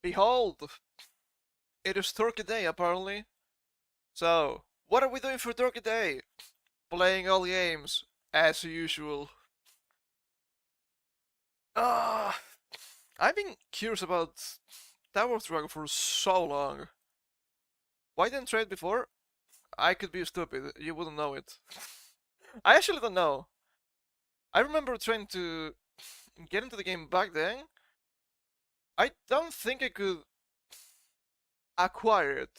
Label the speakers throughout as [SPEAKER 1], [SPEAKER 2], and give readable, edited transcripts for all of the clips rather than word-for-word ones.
[SPEAKER 1] Behold, it is Turkey Day apparently. So, what are we doing for Turkey Day? Playing all games, as usual. Ah, I've been curious about Tower Druaga for so long. Why didn't trade before? I could be stupid, you wouldn't know it. I actually don't know. I remember trying to get into the game back then. I don't think I could acquire it.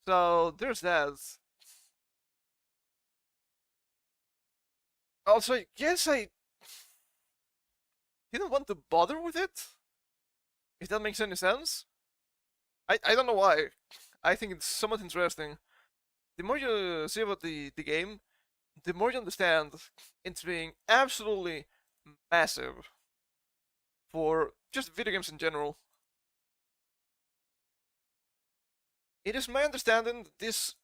[SPEAKER 1] So there's that. Also, I guess I didn't want to bother with it, if that makes any sense. I don't know why. I think it's somewhat interesting. The more you see about the game, the more you understand it's being absolutely massive for just video games in general. It is my understanding that this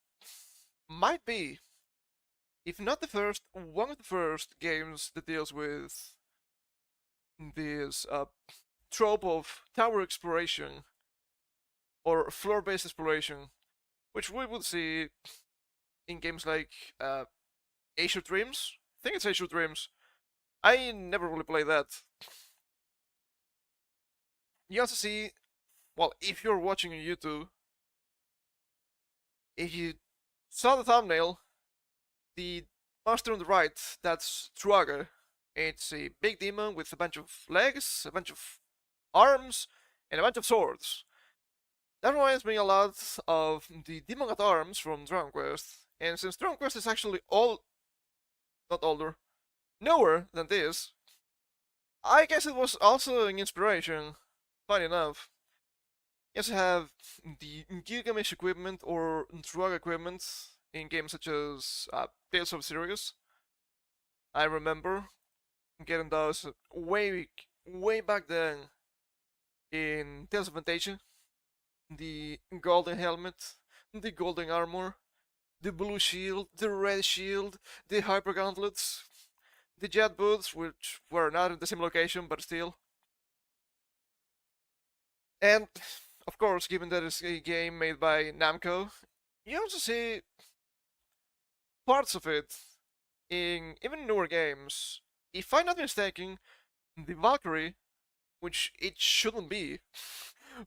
[SPEAKER 1] might be, if not the first, one of the first games that deals with this trope of tower exploration or floor-based exploration, which we would see in games like Age of Dreams. I think it's Age of Dreams. I never really played that. You also see, well, if you're watching on YouTube, if you saw the thumbnail, the monster on the right, that's Druaga. It's a big demon with a bunch of legs, a bunch of arms, and a bunch of swords. That reminds me a lot of the Demon at Arms from Dragon Quest. And since Dragon Quest is actually not older, newer than this, I guess it was also an inspiration, funny enough. You also have the Gilgamesh equipment or Druaga equipment in games such as Tales of Sirius. I remember getting those way back then in Tales of Fantasia. The golden helmet, the golden armor, the blue shield, the red shield, the hyper gauntlets, the jet boots, which were not in the same location but still. And of course, given that it's a game made by Namco, you also see parts of it in even newer games. If I'm not mistaken, the Valkyrie, which it shouldn't be,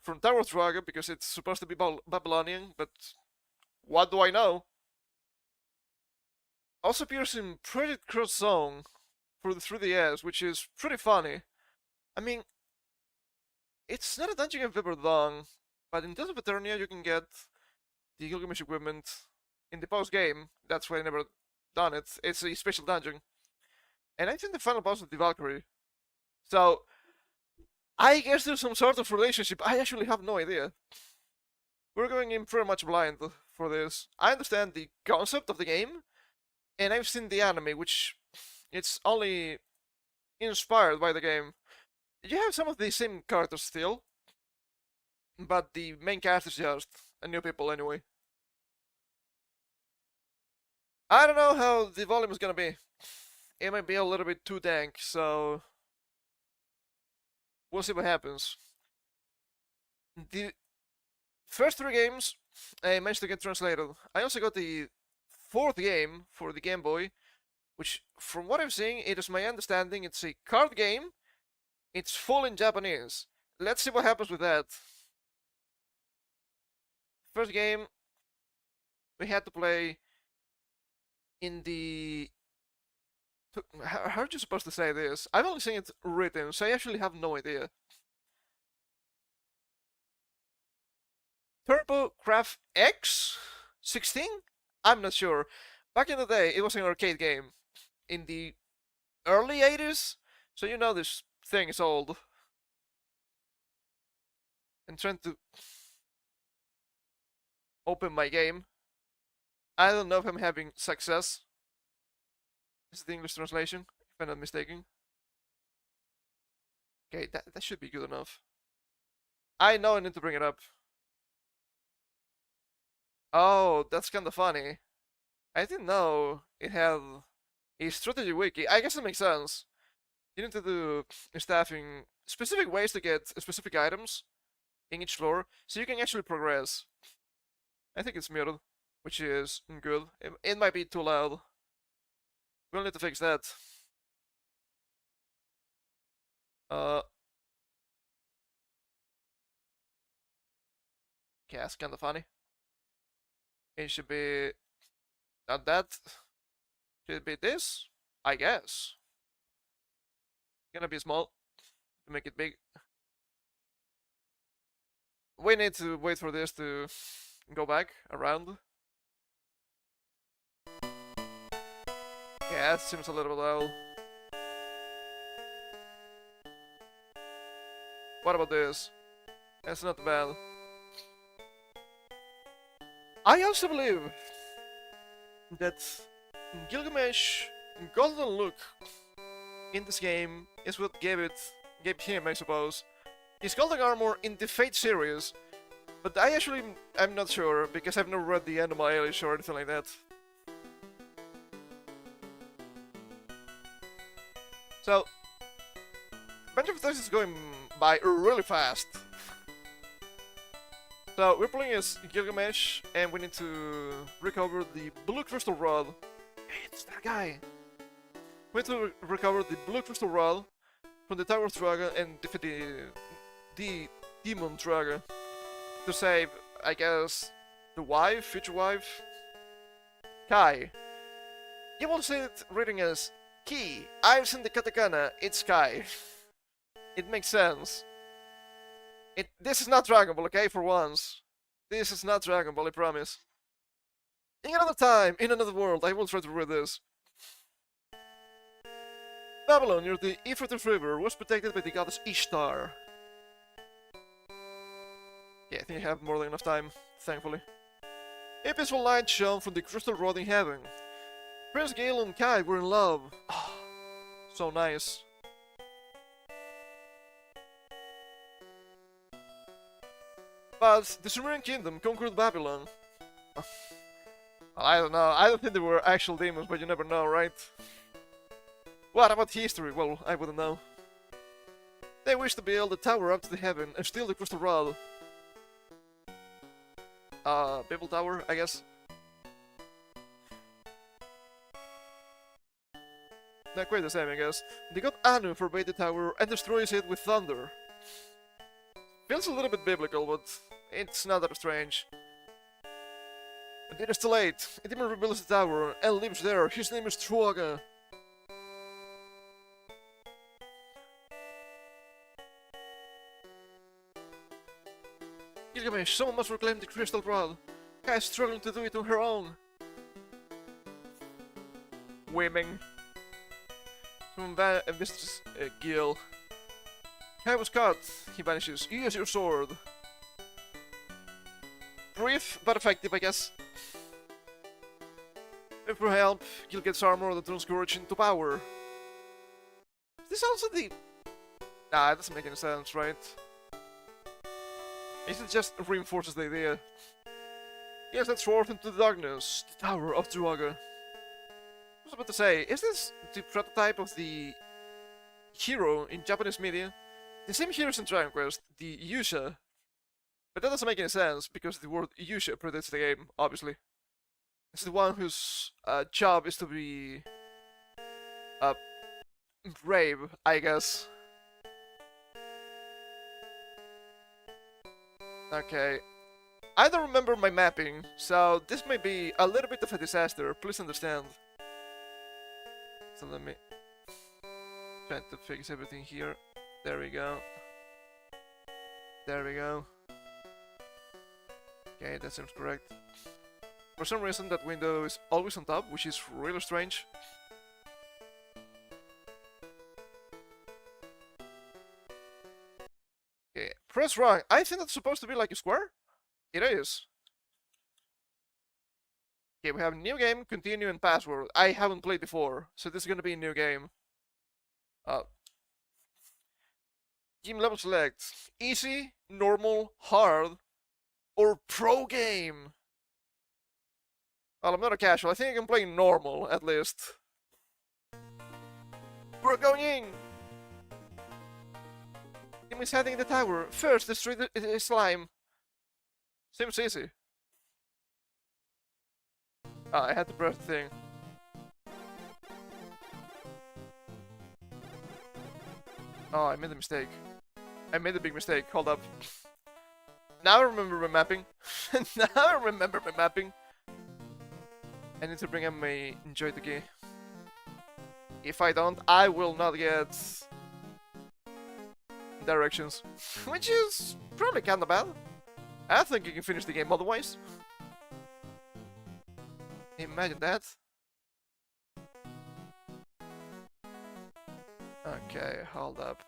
[SPEAKER 1] from Tower Druaga because it's supposed to be Babylonian, but what do I know? Also appears in Project Cross Zone for the 3DS, which is pretty funny. I mean, it's not a dungeon I've ever done, but in Tales of Eternia you can get the Gilgamesh equipment in the post game. That's why I never done it. It's a special dungeon. And I think the final boss of the Valkyrie. So, I guess there's some sort of relationship. I actually have no idea. We're going in pretty much blind for this. I understand the concept of the game, and I've seen the anime, which it's only inspired by the game. You have some of the same characters still, but the main cast is just new people anyway. I don't know how the volume is gonna be. It might be a little bit too dank, so we'll see what happens. The first three games I managed to get translated. I also got the fourth game for the Game Boy, which, from what I'm seeing, it is my understanding it's a card game. It's full in Japanese. Let's see what happens with that. First game, we had to play in the... How are you supposed to say this? I've only seen it written, so I actually have no idea. TurboCraft X 16? I'm not sure. Back in the day, it was an arcade game. In the early 80s? So you know this thing is old. And trying to open my game. I don't know if I'm having success. This is the English translation, if I'm not mistaken. Okay, that should be good enough. I know I need to bring it up. Oh, that's kinda funny. I didn't know it had a strategy wiki. I guess it makes sense. You need to do stuff in specific ways to get specific items. in each floor, so you can actually progress. I think it's muted, which is good. It might be too loud. We'll need to fix that. Yeah, it's kinda funny. It should be not that. Should it be this? I guess. Gonna be small to make it big. We need to wait for this to go back around. Yeah, it seems a little bit low. What about this? That's not bad. I also believe that Gilgamesh golden look in this game is what gave him, I suppose, his golden armor in the Fate series. But I'm not sure because I've never read the end of my Eilish or anything like that. So, a bunch of things is going by really fast. So, we're playing as Gilgamesh, and we need to recover the Blue Crystal Rod. Hey, it's that guy! We need to recover the Blue Crystal Rod from the Tower of Druaga and defeat the Demon Druaga to save, I guess, the wife, future wife, Kai. You will see it reading as Ki. I've seen the katakana, it's Kai. It makes sense. This is not Dragon Ball, okay, for once. This is not Dragon Ball, I promise. In another time, in another world, I will try to read this. Babylon, near the Euphrates River, was protected by the goddess Ishtar. Yeah, I think I have more than enough time, thankfully. A peaceful light shone from the crystal rod in heaven. Prince Gale and Kai were in love. Oh, so nice. But the Sumerian kingdom conquered Babylon. I don't know. I don't think they were actual demons, but you never know, right? What about history? Well, I wouldn't know. They wished to build a tower up to the heaven and steal the crystal rod. Babel Tower, I guess. Not quite the same, I guess. The god Anu forbade the tower and destroys it with thunder. Feels a little bit biblical, but it's not that strange. But it is too late. A demon rebuilds the tower and lives there. His name is Druaga. Gilgamesh, someone must reclaim the crystal rod. Kai is struggling to do it on her own. Women. Someone visits Gil. Kai was caught. He vanishes. Use your sword. Brief, but effective, I guess. If for help, Gil gets armor that turns courage into power. Is this also the... Nah, it doesn't make any sense, right? It just reinforces the idea. Yes, let's forth into the darkness. The Tower of Druaga. I was about to say, is this the prototype of the hero in Japanese media? The same hero as in Dragon Quest, the Yusha. But that doesn't make any sense, because the word Yusha predates the game, obviously. It's the one whose job is to be... brave, I guess. Okay. I don't remember my mapping, so this may be a little bit of a disaster, please understand. So let me try to fix everything here. There we go. There we go. Okay, that seems correct. For some reason that window is always on top, which is really strange. Okay, press wrong. I think that's supposed to be like a square. It is. Okay, we have new game, continue, and password. I haven't played before, so this is gonna be a new game. Game level select. Easy, normal, hard, or pro game. Well, I'm not a casual. I think I can play normal, at least. We're going in! is hiding in the tower. First, destroy the slime. Seems easy. Ah, I had to press the thing. Oh, I made a mistake. I made a big mistake. Hold up. Now I remember my mapping. Now I remember my mapping. I need to bring up my enjoy the game. If I don't, I will not get directions. Which is probably kinda bad. I think you can finish the game otherwise. Imagine that. Okay, hold up.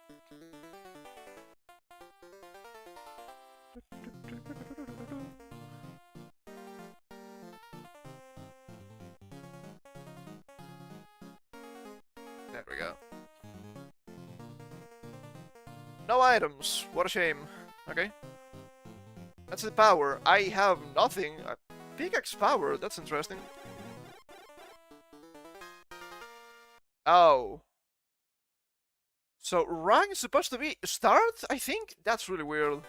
[SPEAKER 1] There we go. No items. What a shame. Okay. That's the power. I have nothing. Pickaxe power. That's interesting. Oh. So rank is supposed to be start? I think? That's really weird.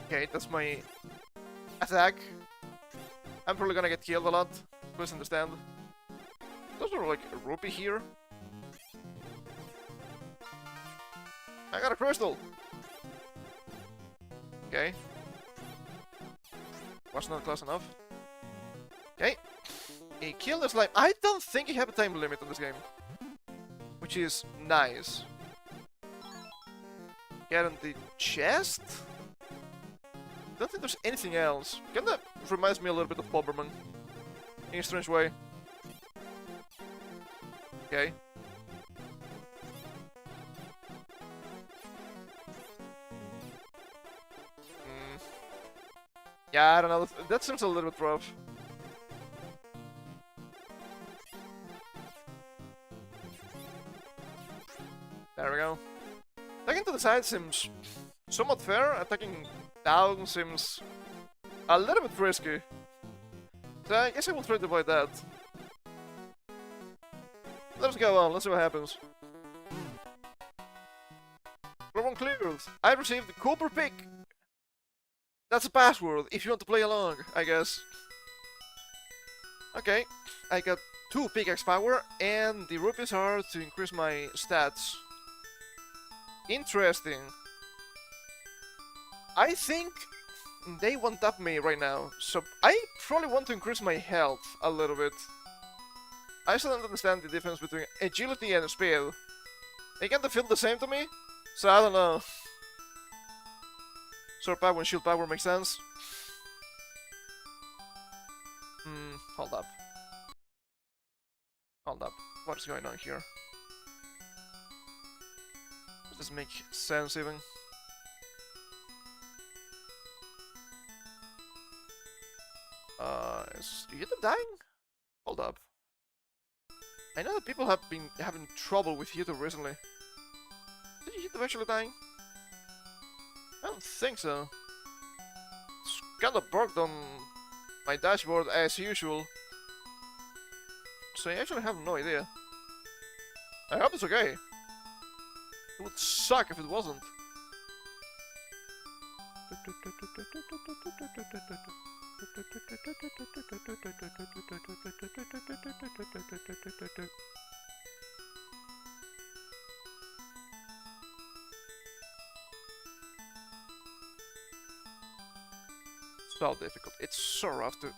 [SPEAKER 1] Okay, that's my attack. I'm probably gonna get killed a lot. Please understand. Those are like a rupee here. I got a crystal! Okay. Was not close enough. Okay. He killed the slime. I don't think he have a time limit on this game. Which is nice. Get on the chest? Don't think there's anything else. Kinda reminds me a little bit of Bomberman. In a strange way. Okay. Yeah, I don't know. That seems a little bit rough. There we go. Attacking to the side seems somewhat fair. Attacking down seems a little bit risky. So I guess I will try to avoid that. Let's go on, let's see what happens. Problem cleared. I received the Cooper pick. That's a password if you want to play along, I guess. Okay, I got 2 pickaxe power and the rupees are to increase my stats. Interesting. I think they one-tap me right now, so I probably want to increase my health a little bit. I still don't understand the difference between agility and speed. They kinda feel the same to me, so I don't know. Sword power and shield power makes sense. Hold up. Hold up. What is going on here? Does this make sense even? Is YouTube dying? Hold up. I know that people have been having trouble with YouTube recently. Did YouTube actually dying? I don't think so. It's kinda bugged on my dashboard as usual. So I actually have no idea. I hope it's okay. It would suck if it wasn't. So difficult. It's so rough to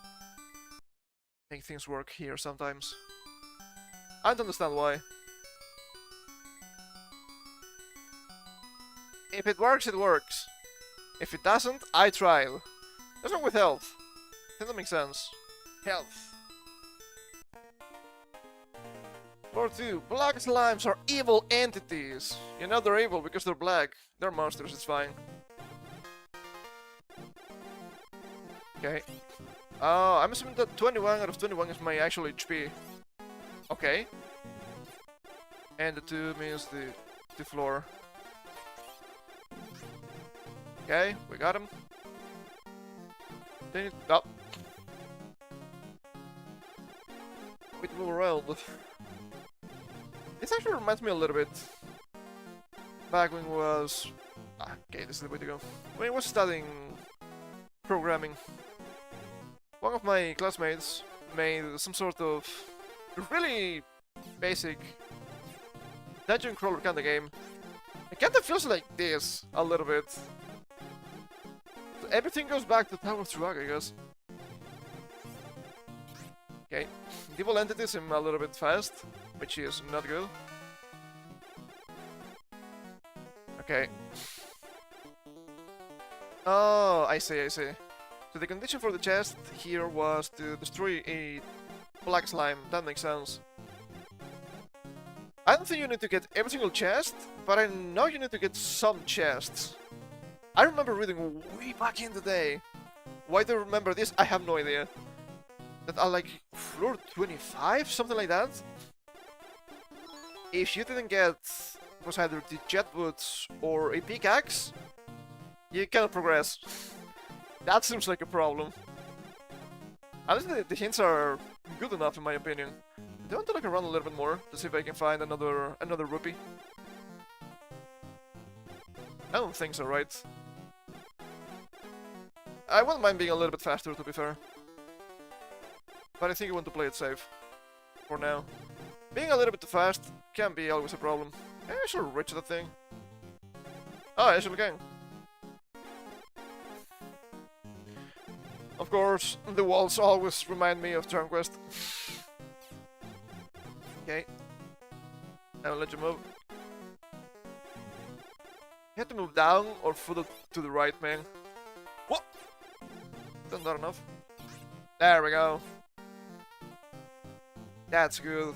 [SPEAKER 1] make things work here sometimes. I don't understand why. If it works, it works. If it doesn't, I tried. What's wrong with health? I think that makes sense. Health. 4-2. Black slimes are evil entities. You know they're evil because they're black. They're monsters, it's fine. Okay. I'm assuming that 21 out of 21 is my actual HP. Okay. And the 2 means the floor. Okay, we got him. Then oh. We move around. This actually reminds me a little bit back when was... okay, this is the way to go. When I was studying programming, one of my classmates made some sort of really basic dungeon crawler kind of game. It kind of feels like this a little bit. So everything goes back to Tower of Druaga, I guess. Okay, devil entities seem a little bit fast, which is not good. Okay. Oh, I see, I see. So the condition for the chest here was to destroy a black slime. That makes sense. I don't think you need to get every single chest, but I know you need to get some chests. I remember reading way back in the day. Why do I remember this? I have no idea. That are like floor 25, something like that. If you didn't get, it was either the jet boots or a pickaxe, you cannot progress. That seems like a problem. Honestly, the hints are good enough in my opinion. Do I want to look around a little bit more to see if I can find another rupee? I don't think so, right? I wouldn't mind being a little bit faster, to be fair. But I think I want to play it safe. For now. Being a little bit too fast can be always a problem. Maybe I should reach that thing. Oh, I actually can. Of course, the walls always remind me of Dragon Quest. Okay. I'll let you move. You have to move down or further to the right, man. What? That's not enough. There we go. That's good.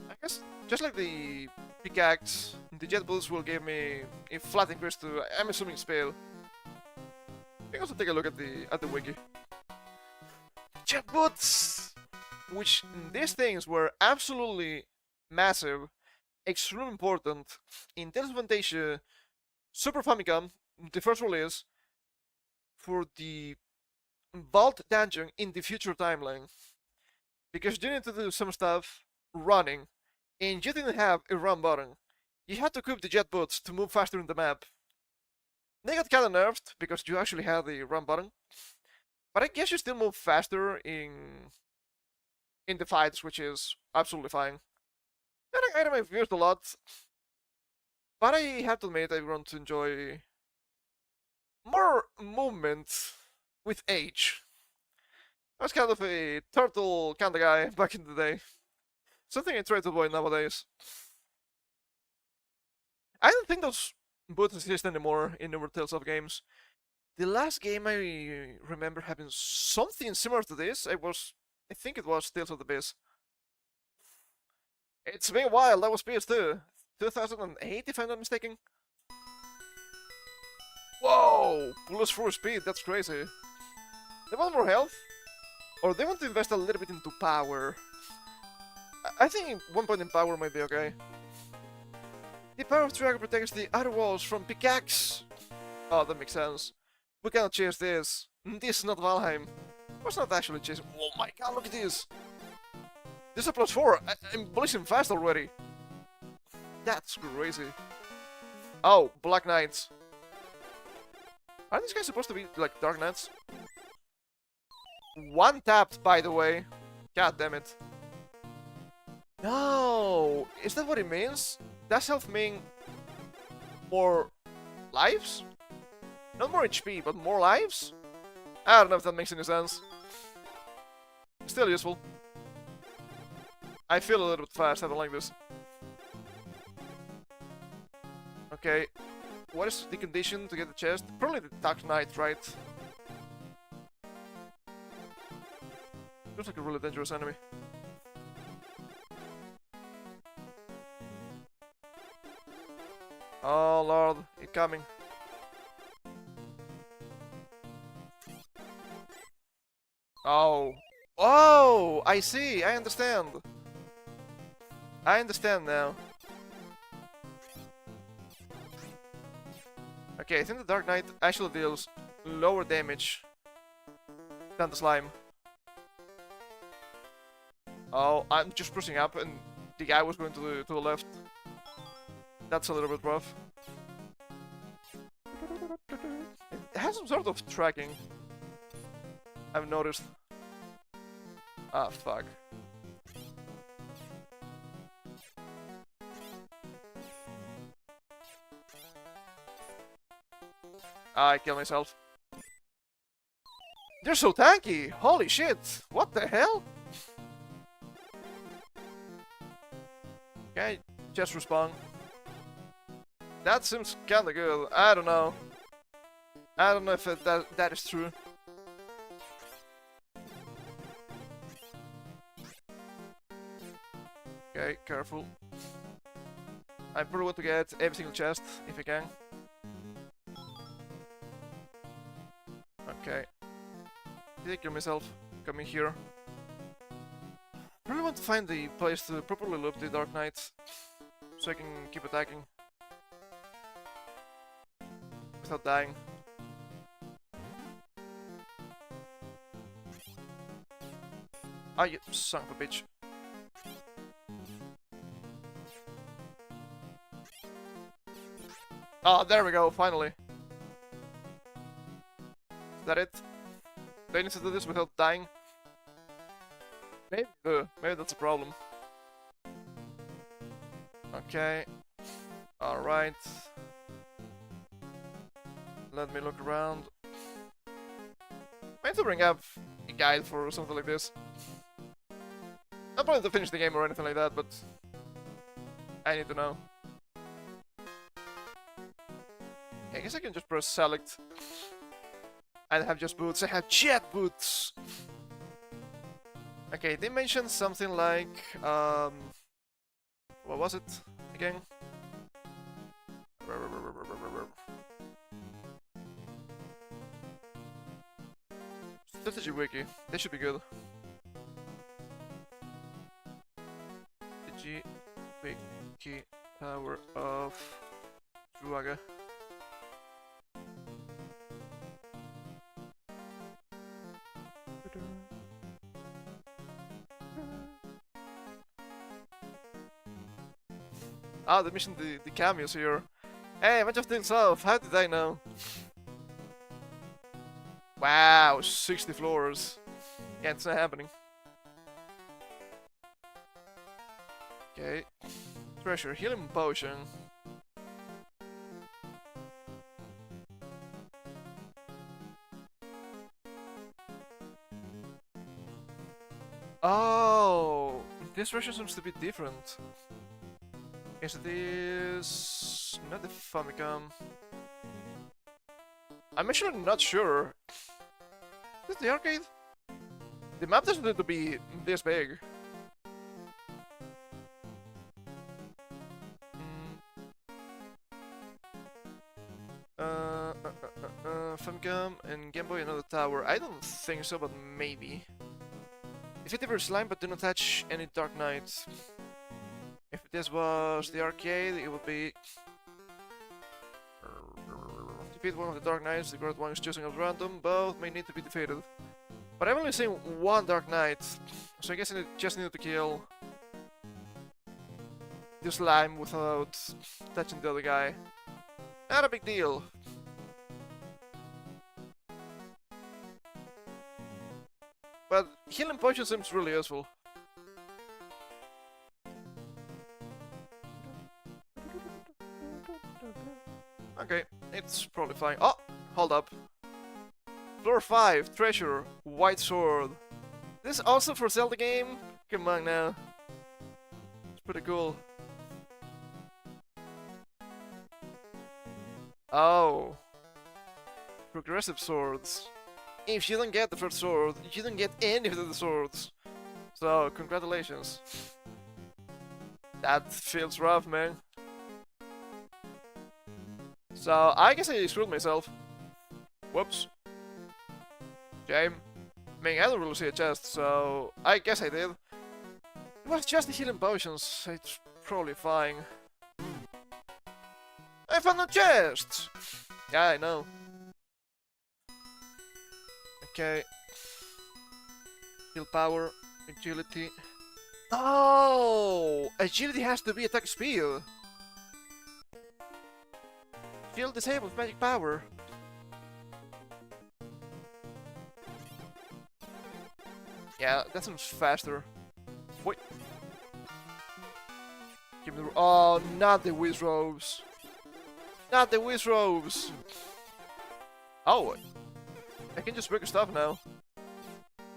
[SPEAKER 1] I guess, just like the pickaxe, the jet boots will give me a flat increase to, I'm assuming, spell. You can also take a look at the wiki. Jet boots! Which, these things were absolutely massive, extremely important in Tales of Phantasia Super Famicom, the first release, for the Vault Dungeon in the future timeline. Because you need to do some stuff running, and you didn't have a run button. You had to equip the jet boots to move faster in the map. They got kinda nerfed, because you actually had the run button. But I guess you still move faster in the fights, which is absolutely fine. That item I've used a lot, but I have to admit I want to enjoy more movement with age. I was kind of a turtle kind of guy back in the day. Something I try to avoid nowadays. I don't think those boots exist anymore in newer Tales of games. The last game I remember having something similar to this, I think it was Tales of the Abyss. It's been a while, that was PS2. 2008, if I'm not mistaken. Whoa! Plus 4 speed, that's crazy. They want more health? Or they want to invest a little bit into power? I think 1 point in power might be okay. The power of Druaga protects the outer walls from pickaxe. Oh, that makes sense. We cannot chase this. This is not Valheim. I was not actually chasing. Oh my god, look at this! This is a plus 4. I'm blazing fast already. That's crazy. Oh, Black Knights. Are these guys supposed to be like Dark Knights? One tapped, by the way. God damn it. No! Is that what it means? Does health mean more lives? Not more HP, but more lives? I don't know if that makes any sense. Still useful. I feel a little bit fast, I don't like this. Okay. What is the condition to get the chest? Probably the Dark Knight, right? Looks like a really dangerous enemy. Oh lord, it's coming. Oh. Oh! I see, I understand. I understand now. Okay, I think the Dark Knight actually deals lower damage than the slime. Oh, I'm just pushing up and the guy was going to the left. That's a little bit rough. It has some sort of tracking, I've noticed. Ah, fuck. I killed myself. They're so tanky! Holy shit! What the hell? Okay, just respawn. That seems kinda good. I don't know. I don't know if that is true. Okay, careful. I probably want to get every single chest if I can. Okay. Did I kill myself? Coming here. Really want to find the place to properly loop the Dark Knight, so I can keep attacking without dying. Ah, you son of a bitch. Ah, there we go, finally. Is that it? Do I need to do this without dying? Maybe, maybe that's a problem. Okay. Alright. Let me look around. I need to bring up a guide for something like this. Not planning to finish the game or anything like that, but I need to know. I guess I can just press select and have just boots. I have jet boots! Okay, they mentioned something like, what was it again? Strategy wiki. They should be good. Strategy wiki power of Druaga. Ah, they mentioned the cameos here. Hey, a bunch of things off. How did I know? Wow, 60 floors. Yeah, it's not happening. Okay. Treasure, healing potion. Oh, this treasure seems to be different. Is this not the Famicom? I'm actually not sure. Is this the arcade? The map doesn't need to be this big. Famicom and Game Boy another tower. I don't think so, but maybe. If it ever slime, but do not touch any Dark Knights. If this was the arcade, it would be... Defeat one of the Dark Knights, the correct one is choosing at random, both may need to be defeated. But I've only seen one Dark Knight, so I guess I just need to kill the slime without touching the other guy. Not a big deal. But healing potion seems really useful. Okay, it's probably fine. Oh, hold up. Floor 5, treasure, white sword. This also for Zelda game? Come on now. It's pretty cool. Oh. Progressive swords. If you don't get the first sword, you don't get any of the swords. So, congratulations. That feels rough, man. So, I guess I screwed myself. Whoops. Shame. I mean, I don't really see a chest, so I guess I did. It was just the healing potions, it's probably fine. I found a chest! Yeah, I know. Okay. Heal power, agility. Oh! Agility has to be attack speed. Shield disables magic power. Yeah, that sounds faster. Wait. Give me the... Oh, not the whiz robes. Not the whiz robes. Oh, I can just break stuff now.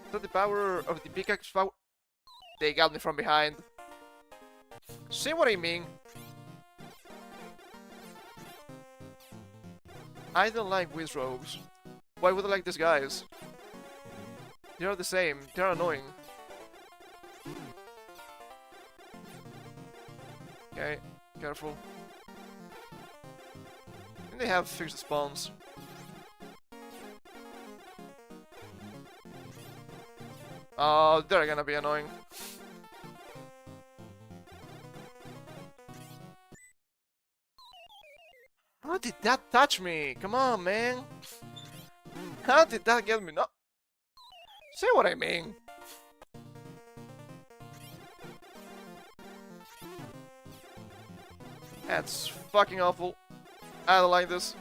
[SPEAKER 1] Is that the power of the pickaxe power? They got me from behind. See what I mean? I don't like whiz robes. Why would I like these guys? They're the same. They're annoying. Okay, careful. And they have fixed spawns. Oh, they're gonna be annoying. How did that touch me? Come on, man. How did that get me? No. See what I mean? That's fucking awful. I don't like this.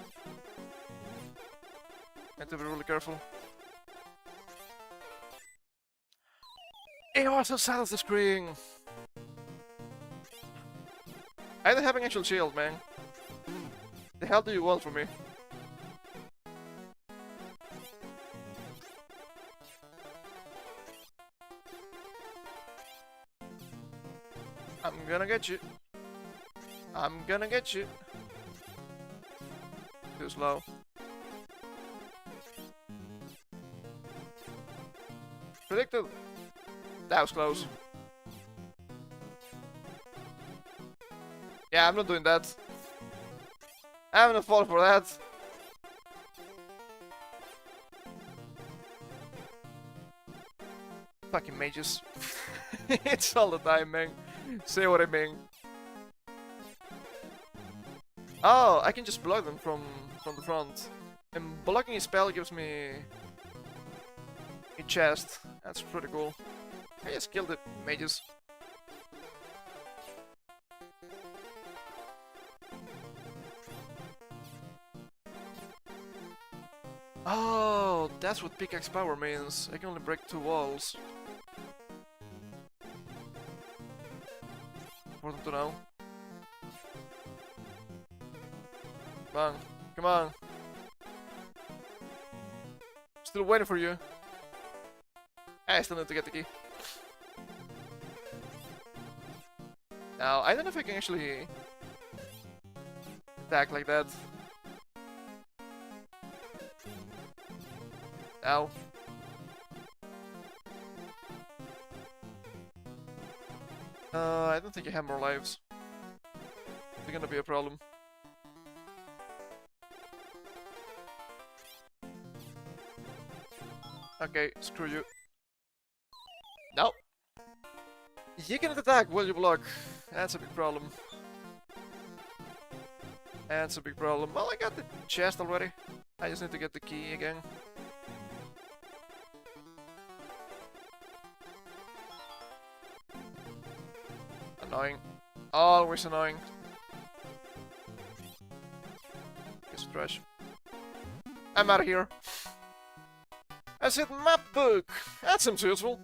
[SPEAKER 1] I have to be really careful. It also sells the screen. I don't have an actual shield, man. The hell do you want from me? I'm gonna get you. I'm gonna get you. Too slow. Predicted. That was close. Yeah, I'm not doing that. I'm not falling for that. Fucking mages. It's all the time, man. Say what I mean. Oh, I can just block them from the front. And blocking a spell gives me a chest. That's pretty cool. I just killed the mages. Oh, that's what pickaxe power means. I can only break 2 walls. Important to know. Come on, come on. Still waiting for you. I still need to get the key. Now, I don't know if I can actually attack like that. Ow. I don't think I have more lives. It's gonna be a problem. Okay, screw you. No! You cannot attack while you block. That's a big problem. That's a big problem. Well, I got the chest already. I just need to get the key again. Annoying. Always annoying. Piece of trash. I'm out of here. I said map book! That seems useful.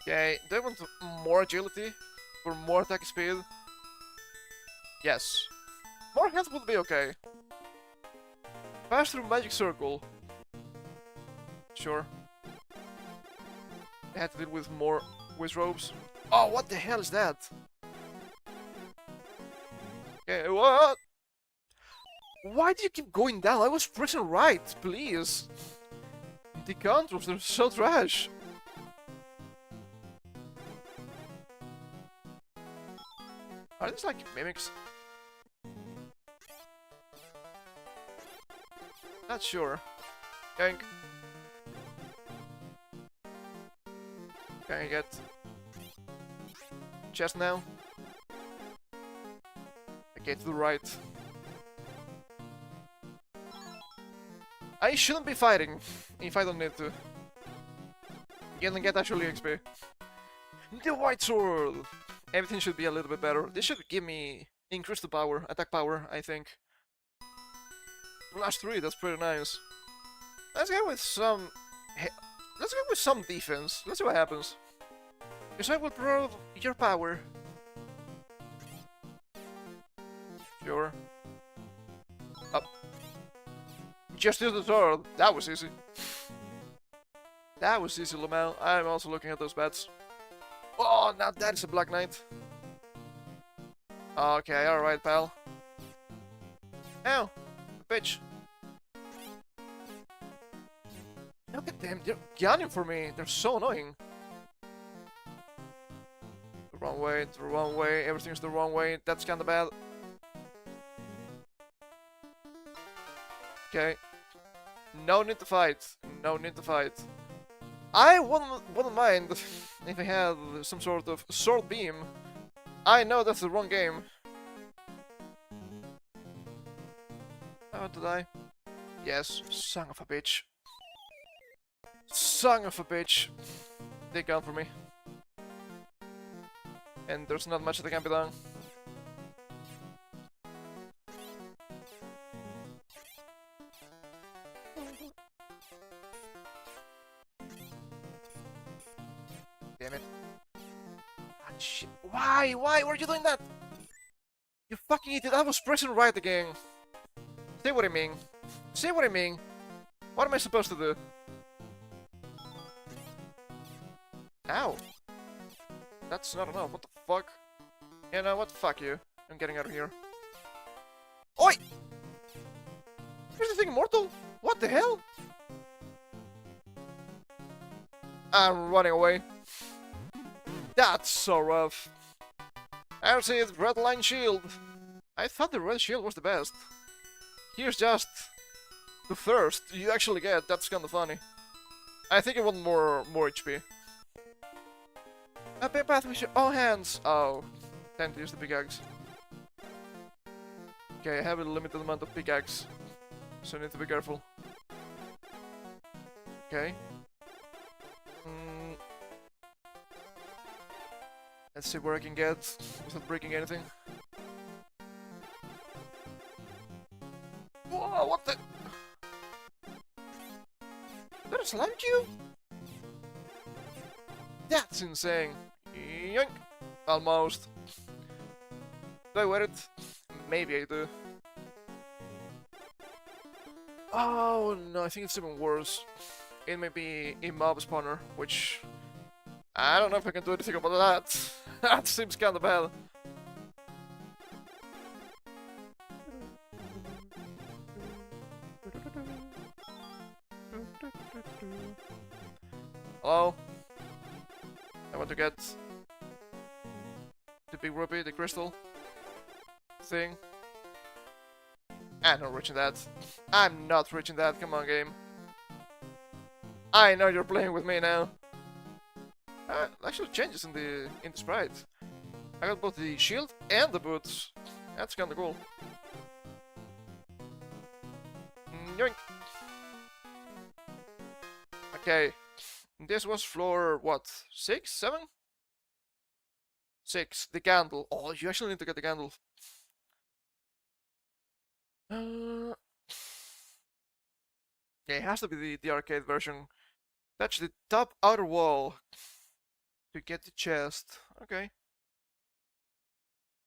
[SPEAKER 1] Okay, do I want more agility? For more attack speed? Yes. More health would be okay. Pass through magic circle. Sure. I had to deal with more whiz robes. Oh, what the hell is that? Okay, what? Why do you keep going down? I was pressing right, please. The controls, they're so trash. Are these like mimics? Not sure. Yank. Can I get chest now? Okay, to the right. I shouldn't be fighting if I don't need to. You don't get actually XP. The white sword! Everything should be a little bit better. This should give me increased power, attack power, I think. Plus 3, that's pretty nice. Let's go with some... Let's go with some defense. Let's see what happens. Because I will prove your power. Sure. Up. Just use the sword. That was easy. That was easy, Lamel. I'm also looking at those bats. Oh, now that is a Black Knight. Okay, alright, pal. Ow! Bitch. Look at them, they're gunning for me. They're so annoying. The wrong way, everything's the wrong way. That's kinda bad. Okay. No need to fight. No need to fight. I wouldn't mind if I had some sort of sword beam. I know that's the wrong game. I want to die. Yes, son of a bitch. Son of a bitch. They gun for me. And there's not much that can be done. Damn it. Ah, shit. Why? Why were you doing that? You fucking idiot. I was pressing right again. See what I mean? See what I mean? What am I supposed to do? Ow. That's not enough. What the fuck? You know what? Fuck you. I'm getting out of here. Oi! Is this thing immortal? What the hell? I'm running away. That's so rough. I see it, red line shield. I thought the red shield was the best. Here's just the first you actually get. That's kinda funny. I think I want more HP. A path with your own hands. Oh, time to use the pickaxe. Okay, I have a limited amount of pickaxe, so I need to be careful. Okay. Let's see where I can get without breaking anything. Whoa, what the? That slammed you? That's insane. Yoink. Almost. Do I wear it? Maybe I do. Oh no, I think it's even worse. It may be a mob spawner, which I don't know if I can do anything about that. That seems kinda bad. Hello? I want to get the big rupee, the crystal thing. I'm not reaching that. I'm not reaching that. Come on, game. I know you're playing with me now. Actually, changes in the sprite. I got both the shield and the boots. That's kinda cool. Yoink. Okay. This was floor, what? 6? 7? 6. The candle. Oh, you actually need to get the candle. Yeah, it has to be the arcade version. Touch the top outer wall to get the chest. Okay.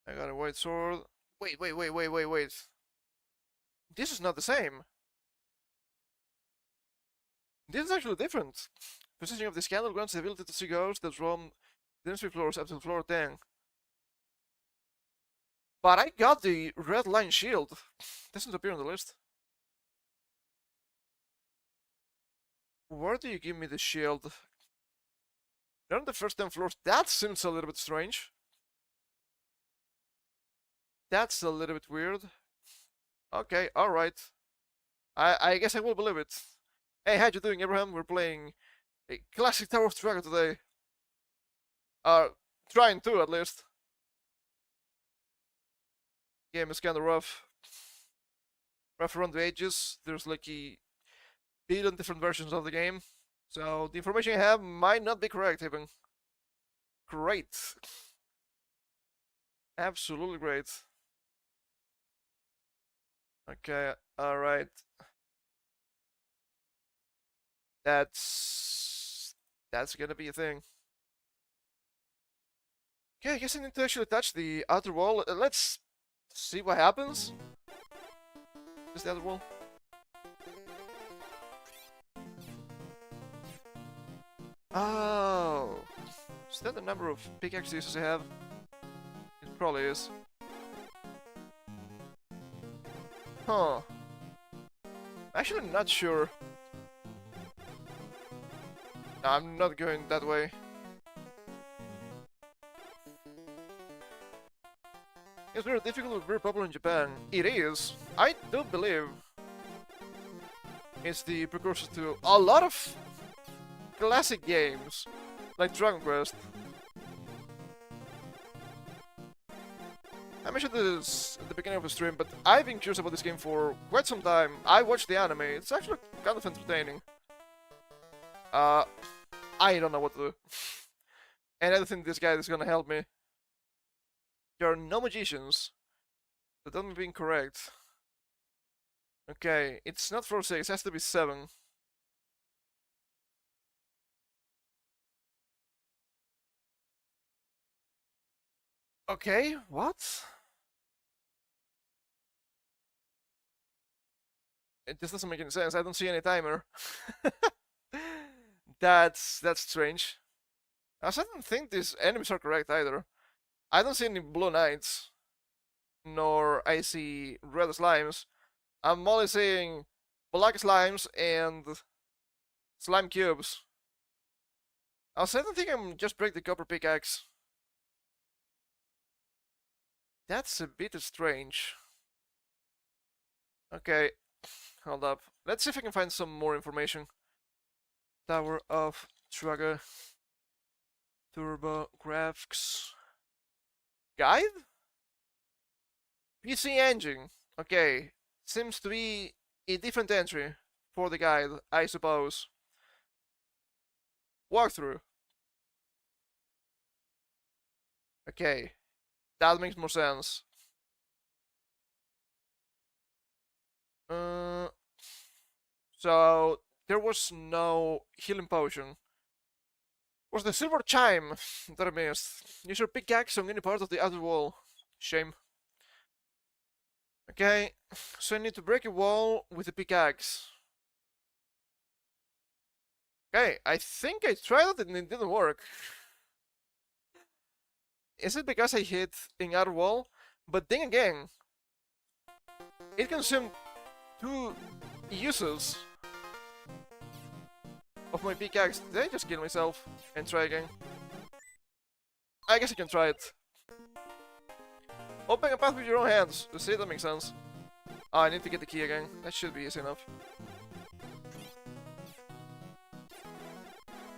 [SPEAKER 1] I got a white sword. Wait. This is not the same. This is actually different. Positioning of this candle grants the ability to see ghosts that roam the 3 floors up to floor 10. But I got the red line shield. Doesn't appear on the list. Where do you give me the shield? They're on the first 10 floors. That seems a little bit strange. That's a little bit weird. Okay, alright. I guess I will believe it. Hey, how you doing, Abraham? We're playing a classic Tower of Druaga today. Trying to, at least. Game is kinda rough. Rough around the edges. There's like a billion different versions of the game. So the information I have might not be correct even. Great. Absolutely great. Okay, alright. That's gonna be a thing. Okay, I guess I need to actually touch the outer wall. Let's see what happens. Is the other wall? Oh, is that the number of pickaxes I have? It probably is. Huh. Actually, not sure. I'm not going that way. It's very difficult, very popular in Japan. It is. I do believe it's the precursor to a lot of classic games, like Dragon Quest. I mentioned this at the beginning of the stream, but I've been curious about this game for quite some time. I watched the anime, it's actually kind of entertaining. I don't know what to do. And I don't think this guy is gonna help me. There are no magicians. That doesn't be incorrect. Okay, it's not 4-6, it has to be 7. Okay, what? This doesn't make any sense. I don't see any timer. That's strange. I don't think these enemies are correct either. I don't see any blue knights, nor I see red slimes. I'm only seeing black slimes and slime cubes. I don't think I'm just break the copper pickaxe. That's a bit strange. Okay, hold up. Let's see if I can find some more information. Tower of Druaga. Turbo graphics. Guide? PC engine. Okay. Seems to be a different entry for the guide, I suppose. Walkthrough. Okay. That makes more sense. So there was no healing potion. Was the silver chime that I missed? Use your pickaxe on any part of the outer wall. Shame. Okay, so I need to break a wall with a pickaxe. Okay, I think I tried it and it didn't work. Is it because I hit an outer wall? But then again, it consumed 2 uses of my pickaxe. Did I just kill myself and try again? I guess I can try it. Open a path with your own hands. See, that makes sense. Oh, I need to get the key again. That should be easy enough.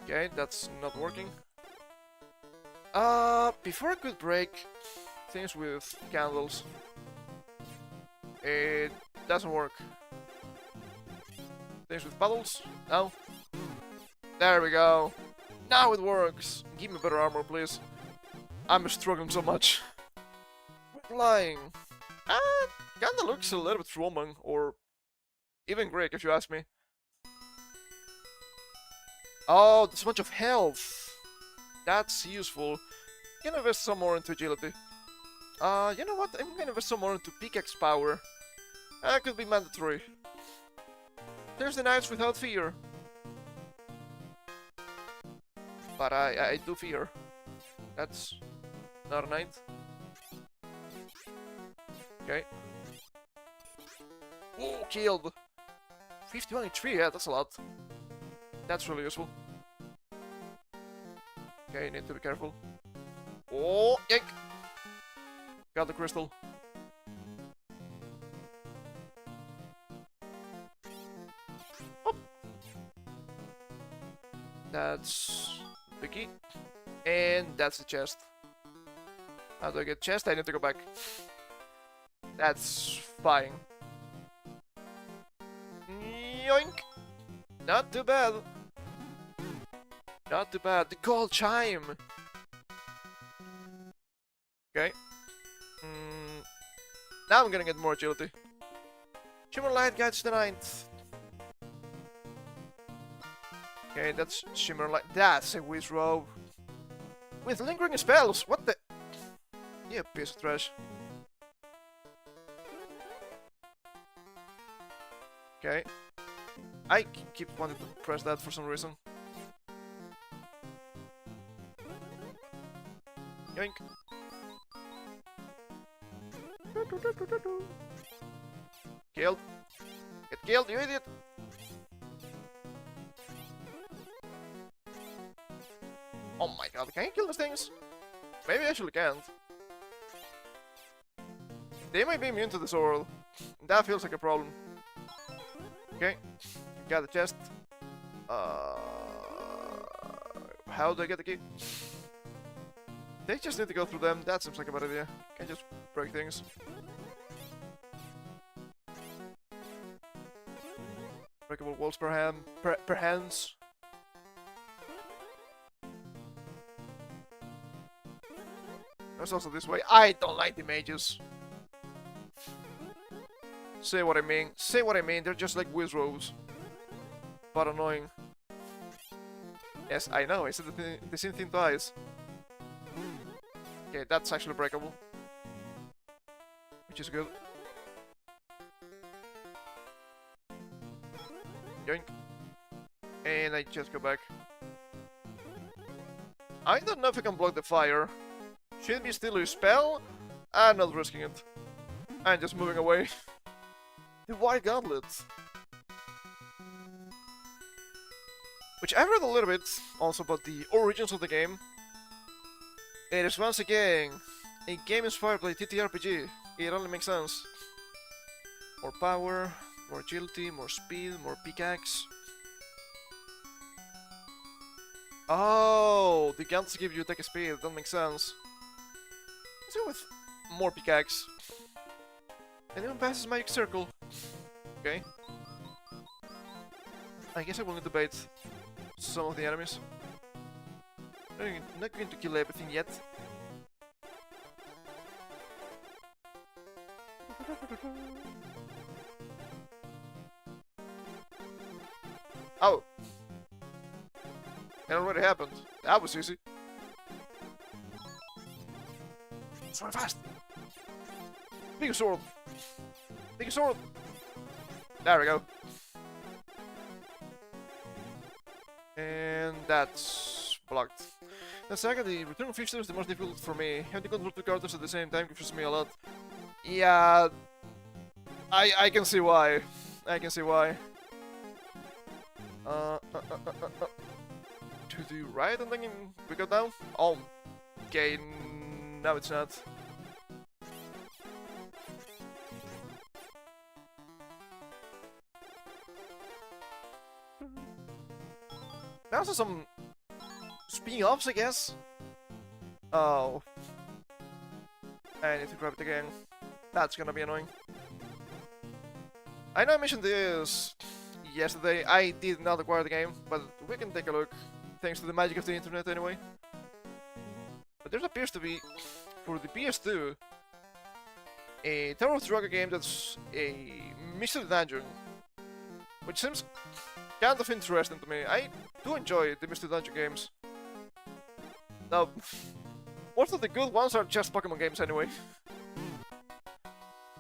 [SPEAKER 1] Okay, that's not working. Before I could break things with candles, it doesn't work. Things with puddles? No. There we go. Now it works. Give me better armor, please. I'm struggling so much. Flying. Kinda looks a little bit Roman, or even Greek, if you ask me. Oh, there's a bunch of health. That's useful. Can invest some more into agility. You know what? I'm gonna invest some more into pickaxe power. That could be mandatory. There's the knights without fear. But I do fear. That's not a knight. Okay. Oh, killed! 51 HP, yeah, that's a lot. That's really useful. Okay, need to be careful. Oh, yank! Got the crystal. Oh. That's the key. And that's the chest. How do I get chest? I need to go back. That's fine. Yoink! Not too bad. Not too bad. The gold chime! Okay. Now I'm gonna get more agility. Shimmer Light guides the ninth. Okay, that's Shimmer Light. That's a Whiz Robe. With lingering spells! What the? You piece of trash. Okay. I keep wanting to press that for some reason. Yoink. Killed. Get killed, you idiot! Oh my god, can you kill these things? Maybe I actually can't. They might be immune to the sword. That feels like a problem. Okay, got the chest. How do I get the key? They just need to go through them. That seems like a bad idea. Can't just break things. Breakable walls per hands. There's also this way. I don't like the mages. Say what I mean. Say what I mean. They're just like whiz robes, but annoying. Yes, I know. I said the same thing twice. Okay, that's actually breakable, which is good. Yoink. And I just go back. I don't know if I can block the fire. Should be still a spell? I'm not risking it. I'm just moving away. The White Gauntlet. Which I read a little bit also about the origins of the game. It is once again a game inspired by TTRPG. It only makes sense. More power, more agility, more speed, more pickaxe. Oh, the guns give you attack speed. That makes sense. Let's go with more pickaxe. Anyone passes magic circle. Okay. I guess I will need to bait some of the enemies. I'm not going to kill everything yet. Oh! It already happened. That was easy. So fast! Bigger sword! Bigger sword! There we go. And that's blocked. The saga, the return of fixture is the most difficult for me. Having to control two characters at the same time confuses me a lot. Yeah, I can see why. I can see why. To the right, and then we go down. Oh, okay. No, it's not. There's also some spin-offs, I guess. Oh. I need to grab it again. That's gonna be annoying. I know I mentioned this yesterday. I did not acquire the game, but we can take a look. Thanks to the magic of the internet, anyway. But there appears to be, for the PS2, a Tower of Druaga game that's a mystery dungeon, which seems kind of interesting to me. I do enjoy the mystery dungeon games. Now, most of the good ones are just Pokemon games anyway.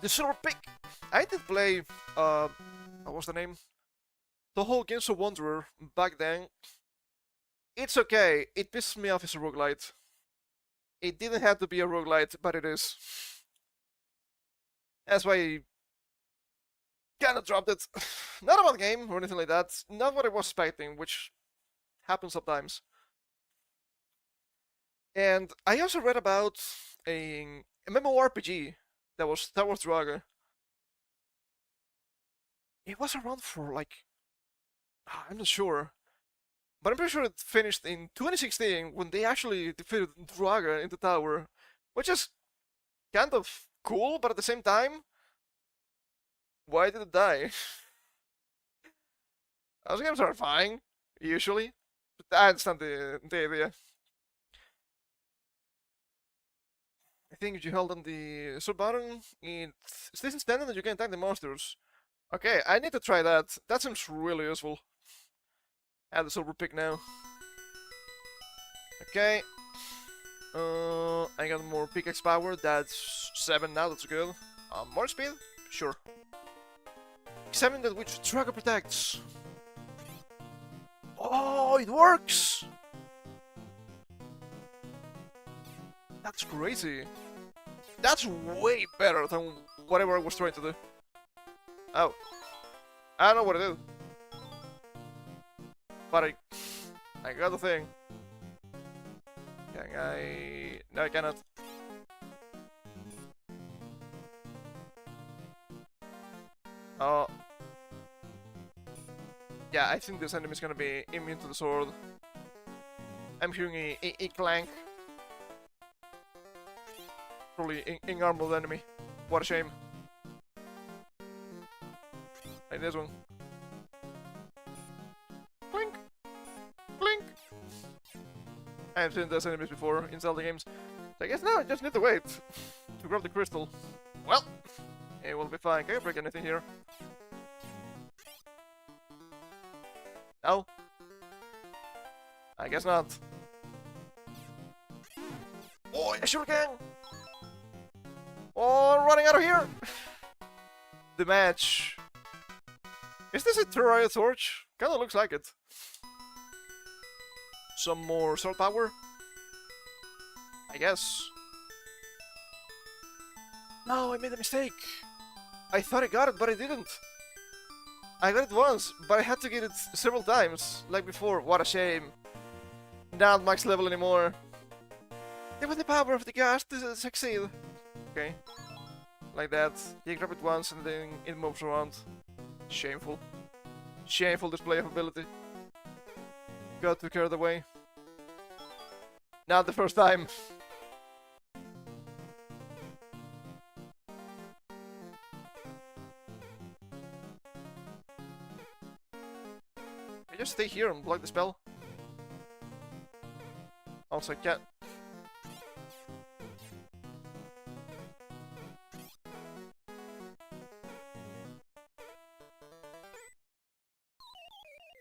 [SPEAKER 1] The Silver Pick! I did play, what was the name? The whole Games of Wanderer back then. It's okay, it pisses me off as a roguelite. It didn't have to be a roguelite, but it is. That's why I kinda dropped it. Not about the game or anything like that. Not what I was expecting, which happens sometimes. And I also read about a MMORPG that was Tower of Druaga. It was around for like, I'm not sure, but I'm pretty sure it finished in 2016 when they actually defeated Druaga in the tower, which is kind of cool, but at the same time, why did it die? Those games are fine, usually. But I understand the idea. I think if you hold on the sub button, it stays in standing and you can attack the monsters. Okay, I need to try that. That seems really useful. Add the silver pick now. Okay. I got more pickaxe power. That's 7 now. That's good. More speed? Sure. Examine that which Druaga protects. Oh, it works! That's crazy. That's way better than whatever I was trying to do. Oh. I don't know what it is. But I got the thing. Can I... No, I cannot. Oh. Yeah, I think this enemy is gonna be immune to the sword. I'm hearing a clank. Probably in armored enemy. What a shame. Like this one. Blink! Blink! I have seen those enemies before in Zelda games. So I guess now I just need to wait to grab the crystal. Well, it will be fine. Can I break anything here? No? I guess not. Oh, I sure can! Oh, I'm running out of here! The match. Is this a Terraria torch? Kinda looks like it. Some more sword power? I guess. No, I made a mistake. I thought I got it, but I didn't. I got it once, but I had to get it several times, like before. What a shame. Not max level anymore. Give it the power of the gas to succeed. Okay. Like that. You grab it once and then it moves around. Shameful. Shameful display of ability. Got to carry the way. Not the first time. I just stay here and block the spell. Also, I can't.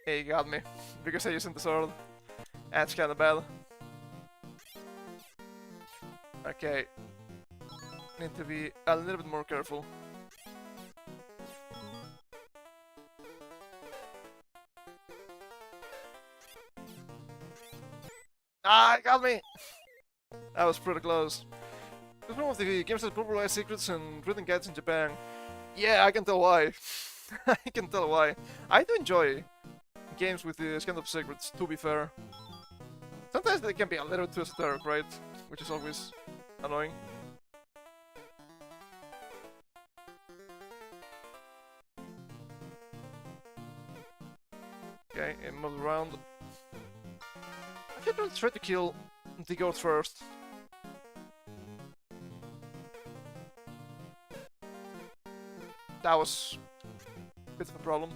[SPEAKER 1] Hey, you got me. Because I used the sword. That's kinda bad. Okay. Need to be a little bit more careful. Ah, it got me! That was pretty close. It's one of the games that popularized secrets and written guides in Japan. Yeah, I can tell why. I can tell why. I do enjoy games with these kind of secrets, to be fair. Sometimes they can be a little too esoteric, right? Which is always annoying. Okay, and move around. I should really try to kill the goat first. That was a bit of a problem.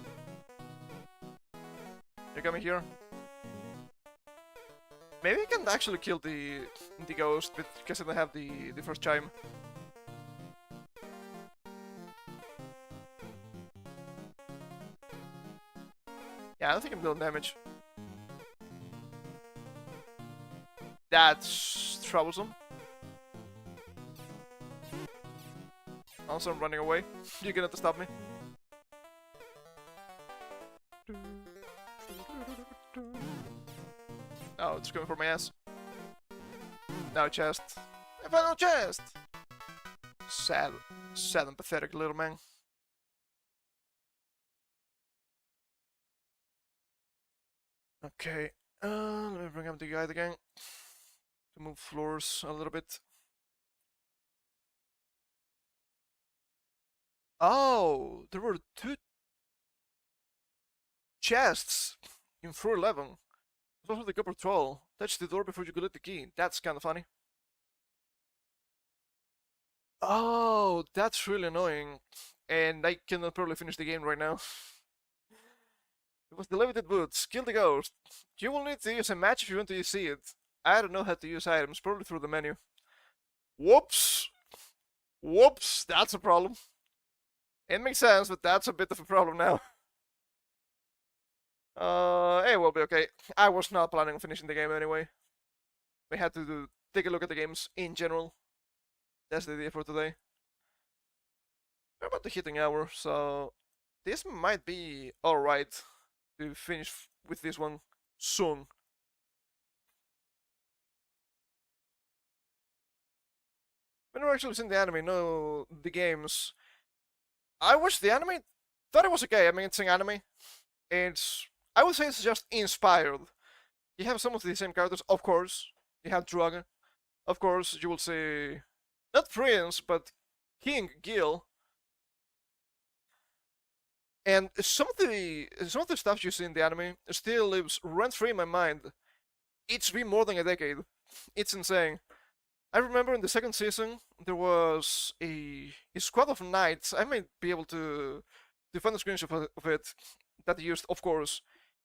[SPEAKER 1] You're coming here? Maybe I can actually kill the ghost because I don't have the first chime. Yeah, I don't think I'm doing damage. That's troublesome. Also, I'm running away. You're gonna have to stop me. Oh, it's coming for my ass. Now chest. I found no chest! Sad. Sad and pathetic little man. Okay. Let me bring up the guide again. To move floors a little bit. Oh, there were 2 chests in floor 11. Also the copper troll. Touch the door before you collect the key. That's kinda funny. Oh, that's really annoying. And I cannot probably finish the game right now. It was the limited boots. Kill the ghost. You will need to use a match if you want to see it. I don't know how to use items, probably through the menu. Whoops! Whoops! That's a problem. It makes sense, but that's a bit of a problem now. It will be okay. I was not planning on finishing the game anyway. We had to take a look at the games in general. That's the idea for today. We're about to hit an hour, so this might be alright to finish with this one soon. When we're actually seeing the anime, no the games. I watched the anime, thought it was okay. I mean, it's an anime. It's, I would say it's just inspired. You have some of the same characters, of course. You have Druaga. Of course, you will see, not Prince, but King Gil. And some of the stuff you see in the anime still lives rent free in my mind. It's been more than a decade. It's insane. I remember in the second season there was a squad of knights. I might be able to find a screenshot of it that used, of course,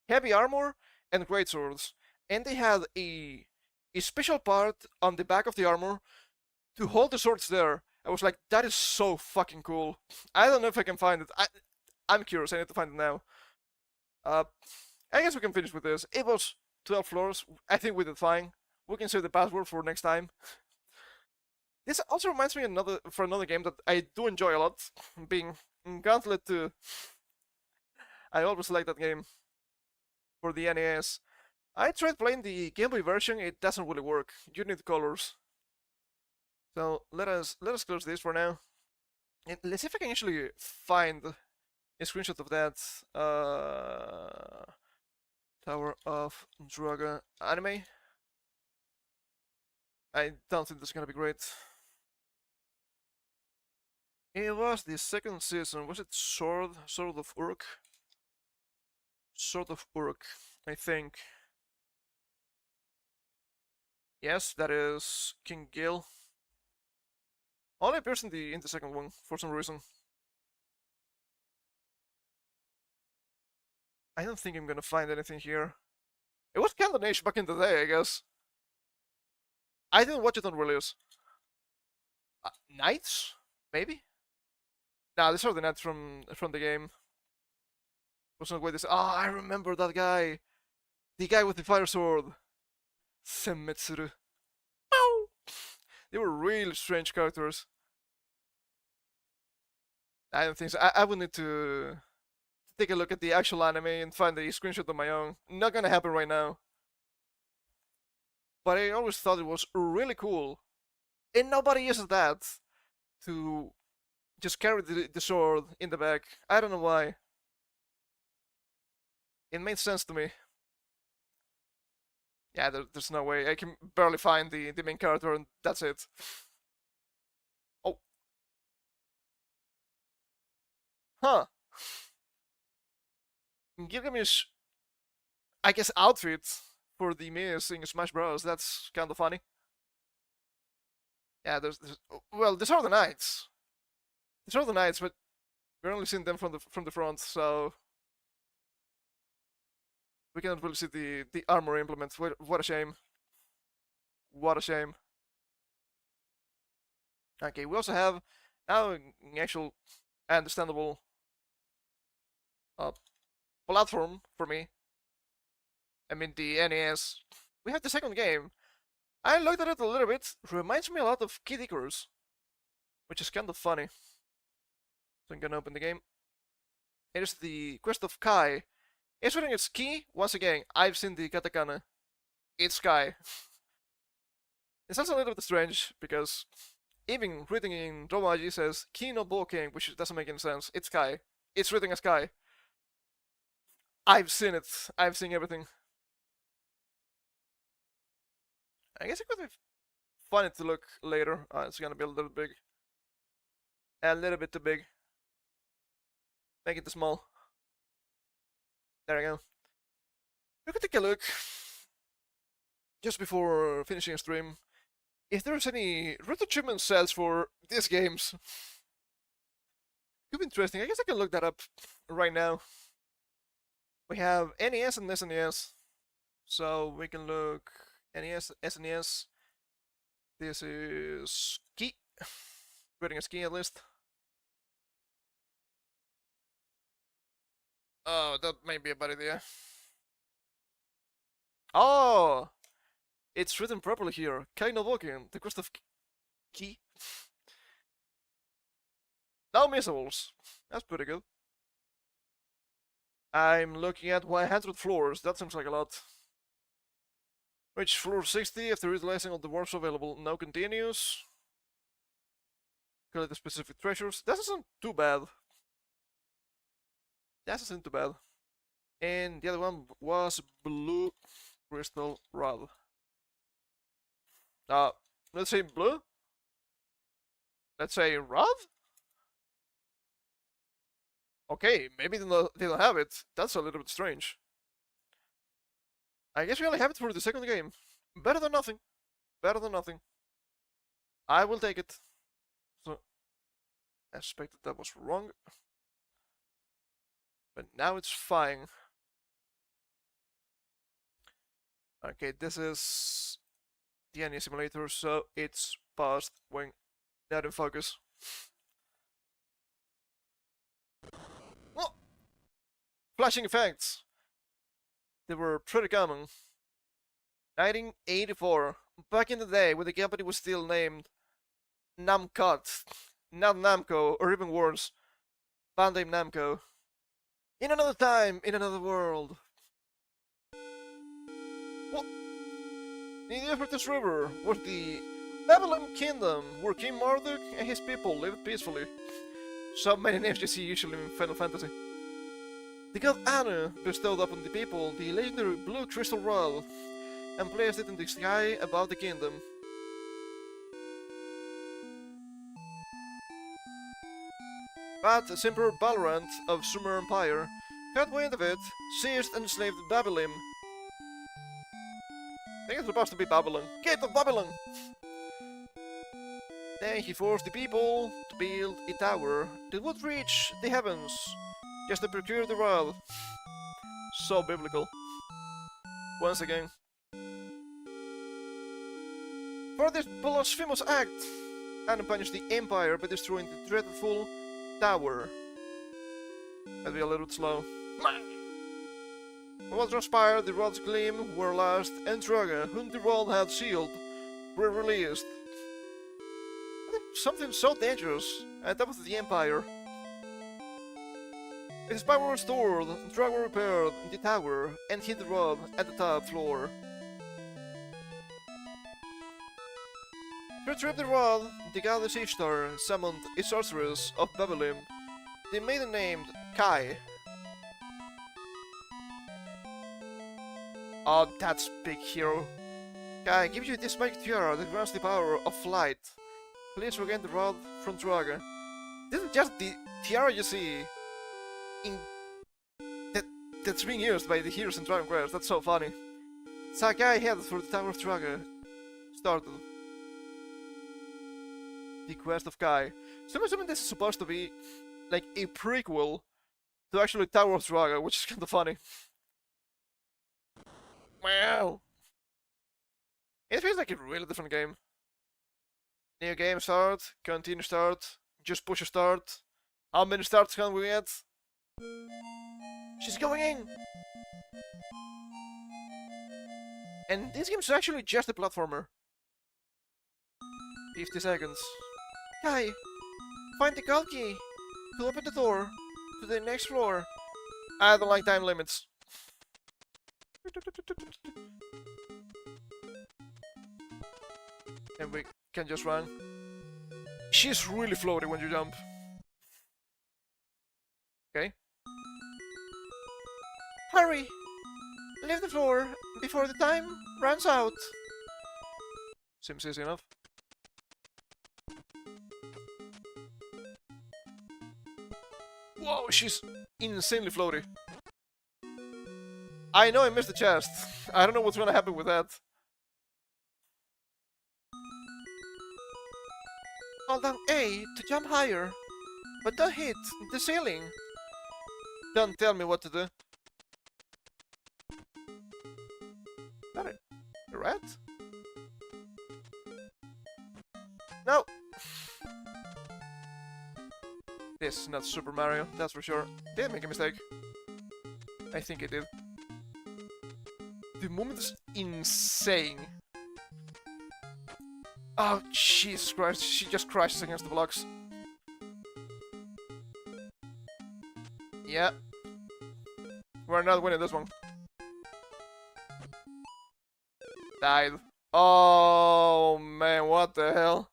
[SPEAKER 1] heavy armor and great swords, and they had a special part on the back of the armor to hold the swords there. I was like, that is so fucking cool. I don't know if I can find it. I'm curious. I need to find it now. I guess we can finish with this. It was 12 floors. I think we did fine. We can save the password for next time. This also reminds me for another game that I do enjoy a lot, being Gauntlet 2. I always like that game for the NES. I tried playing the Game Boy version. It doesn't really work. You need colors. So let us close this for now. And let's see if I can actually find a screenshot of that Tower of Druaga anime. I don't think that's gonna be great. It was the second season. Was it Sword of Uruk? Sword of Uruk, I think. Yes, that is King Gil. Only appears in the second one for some reason. I don't think I'm gonna find anything here. It was kinda niche back in the day, I guess. I didn't watch it on release. Knights? Maybe? Nah, these are the knights from the game. Was not way this. Ah, I remember that guy. The guy with the fire sword. Senmetsuru. Ow! They were really strange characters. I don't think so. I would need to take a look at the actual anime and find a screenshot of my own. Not gonna happen right now. But I always thought it was really cool. And nobody uses that to just carry the sword in the back. I don't know why. It made sense to me. Yeah, there's no way. I can barely find the main character and that's it. Oh. Huh. Gilgamesh, I guess, outfit for the Miz in Smash Bros. That's kind of funny. Yeah, well, these are the knights. These are the knights, but we're only seeing them from the front, so we cannot really see the armor implement. What a shame. What a shame. Okay, we also have now an actual understandable platform for me. I mean, the NES. We have the second game. I looked at it a little bit. Reminds me a lot of Kid Icarus, which is kind of funny. So I'm gonna open the game. It is the Quest of Kai. It's written as Ki. Once again, I've seen the katakana. It's Kai. It sounds a little bit strange because even written in Romaji says Ki no Boken, which doesn't make any sense. It's Kai. It's written as Kai. I've seen it. I've seen everything. I guess it could be funny to look later. It's gonna be a little big. A little bit too big. Make it too small. There we go. We could take a look just before finishing a stream if there's any root achievement sets for these games. Could be interesting. I guess I can look that up right now. We have NES and SNES, so we can look NES, SNES. This is ski. Putting a ski at least. Oh, that may be a bad idea. Oh, it's written properly here. Kai no Boken, the quest of Ki. No missiles. That's pretty good. I'm looking at 100 floors. That seems like a lot. Reach floor 60 after utilizing all the warps available. No continues. Collect the specific treasures. That isn't too bad. That isn't too bad. And the other one was blue crystal rod. Let's say blue. Let's say rod. Okay, maybe they don't have it. That's a little bit strange. I guess we only have it for the second game. Better than nothing. Better than nothing. I will take it. So, I suspected that was wrong. But now it's fine. Okay, this is the NES simulator, so it's paused when not in focus. Oh! Flashing effects! They were pretty common. 1984, back in the day when the company was still named Namcot, not Namco, or even worse, Bandai Namco. In another time, in another world. What? In the Euphrates River was the Babylon Kingdom, where King Marduk and his people lived peacefully. So many names you see usually in Final Fantasy. The god Anu bestowed upon the people the legendary blue crystal rod and placed it in the sky above the kingdom. But as Emperor Balrand of Sumer Empire caught wind of it, seized and enslaved Babylon. I think it's supposed to be Babylon. Gate of Babylon! Then he forced the people to build a tower that would reach the heavens, just to procure the rod. So biblical. Once again. For this blasphemous act, Anu punished the Empire by destroying the dreadful tower. Might be a little slow. What transpired, the rod's gleam were lost, and Druaga, whom the rod had sealed, were released. Something so dangerous at the top of the Empire. With his power restored, Druaga repaired the tower and hid the rod at the top floor. To retrieve the rod, the goddess Ishtar summoned a sorceress of Babylon, the maiden named Kai. Oh, that's big hero. Kai gives you this magic tiara that grants the power of flight. Please regain the rod from Druaga. This is just the tiara you see in that's being used by the heroes in Dragon Quest. That's so funny. So Kai headed for the Tower of Druaga. Started the quest of Kai. So I'm assuming this is supposed to be like a prequel to actually Tower of Druaga, which is kind of funny. Wow. It feels like a really different game. New game start, continue start, just push a start. How many starts can we get? She's going in! And this game is actually just a platformer. 50 seconds. Kai, find the gold key to open the door to the next floor. I don't like time limits. And we can just run. She's really floaty when you jump. Okay. Hurry! Leave the floor before the time runs out. Seems easy enough. Whoa, she's insanely floaty. I know I missed the chest. I don't know what's gonna happen with that. Hold down A to jump higher, but don't hit the ceiling. Don't tell me what to do. red? No! This is not Super Mario, that's for sure. Did I make a mistake? I think I did. The movement is insane. Oh, Jesus Christ, she just crashes against the blocks. Yeah. We're not winning this one. Died. Oh, man, what the hell?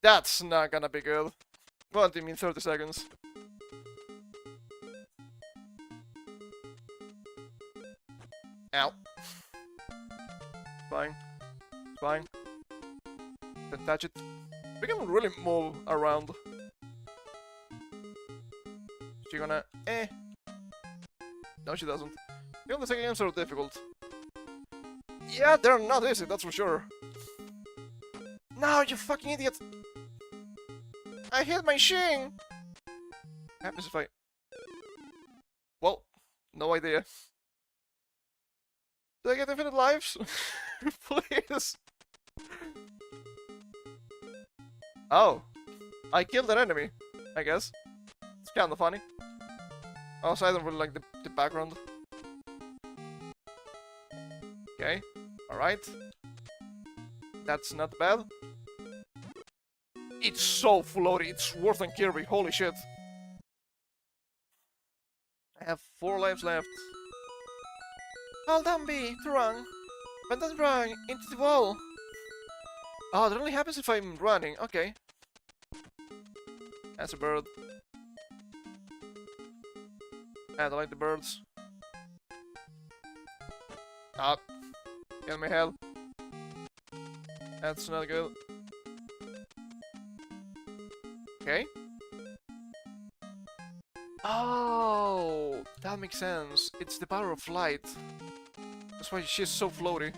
[SPEAKER 1] That's not gonna be good. What do you mean 30 seconds? Ow. Fine. Fine. Don't touch it. We can really move around. She gonna... No, she doesn't. The only second games are difficult. Yeah, they're not easy, that's for sure. No, you fucking idiot! I hit my shin! What happens if I... Well, no idea. Do I get infinite lives? Please! Oh. I killed an enemy, I guess. It's kinda funny. Also, I don't really like the background. Okay, alright. That's not bad. It's so floaty, it's worse than Kirby, holy shit. I have 4 lives left. Hold on, B, to run. But don't run into the wall. Oh, that only happens if I'm running, okay. That's a bird. I don't like the birds. Ah, get me hell. That's not good. Okay. Oh, that makes sense. It's the power of light. That's why she's so floaty.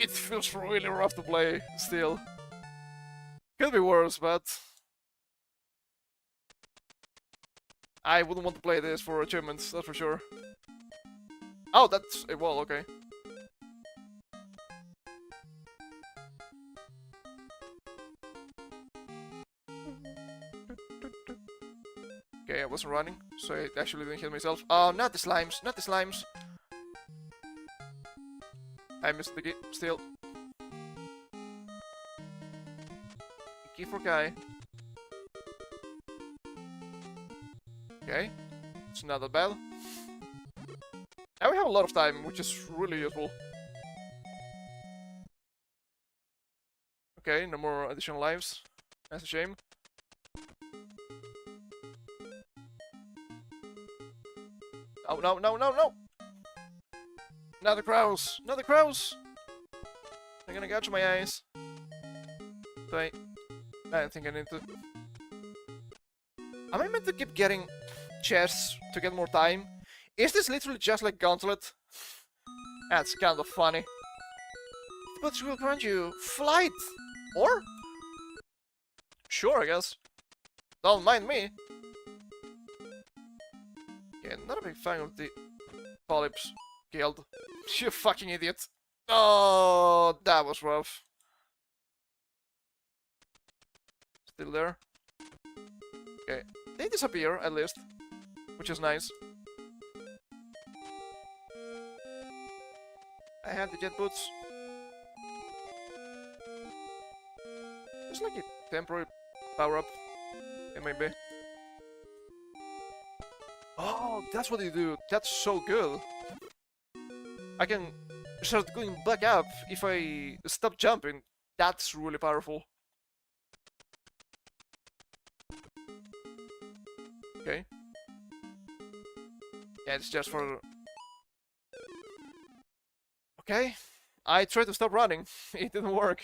[SPEAKER 1] It feels really rough to play, still. Could be worse, but... I wouldn't want to play this for achievements, that's for sure. Oh, that's a wall, okay. Okay, I wasn't running, so I actually didn't hit myself. Oh, not the slimes, not the slimes. I missed the key, still. Key for Kai. Okay, it's not that bad. And we have a lot of time, which is really useful. Okay, no more additional lives. That's a shame. Oh, no, no, no, no! Not the crows! Not the crows! They're gonna gouge my eyes. Wait. I don't think I need to... Am I meant to keep getting chests to get more time? Is this literally just like Gauntlet? That's kind of funny. But will grant you flight! Or? Sure, I guess. Don't mind me. Yeah, not a big fan of the polyps guild. You fucking idiot. Oh, that was rough. Still there. Okay, they disappear at least, which is nice. I have the jet boots. It's like a temporary power-up. It may be. Oh, that's what you do. That's so good. I can start going back up if I stop jumping. That's really powerful. Okay. Yeah, it's just for... Okay. I tried to stop running. It didn't work.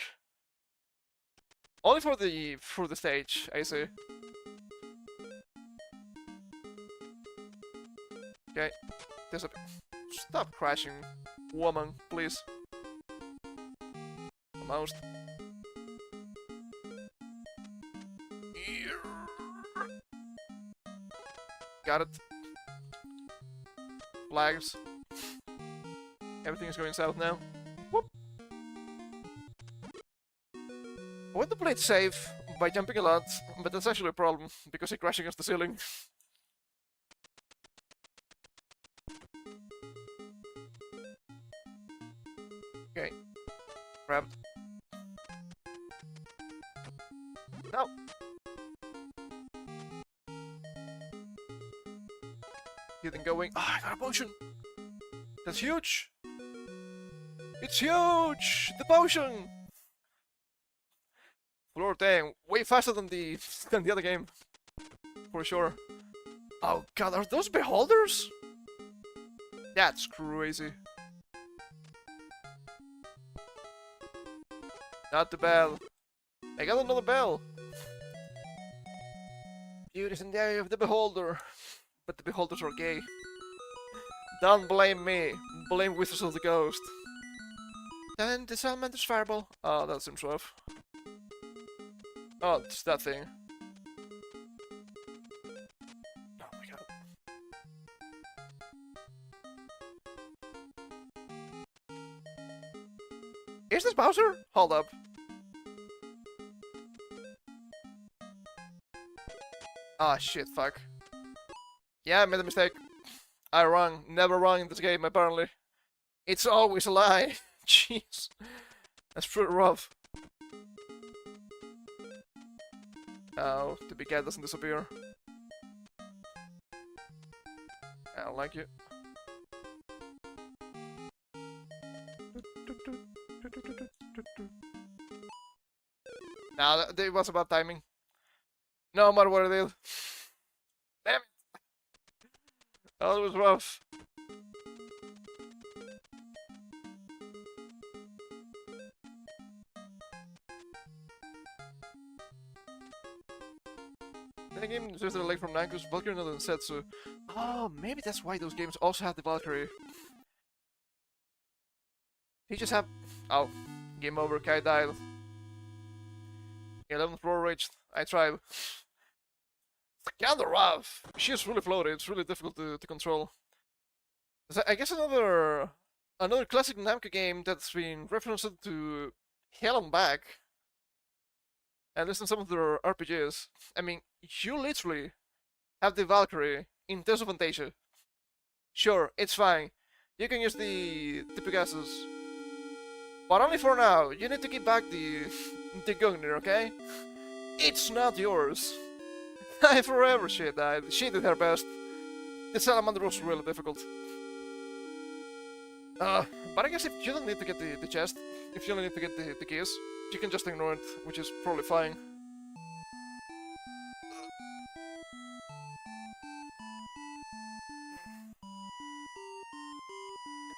[SPEAKER 1] Only for the stage, I see. Okay. There's a... Stop crashing, woman, please. Almost. Got it. Flags. Everything is going south now. Whoop. I want to play it safe by jumping a lot, but that's actually a problem, because I crash against the ceiling. Okay. Grabbed. No! Getting going. Ah, I got a potion! That's huge! It's huge! The potion! Floor 10, way faster than the other game. For sure. Oh god, are those beholders? That's crazy. Not the bell. I got another bell. Beauty's in the eye of the beholder. But the beholders are gay. Don't blame me. Blame Wizards of the Coast. Then the Salamander's Fireball. Oh, that seems rough. Oh, it's that thing. Oh my god. Is this Bowser? Hold up. Ah, shit, fuck. Yeah, I made a mistake. I wrong. Never wrong in this game, apparently. It's always a lie. Jeez. That's pretty rough. Oh, the big guy doesn't disappear. I don't like it. Nah, it was about timing. No matter what it is. Damn it! Oh, it was rough. The game is just a leg from Nankus, Valkyrie and Setsu. Oh, maybe that's why those games also have the Valkyrie. He just have... Oh, game over, Kai died. 11th floor reached. I tried. It's kinda rough. She's really floaty, it's really difficult to control. I guess another classic Namco game that's been referenced to hell and back. At least in some of their RPGs. I mean, you literally have the Valkyrie in Tales of Fantasia. Sure, it's fine. You can use the Pegasus. But only for now. You need to give back the Gungnir, okay? It's not yours. I forever she died. She did her best. The Salamander was really difficult. But I guess if you don't need to get the chest, if you only need to get the keys, you can just ignore it, which is probably fine.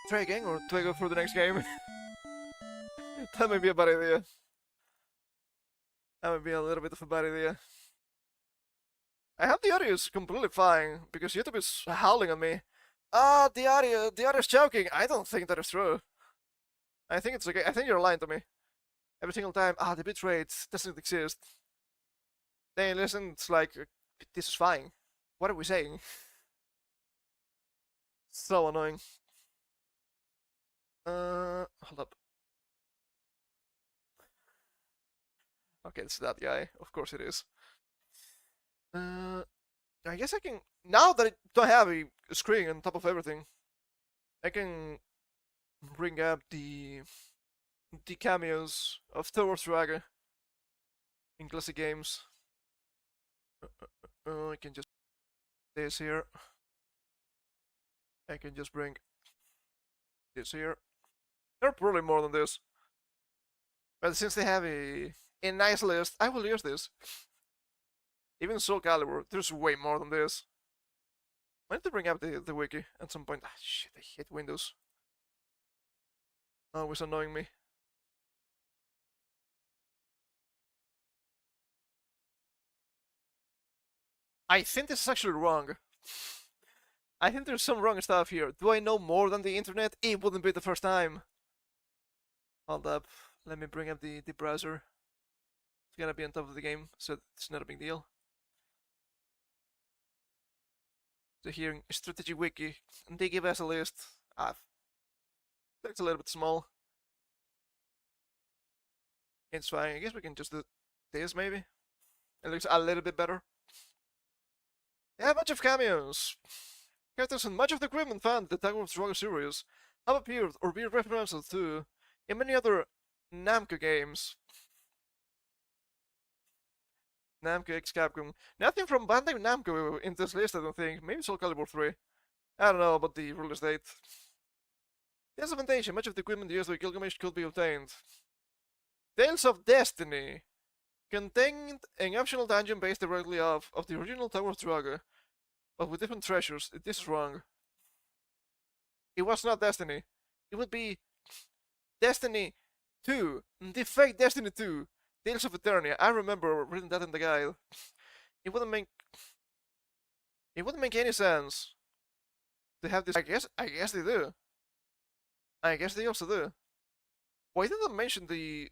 [SPEAKER 1] Try again, or do I go for the next game? That might be a bad idea. That might be a little bit of a bad idea. I have the audio is completely fine, because YouTube is howling at me. Ah, the audio's choking. I don't think that is true. I think it's okay. I think you're lying to me. Every single time, the bitrate doesn't exist. Then listen, it's like, this is fine. What are we saying? So annoying. Hold up. Okay, it's that guy. Of course it is. I guess I can... Now that I don't have a screen on top of everything, I can bring up the cameos of Druaga in classic games. I can just this here. I can just bring this here. There are probably more than this, but since they have a nice list, I will use this. Even Soul Calibur, there's way more than this. I need to bring up the wiki at some point. Ah, shit, I hate Windows. Always annoying me. I think this is actually wrong. I think there's some wrong stuff here. Do I know more than the internet? It wouldn't be the first time. Hold up. Let me bring up the browser. It's gonna be on top of the game, so it's not a big deal. So here, strategy wiki, and they give us a list. Looks a little bit small. It's fine. I guess we can just do this maybe. It looks a little bit better. Yeah, a bunch of cameos. Characters in much of the equipment found in the Tower of Druaga series have appeared or been referenced to in many other Namco games. Namco x Capcom. Nothing from Bandai Namco in this list, I don't think. Maybe Soul Calibur 3. I don't know about the release date. There's a foundation. Much of the equipment used by Gilgamesh could be obtained. Tales of Destiny contained an optional dungeon based directly off of the original Tower of Druaga, but with different treasures. This is wrong. It was not Destiny. It would be Destiny 2. The fake Destiny 2. Tales of Eternia. I remember reading that in the guide. It wouldn't make any sense to have this. I guess they do. I guess they also do. Why did I mention the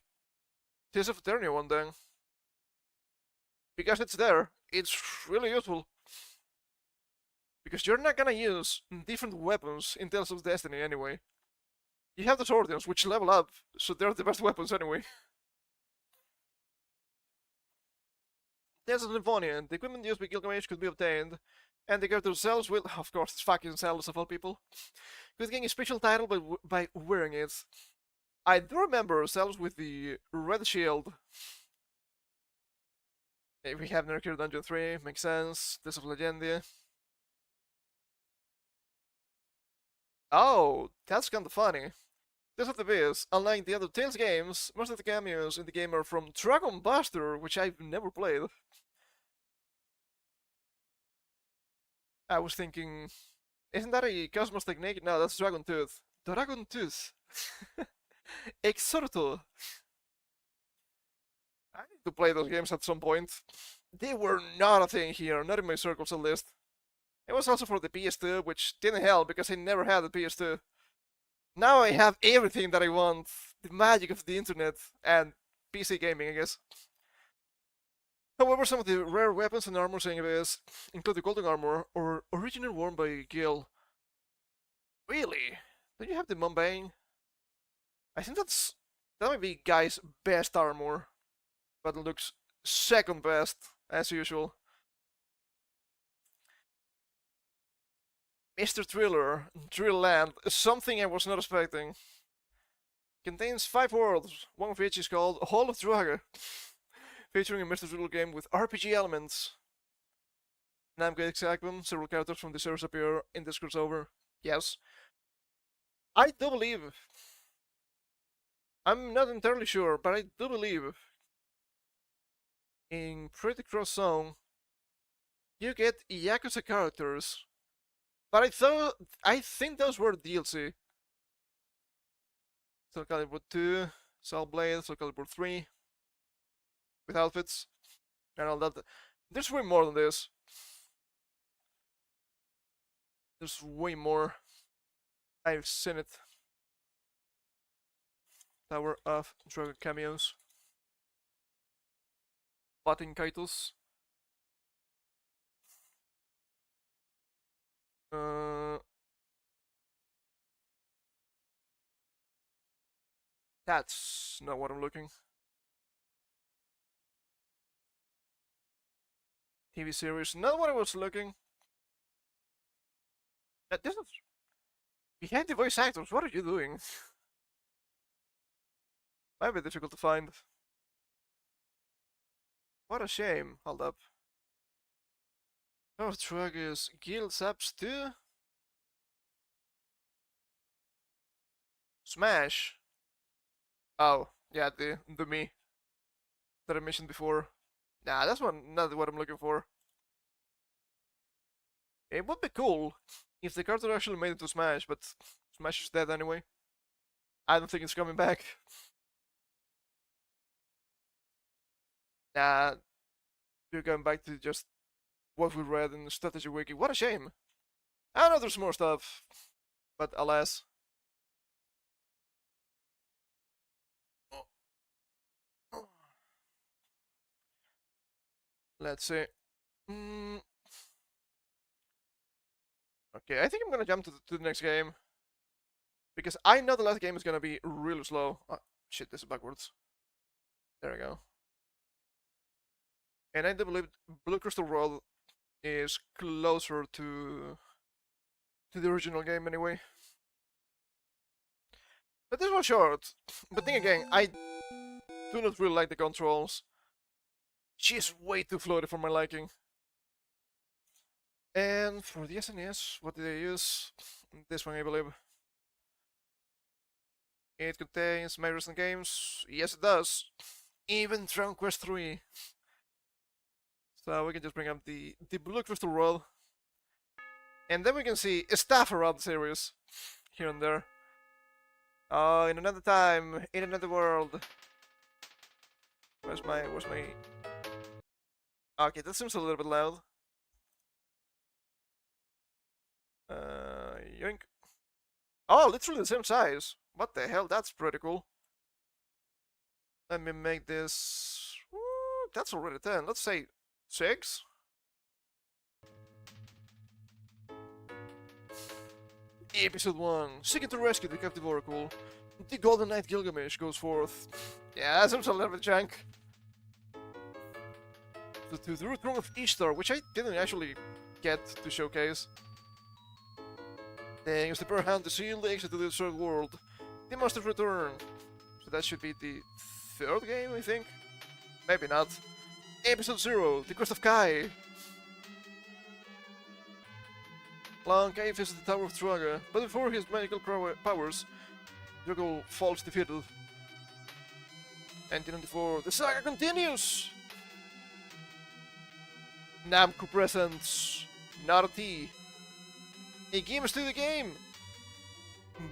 [SPEAKER 1] Tales of Eternia one then? Because it's there. It's really useful. Because you're not gonna use different weapons in Tales of Destiny anyway. You have the Swordians, which level up, so they're the best weapons anyway. Tales of Symphonia. The equipment used by Gilgamesh could be obtained, and the character themselves will, of course, it's fucking Zelda of all people, could gain a special title by wearing it. I do remember Zelda with the red shield. If we have Nercure Dungeon 3, makes sense. Tales of Legendia. Oh, that's kinda funny. Tales of the Beast, unlike the other Tales games, most of the cameos in the game are from Dragon Buster, which I've never played. I was thinking, isn't that a Cosmos Technique? No, that's Dragon Tooth. Dragon Tooth. Exorto. I need to play those games at some point. They were not a thing here, not in my circles at least. It was also for the PS2, which didn't help because I never had a PS2. Now I have everything that I want. The magic of the internet and PC gaming, I guess. However, some of the rare weapons and armor saying this include the golden armor, or originally worn by Gil. Really? Don't you have the Mumbai? I think that might be Guy's best armor, but it looks second best, as usual. Mr. Thriller, Drill Land, something I was not expecting. Contains 5 worlds, one of which is called Hall of Druaga, featuring a Mr. Thriller game with RPG elements. Namco x Capcom, several characters from the series appear in this crossover. Yes. I do believe. I'm not entirely sure, but I do believe in Pretty Cross Zone you get Yakuza characters. But I think those were DLC. Soul Calibur 2, Soul Blade, Soul Calibur 3, with outfits, and all that. There's way more than this. There's way more. I've seen it. Tower of Dragon cameos. Button Kaitos. That's not what I'm looking. TV series, not what I was looking. This is behind the voice actors. What are you doing? Might be difficult to find. What a shame. Hold up. Oh, Druaga's Guild Subs 2? Smash. Oh, yeah, the me that I mentioned before. Nah, that's not what I'm looking for. It would be cool if the character actually made it to Smash, but Smash is dead anyway. I don't think it's coming back. Nah, we're going back to just what we read in the strategy wiki. What a shame. I know there's more stuff, but alas. Let's see. Okay, I think I'm gonna jump to the next game. Because I know the last game is gonna be really slow. Oh, shit, this is backwards. There we go. And I do believe Blue Crystal World is closer to the original game anyway. But this was short. But then again, I do not really like the controls. She's way too floaty for my liking. And for the SNES, what did they use? This one, I believe. It contains my recent games. Yes, it does. Even Dragon Quest 3. So we can just bring up the Blue Crystal World. And then we can see stuff around the series. Here and there. Oh, in another time, in another world. Where's my... Okay, that seems a little bit loud. Yoink. Oh, literally the same size. What the hell? That's pretty cool. Let me make this... Ooh, that's already 10. Let's say 6. Episode 1. Seeking to rescue the captive oracle. The Golden Knight Gilgamesh goes forth. Yeah, that seems a little bit jank. To the Root Throne of Ishtar, which I didn't actually get to showcase. Then use the Pearl Hand to seal the exit to the third world. The Monsters return. So that should be the 3rd game, I think. Maybe not. Episode 0, The Quest of Kai. Long Kai visits the Tower of Druaga, but before his magical powers, Druaga falls defeated. 1994, the saga continues! Namco presents Narati. A Game Studio game!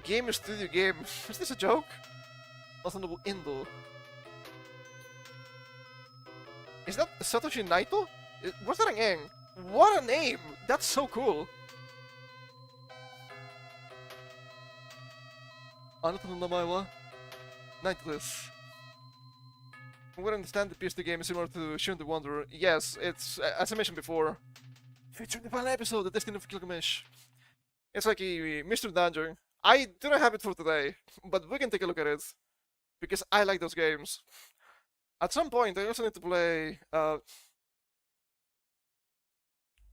[SPEAKER 1] Game Studio game. Is this a joke? Honorable Indo. Is that Satoshi Naito? What's that again? What a name! That's so cool! Anata no namae wa Nightless. From what I understand, the PS2 game is similar to Shun the Wanderer. Yes, it's, as I mentioned before, featuring the final episode, The Destiny of Gilgamesh. It's like a mystery dungeon. I do not have it for today, but we can take a look at it, because I like those games. At some point, I also need to play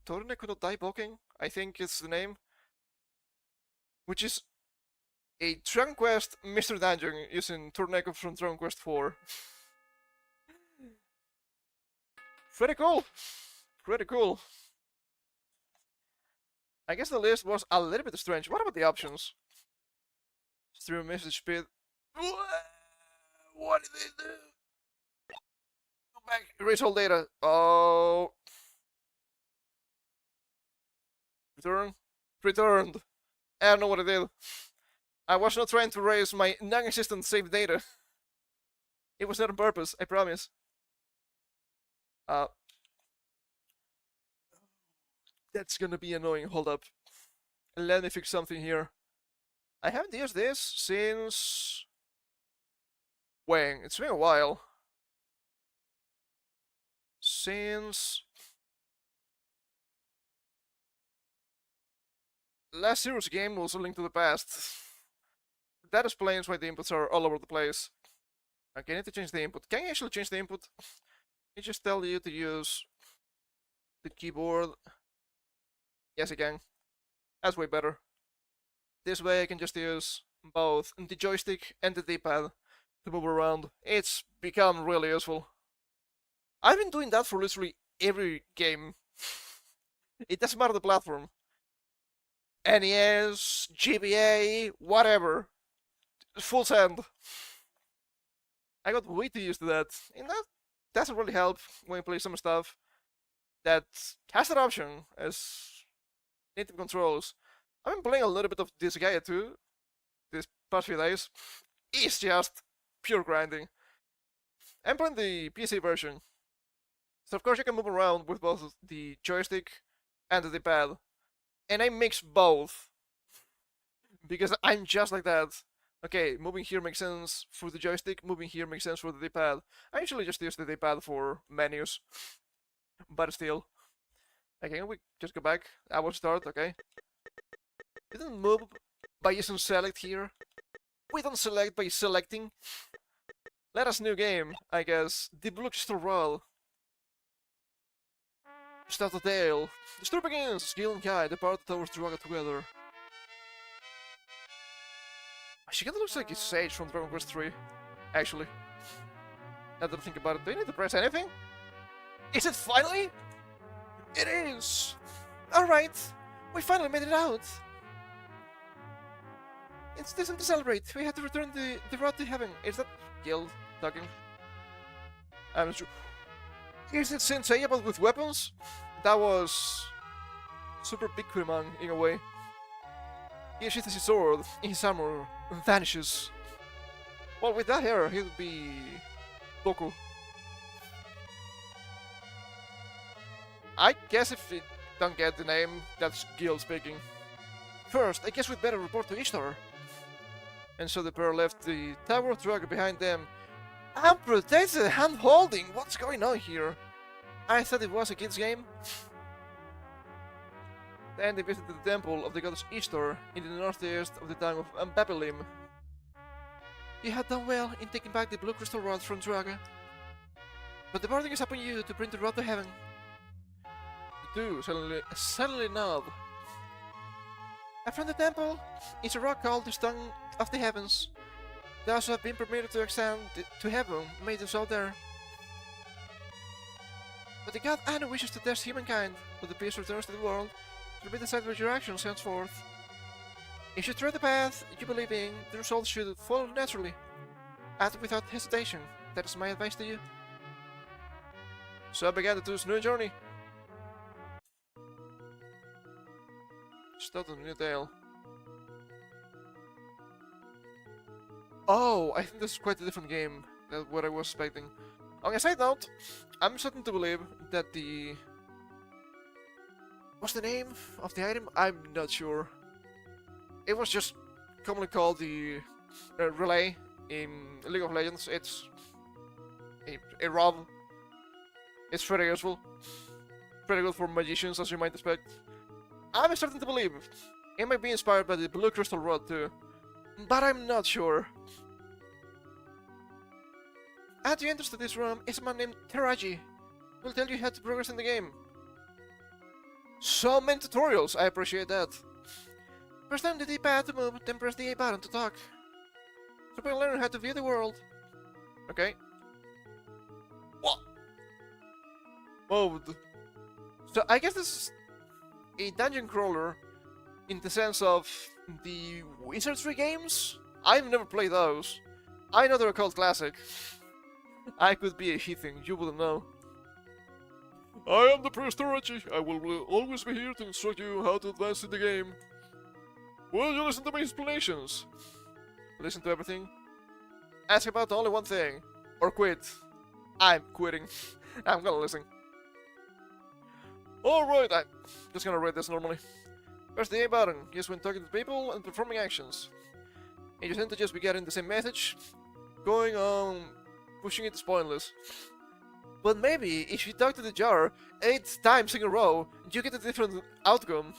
[SPEAKER 1] Toruneku no Daiboken, I think is the name, which is a Dragon Quest mystery dungeon using Toruneku from Dragon Quest 4. Pretty cool! Pretty cool. I guess the list was a little bit strange. What about the options? Stream message speed. What did they do? Go back. Erase all data. Oh. Return. Returned. I don't know what I did. I was not trying to erase my non-existent saved data. It was not on purpose, I promise. That's gonna be annoying. Hold up. Let me fix something here. I haven't used this since... when? It's been a while. Since... last year's game was A Link to the Past. That explains why the inputs are all over the place. Okay, I need to change the input. Can you actually change the input? It just tell you to use the keyboard. Yes, I can. That's way better. This way I can just use both the joystick and the D-pad to move around. It's become really useful. I've been doing that for literally every game. It doesn't matter the platform. NES, GBA, whatever. Full send. I got way too used to that. And that doesn't really help when you play some stuff that has that option as native controls. I've been playing a little bit of this Gaia too, this past few days. It's just pure grinding. I'm playing the PC version, so of course you can move around with both the joystick and the D-pad. And I mix both, because I'm just like that. Okay, moving here makes sense for the joystick, moving here makes sense for the D-pad. I usually just use the D-pad for menus, but still. Okay, can we just go back? I will start, okay. Didn't move, by using select here. We don't select by selecting. Let us new game, I guess. The Blue Crystal Rod. Start the tale. The story begins. Gil and Kai depart towards Druaga together. She kinda looks like a sage from Dragon Quest 3, actually. Now that I think about it, do you need to press anything? Is it finally? It is! Alright, we finally made it out! It's time to celebrate. We have to return the rod to heaven. Is that Gil talking? I'm not sure. Is it Sensei but with weapons? That was super Big Kuriman in a way. He sheathes his sword in his armor and vanishes. Well, with that hair, he would be Boku. I guess if we don't get the name, that's Gil speaking. First, I guess we'd better report to Ishtar. And so the pair left the Tower of Druaga behind them. Unprotected hand-holding! What's going on here? I thought it was a kid's game. Then they visited the temple of the goddess Ishtar in the northeast of the town of Ambabelim. You had done well in taking back the blue crystal rod from Druaga. But the burden is upon you to bring the rod to heaven. The two suddenly nod. And from the temple is a rock called the Stone of the Heavens. Those who have been permitted to ascend to heaven may do so there. But the god Anu wishes to test humankind, when the peace returns to the world, to be decided by your actions henceforth. If you tread the path you believe in, the results should follow naturally. Act without hesitation. That is my advice to you. So I began the two's new journey. Start a new tale. Oh, I think this is quite a different game than what I was expecting. On a side note, I'm starting to believe that the... What's the name of the item? I'm not sure. It was just commonly called the relay in League of Legends. It's a rob. It's pretty useful. Pretty good for magicians, as you might expect. I'm starting to believe it might be inspired by the blue crystal rod too, but I'm not sure. At the entrance to this room is a man named Teraji, who will tell you how to progress in the game. So many tutorials, I appreciate that. Press down the D-pad to move, then press the A button to talk. So we can learn how to view the world. Okay. What? Mode. So I guess this is a dungeon crawler in the sense of the Wizardry games. I've never played those. I know they're a cult classic. I could be a heathen, you wouldn't know. I am the priest Teraji. I will always be here to instruct you how to advance in the game. Will you listen to my explanations? Listen to everything? Ask about only one thing. Or quit. I'm quitting. I'm gonna listen. Alright, I'm just gonna read this normally. Press the A button. Use when talking to people and performing actions. And you tend to just be getting the same message. Going on... pushing it is pointless. But maybe if you talk to the jar 8 times in a row, you get a different outcome.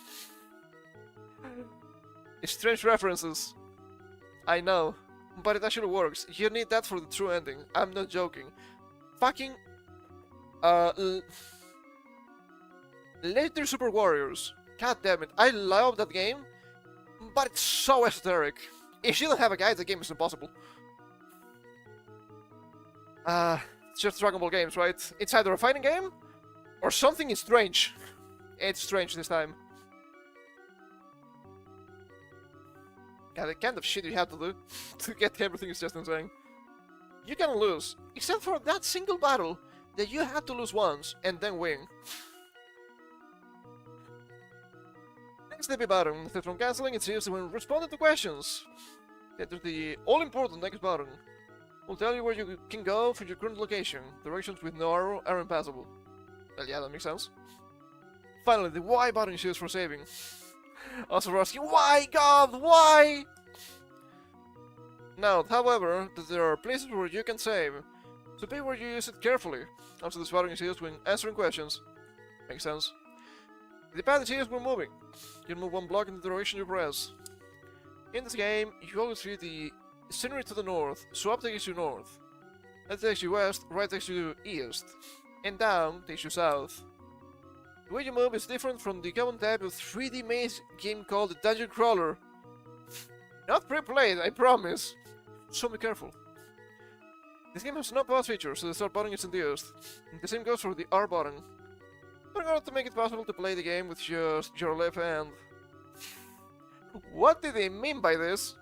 [SPEAKER 1] Strange references. I know. But it actually works. You need that for the true ending. I'm not joking. Fucking... Later Super Warriors. God damn it. I love that game. But it's so esoteric. If you don't have a guide, the game is impossible. It's just Dragon Ball games, right? It's either a fighting game, or something is strange. It's strange this time. God, the kind of shit you have to do to get everything is just insane. You can lose, except for that single battle that you had to lose once and then win. Next the B button, instead from cancelling, it's used when responding to questions. Enter the all-important next button. We'll tell you where you can go from your current location. Directions with no arrow are impassable. Well, yeah, that makes sense. Finally, the Y button is used for saving. Also for asking, why, God, why? Note, however, that there are places where you can save, so be where you use it carefully. Also, this button is used when answering questions. Makes sense. The pad is used when moving. You move one block in the direction you press. In this game, you always see the scenery to the north, so up takes you north, left takes you west, right takes you east, and down takes you south. The way you move is different from the common type of 3D maze game called the Dungeon Crawler. Not pre-played, I promise. So be careful. This game has no pause feature, so the start button is induced. And the same goes for the R button. We're going to make it possible to play the game with just your left hand. What did they mean by this?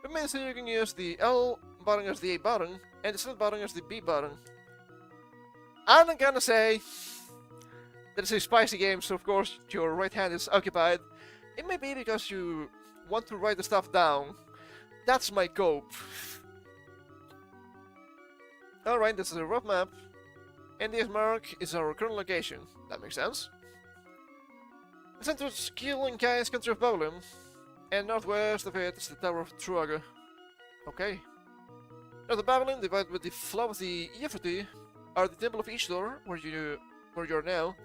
[SPEAKER 1] It means that you can use the L button as the A button, and the select button as the B button. I'm not gonna say that it's a spicy game, so of course your right hand is occupied. It may be because you want to write the stuff down. That's my cope. Alright, this is a rough map, and this mark is our current location. That makes sense. The center of skill in Kai's country of Babylon, and northwest of it is the Tower of Druaga. Okay. North of Babylon, divided with the flow of the Euphrates, are the Temple of Ishtar, where you are now,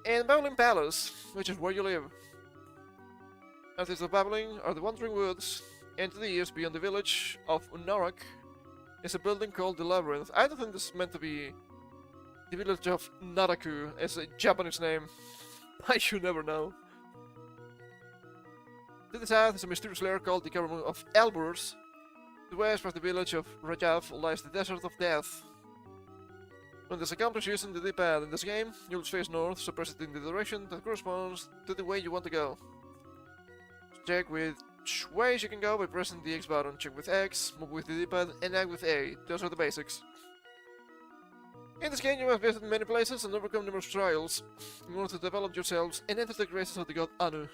[SPEAKER 1] and Babylon Palace, which is where you live. Northeast of Babylon are the Wandering Woods, and to the east, beyond the village of Unarak, is a building called the Labyrinth. I don't think this is meant to be the village of Naraku as a Japanese name. I should never know. To the south is a mysterious lair called the Cavern of Elbers. To the west, past the village of Rajav, lies the Desert of Death. When this accomplished using the D-pad in this game, you'll face north, so press it in the direction that corresponds to the way you want to go. Check which ways you can go by pressing the X button. Check with X, move with the D-pad, and act with A. Those are the basics. In this game, you must visit many places and overcome numerous trials in order to develop yourselves and enter the graces of the god Anu.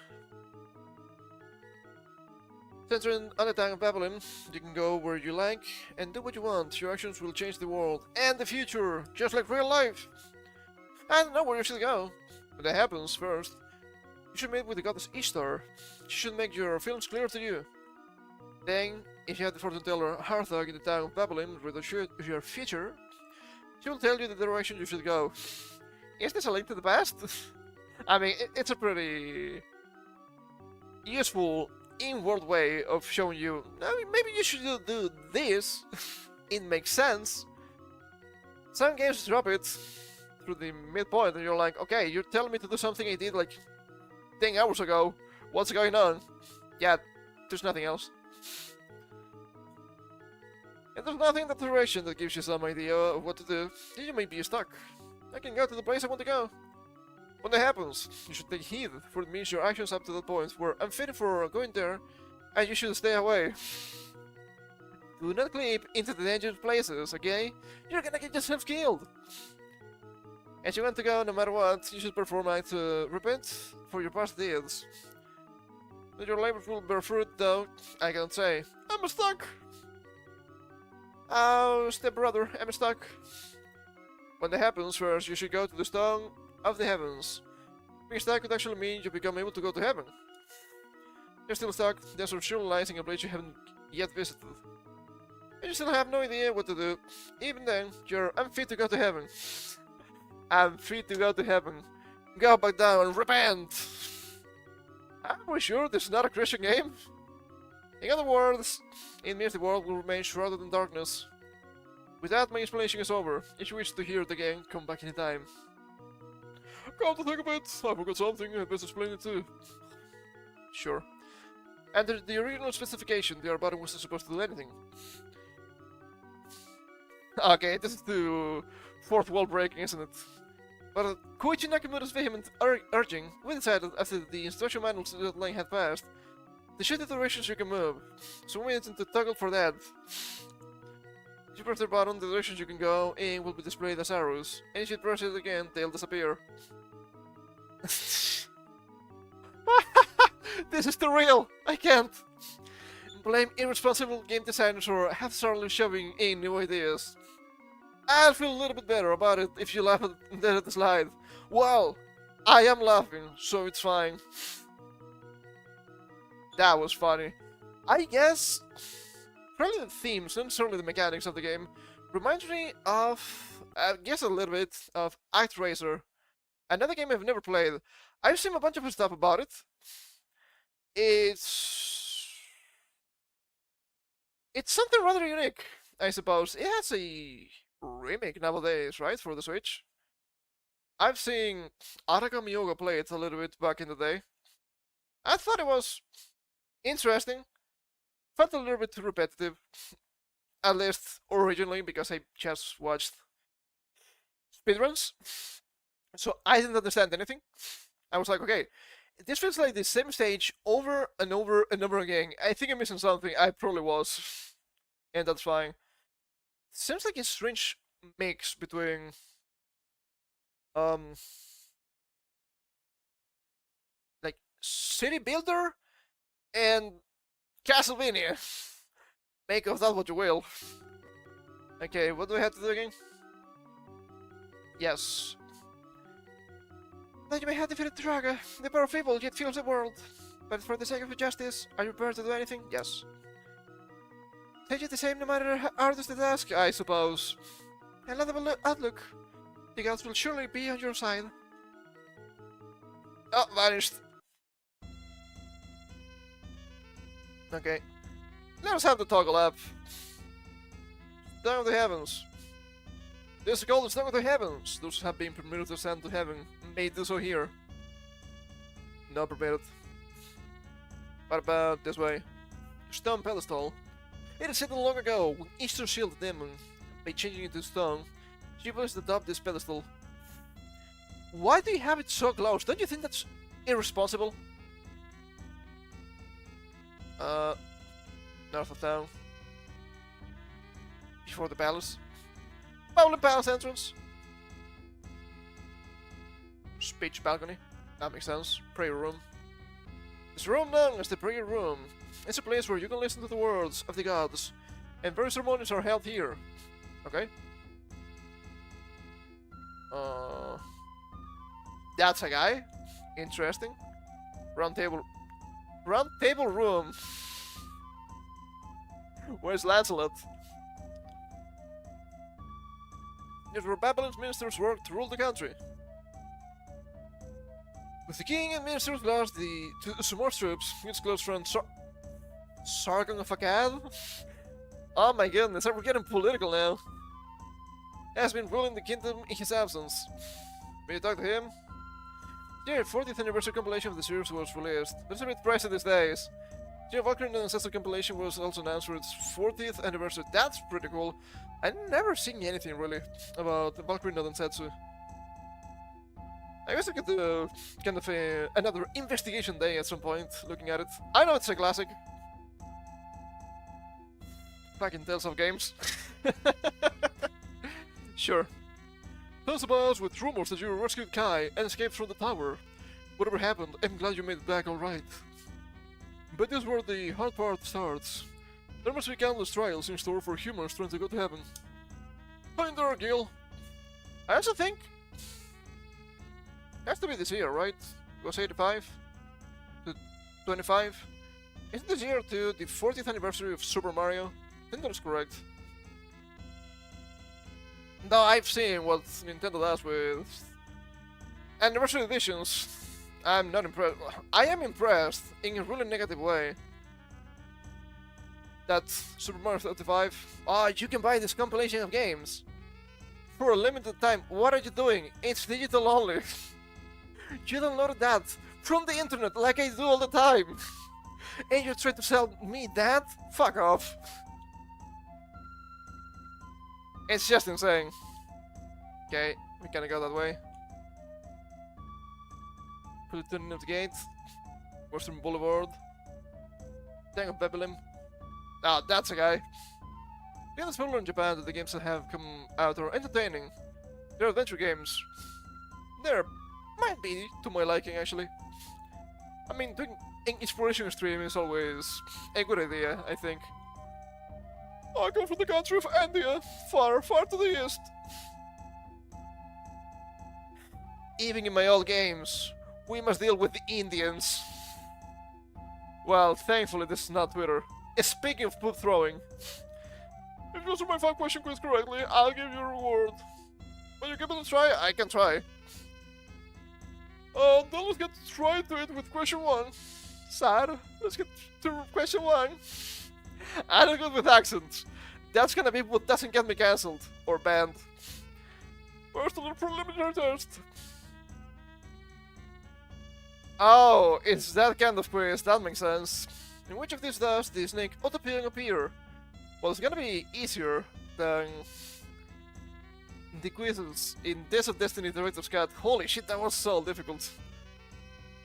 [SPEAKER 1] Centering on the town of Babylon, you can go where you like and do what you want. Your actions will change the world and the future, just like real life. I don't know where you should go, but that happens first. You should meet with the goddess Ishtar. She should make your feelings clear to you. Then, if you have the fortune teller Harthag in the town of Babylon with your future, she will tell you the direction you should go. Is this a link to the past? I mean, it's a pretty useful in-world way of showing you, maybe you should do this. It makes sense. Some games drop it through the midpoint and you're like, okay, you're telling me to do something I did like 10 hours ago. What's going on? Yeah, there's nothing else. And there's nothing in the direction that gives you some idea of what to do. You may be stuck. I can go to the place I want to go. When that happens, you should take heed, for it means your actions up to that point were unfit for going there, and you should stay away. Do not clip into the dangerous places, okay? You're gonna get yourself killed! As you want to go, no matter what, you should perform acts to repent for your past deeds. That your labors will bear fruit, though, I can't say. I'm stuck! Oh, stepbrother, I'm stuck. When that happens, first you should go to the Stone of the Heavens. Being stuck could actually mean you become able to go to heaven. You're still stuck, there's some surely lies in a place you haven't yet visited. And you still have no idea what to do. Even then, you're unfit to go to heaven. I'm fit to go to heaven. Go back down and repent! Are we sure this is not a Christian game? In other words, it means the world will remain shrouded in darkness. With that, my explanation is over. If you wish to hear it again, come back anytime. Come to think of it, I forgot something, I'd best explain it too. Sure. Under the original specification, the R-button wasn't supposed to do anything. Okay, this is the fourth wall breaking, isn't it? But Koichi Nakamura's vehement urging, we decided after the instruction manual deadline had passed, to shoot the directions you can move, so we went into toggle for that. If you press the button, the directions you can go in will be displayed as arrows, and if you press it again, they'll disappear. This is too real! I can't! Blame irresponsible game designers for haphazardly shoving in new ideas. I'll feel a little bit better about it if you laugh at the slide. Well, I am laughing, so it's fine. That was funny. I guess probably the themes, not necessarily the mechanics of the game, reminds me of, I guess a little bit, of ActRaiser. Another game I've never played. I've seen a bunch of stuff about it. It's It's something rather unique, I suppose. It has a remake nowadays, right, for the Switch. I've seen Arakami Yoga play it a little bit back in the day. I thought it was interesting. Felt a little bit repetitive, at least originally, because I just watched speedruns. So I didn't understand anything. I was like, okay, this feels like the same stage over and over and over again. I think I'm missing something. I probably was. And that's fine. Seems like a strange mix between um like City Builder and Castlevania. Make of that what you will. Okay, what do I have to do again? Yes. That you may have defeated Druaga, the power of evil yet fills the world. But for the sake of justice, are you prepared to do anything? Yes. Take it the same no matter how arduous the task, I suppose. A laudable outlook. The gods will surely be on your side. Oh, vanished. Okay. Let us have the toggle app. Down of the heavens. This is called the Stone of the Heavens. Those who have been permitted to ascend to heaven may do so here. Not permitted. What about this way? Stone pedestal. It is hidden long ago when Easter sealed the demon. By changing it to stone, she was to adopt this pedestal. Why do you have it so close? Don't you think that's irresponsible? North of town. Before the palace. Bowling palace entrance. Speech balcony. That makes sense. Prayer room. This room known as the prayer room. It's a place where you can listen to the words of the gods. And various ceremonies are held here. Okay. That's a guy. Interesting. Round table. Round table room. Where's Lancelot? It where Babylon's ministers worked to rule the country. With the king and ministers lost to some more troops, his close friend Sargon of Akkad? Oh my goodness, we're getting political now. Has been ruling the kingdom in his absence. May you talk to him? The 40th anniversary compilation of the series was released, but it's a bit pricey these days. The Valkyrie Ancestor compilation was also announced for its 40th anniversary. That's pretty cool. I've never seen anything really about Valkyrie Ancestor. I guess I could do kind of another investigation day at some point, looking at it. I know it's a classic. Fucking Tales of Games. Sure. Tell us about with rumors that you rescued Kai and escaped from the tower. Whatever happened, I'm glad you made it back alright. But this is where the hard part starts. There must be countless trials in store for humans trying to go to heaven. Find there, Gil. I also think it has to be this year, right? It was 85 to 25. Isn't this year to the 40th anniversary of Super Mario? I think that is correct. Now I've seen what Nintendo does with anniversary editions. I'm not impressed. I am impressed in a really negative way. That Super Mario 35. Oh, you can buy this compilation of games for a limited time. What are you doing? It's digital only. You downloaded that from the internet like I do all the time. And you try to sell me that? Fuck off. It's just insane. Okay, we kinda go that way. Put the turning of the gate. Western Boulevard. Dang of Babylon. Ah, that's a guy. The other popular in Japan that the games that have come out are entertaining. They're adventure games. They're might be to my liking actually. I mean, doing an inspiration stream is always a good idea, I think. I come from the country of India, far, far to the east. Even in my old games, we must deal with the Indians. Well, thankfully this is not Twitter. Speaking of poop throwing, if you answer my 5 question quiz correctly, I'll give you a reward. Will you give it a try? I can try. Then let's get straight to it with question 1. Sad. Let's get to question 1. I'm not good with accents. That's gonna be what doesn't get me cancelled or banned. First on the preliminary test. Oh, it's that kind of quiz, that makes sense. In which of these does the snake auto-appearing appear? Well, it's gonna be easier than the quizzes in Days of Destiny Director's Cut. Holy shit, that was so difficult.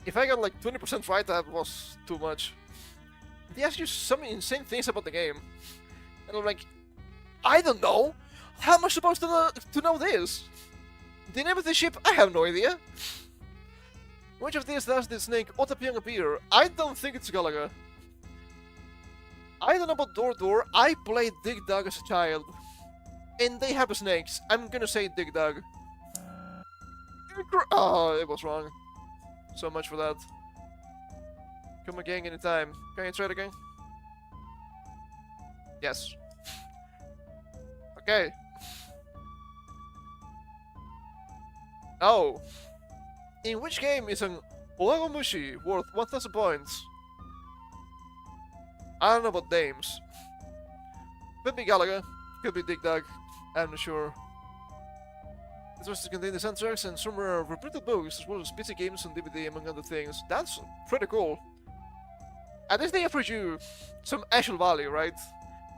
[SPEAKER 1] If I got like 20% right, that was too much. They ask you some insane things about the game. And I'm like, I don't know! How am I supposed to know this? The name of the ship, I have no idea. Which of these does the snake auto-appearing appear? I don't think it's Galaga. I don't know about Door, I played Dig Dug as a child. And they have snakes. I'm gonna say Dig Dug. Oh, it was wrong. So much for that. Come again anytime. Can you try it again? Yes. Okay. Oh. In which game is an Owagomushi worth 1000 points? I don't know about names. Could be Galaga, could be Dig Dug, I'm not sure. This was contain the soundtracks and some reprinted books, as well as PC games on DVD, among other things. That's pretty cool. At least they offer you some actual value, right?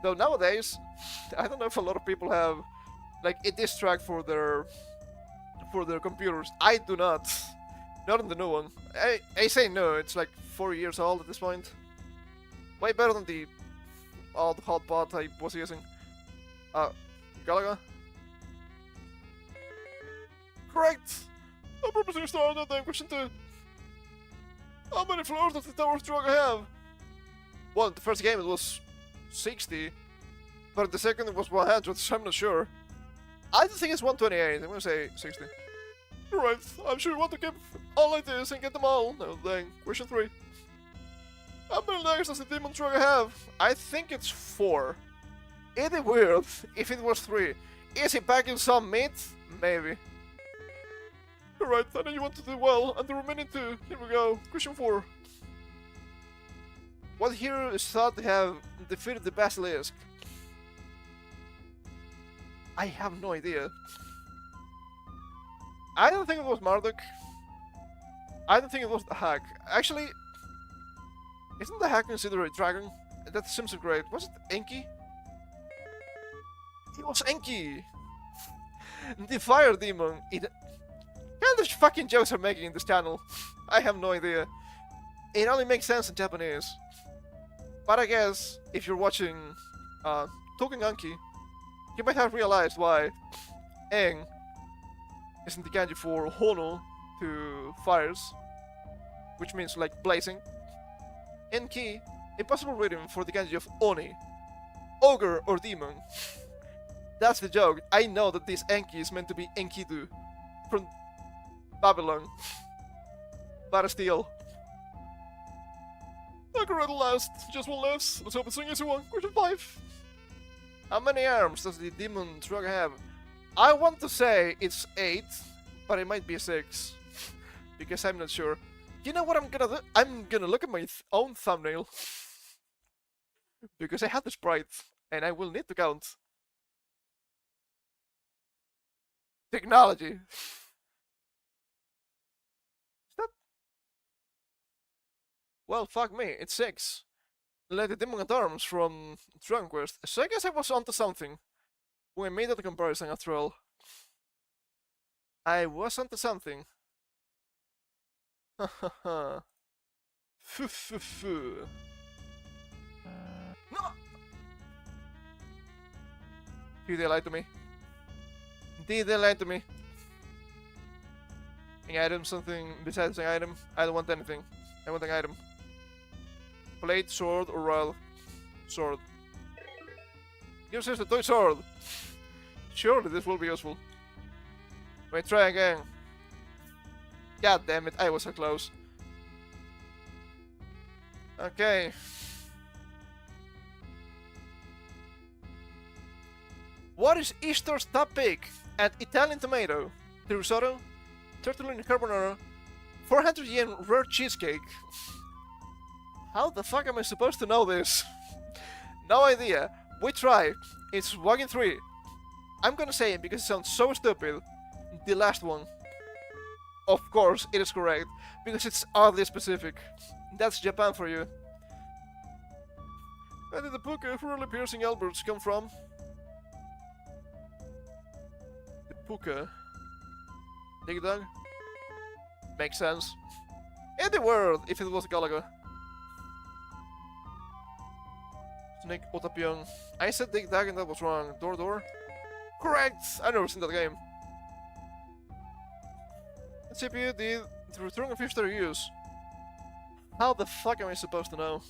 [SPEAKER 1] Though nowadays, I don't know if a lot of people have like a disc track for their computers. I do not. Not in the new one. I say no, it's like 4 years old at this point. Way better than the old hotpot I was using. Galaga? Correct! I'm proposing to start on that question 2. How many floors does the tower's Druaga have? Well, in the first game it was 60, but in the second it was 100, so I'm not sure. I don't think it's 128, I'm gonna say 60. You're right, I'm sure you want to keep all like this and get them all. No, dang. Question 3. How many legs does the demon Druaga have? I think it's 4. It'd be weird if it was 3. Is he packing some meat? Maybe. You're right, I know you want to do well, and the remaining 2. Here we go. Question 4. What hero is thought to have defeated the Basilisk? I have no idea. I don't think it was Marduk. I don't think it was the Hack. Actually, isn't the Hack considered a dragon? That seems great. Was it Enki? It was Enki! The fire demon. What kind of fucking jokes are making in this channel? I have no idea. It only makes sense in Japanese. But I guess, if you're watching Talking Anki, you might have realized why Eng isn't the kanji for Hono to fires, which means like blazing. Enki, impossible reading for the kanji of Oni, ogre or demon. That's the joke. I know that this Enki is meant to be Enkidu from Babylon, but still. Okay, right, last. Just one left. Let's hope it's an easy one. Question 5. How many arms does the demon Druaga have? I want to say it's 8, but it might be 6. Because I'm not sure. You know what I'm gonna do? I'm gonna look at my own thumbnail. Because I have the sprite, and I will need to count. Technology. Is that... Well, fuck me, it's 6. Like the demon at arms from Dragon Quest. So I guess I was onto something when I made that comparison after all. I was onto something. Hahaha. No! Did they lie to me? Did they lie to me? An item, something besides an item? I don't want anything. I want an item. Blade, sword, or rod? Sword. Gives us a toy sword! Surely this will be useful. Wait, try again. God damn it, I was so close. Okay. What is Easter's top pick at Italian tomato? The risotto, tortellini carbonara, 400 yen rare cheesecake. How the fuck am I supposed to know this? No idea. We try. It's 1 in 3. I'm gonna say it because it sounds so stupid. The last one. Of course, it is correct. Because it's oddly specific. That's Japan for you. Where did the puka really piercing Alberts come from? The puka. Dig dug? Makes sense. In the world, if it was Galaga. Snake Otapion. I said dig dug and that was wrong. Door. Correct! I've never seen that game. The CPU did the return of fish they use. How the fuck am I supposed to know?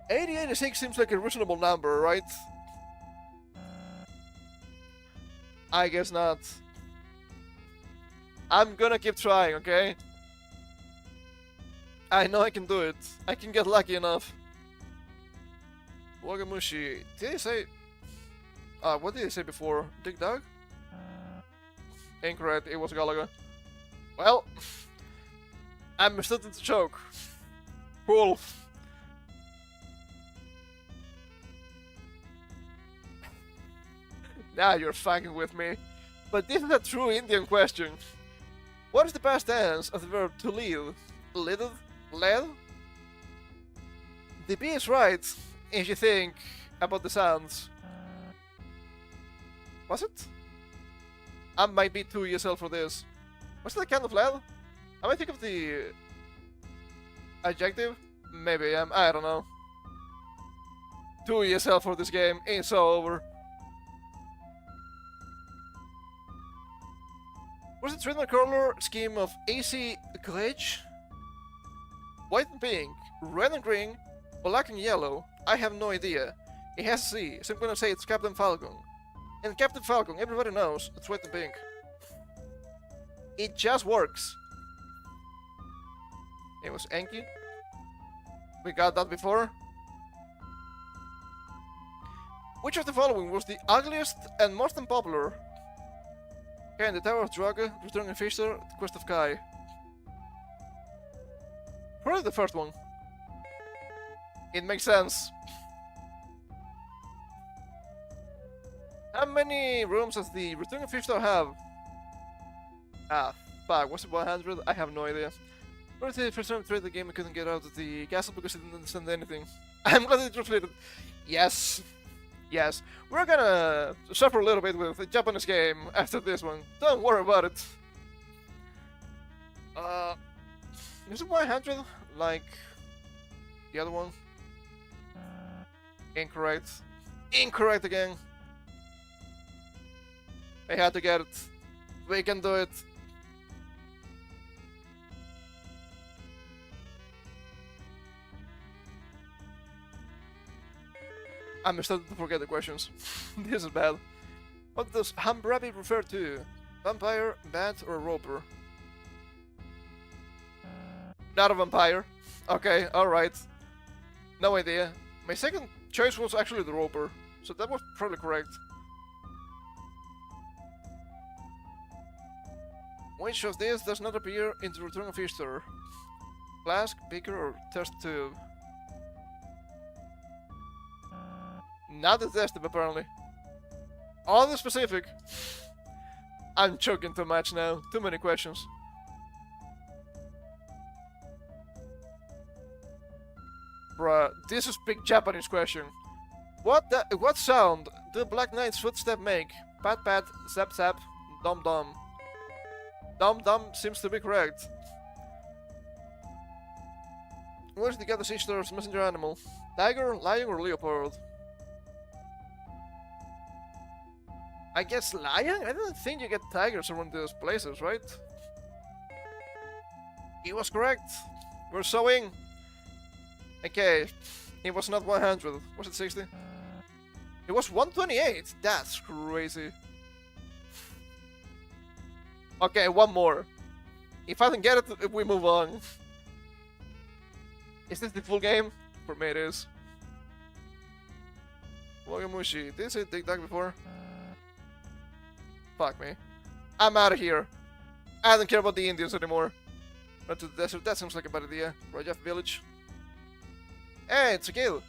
[SPEAKER 1] 8086 seems like a reasonable number, right? I guess not. I'm gonna keep trying, okay? I know I can do it. I can get lucky enough. Wagamushi. Did he say... what did he say before? Dig dug? Incorrect, it was Galaga. Well... I'm starting to choke. Cool. Now you're fucking with me. But this is a true Indian question. What is the past tense of the verb to lead? Leaded? Led? The B is right if you think about the sounds. Was it? I might be too ESL for this. Was it a kind of led? I might think of the adjective? Maybe I am, I don't know. Too ESL for this game, it's so over. What's the treatment color scheme of AC glitch? White and pink, red and green, black and yellow. I have no idea. It has a C, so I'm gonna say it's Captain Falcon. And Captain Falcon, everybody knows, it's white and pink. It just works. It was Enki. We got that before. Which of the following was the ugliest and most unpopular? Okay, in the Tower of Druaga, Returning Fisher, the Quest of Kai. Probably the first one. It makes sense. How many rooms does the Returning Fisher have? Ah, fuck, was it 100? I have no idea. But the first time I played the game I couldn't get out of the castle because I didn't understand anything. I'm glad it translated. Yes. Yes. We're gonna suffer a little bit with the Japanese game after this one. Don't worry about it. Is it 100? Like the other one? Incorrect. Incorrect again. I had to get it. We can do it. I'm starting to forget the questions. This is bad. What does Hammurabi refer to? Vampire, bat, or roper? Not a vampire. Okay, alright. No idea. My second choice was actually the roper, so that was probably correct. Which of these does not appear in the Return of Easter? Flask, beaker, or test tube? Not the test tube, apparently. All the specific. I'm choking too much now. Too many questions. Bruh, this is big Japanese question. What sound do Black Knight's footstep make? Pat pat, zap zap, dum dum. Dum dum seems to be correct. Where's the Gato Sister's messenger animal? Tiger, lion, or leopard? I guess lion? I don't think you get tigers around those places, right? He was correct. We're sewing. Okay, it was not 100. Was it 60? It was 128. That's crazy. Okay, one more. If I don't get it, we move on. Is this the full game? For me it is. Wagamushi. Did I say Dig Dug before? Fuck me. I'm out of here. I don't care about the Indians anymore. Run to the desert. That seems like a bad idea. Rajaf village. Hey, it's a kill.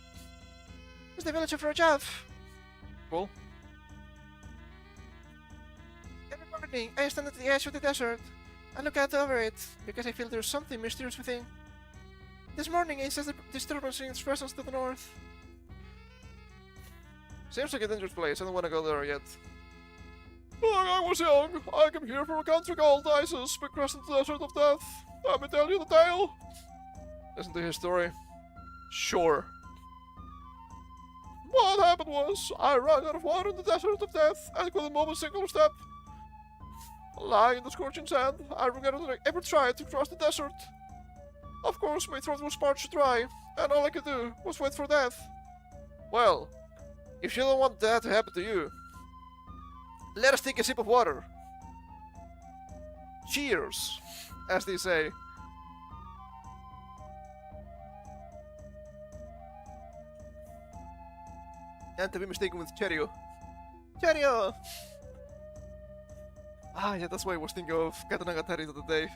[SPEAKER 1] It's the village of Rajav. Cool. Every morning, I stand at the edge of the desert. I look out over it, because I feel there's something mysterious within. This morning, I sense a disturbance in its presence to the north. Seems like a dangerous place, I don't want to go there yet. When I was young, I came here from a country called Isis, but crossed into the desert of death. Let me tell you the tale. Listen to his story. Sure. What happened was, I ran out of water in the desert of death and couldn't move a single step. Lying in the scorching sand, I regretted that I ever tried to cross the desert. Of course, my throat was parched dry, and all I could do was wait for death. Well, if you don't want that to happen to you, let us take a sip of water. Cheers, as they say. And to be mistaken with Cheerio. Cheerio! Ah, yeah, that's why I was thinking of Katanagatari the other day.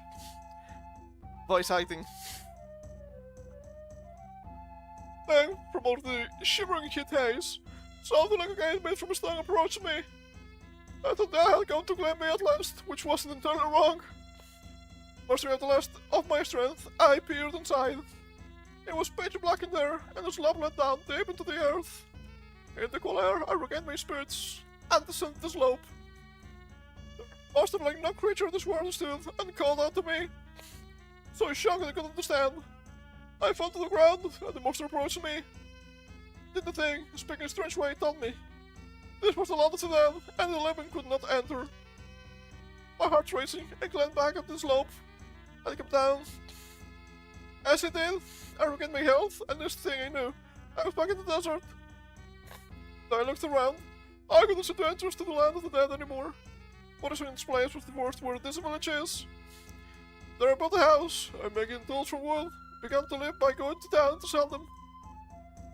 [SPEAKER 1] Voice acting. Then, from out the shivering heat haze, something like a guy made from a stone approached me. I thought that had come to claim me at last, which wasn't entirely wrong. Mustering out the last of my strength, I peered inside. It was pitch black in there, and the slab let down deep into the earth. In the cool air, I regained my spirits, and descended the slope. The monster like no creature of this world stood, and called out to me. So shocked that I couldn't understand. I fell to the ground, and the monster approached me. Did the thing, speaking a strange way, told me. This was the land of Sudan, and the living could not enter. My heart racing, I climbed back up the slope, and I came down. As I did, I regained my health, and this thing I knew, I was back in the desert. I looked around. I couldn't see the entrance to the land of the dead anymore. What I saw in this place was the worst where this village is. There I built a house, and making tools from wood, began to live by going to town to sell them.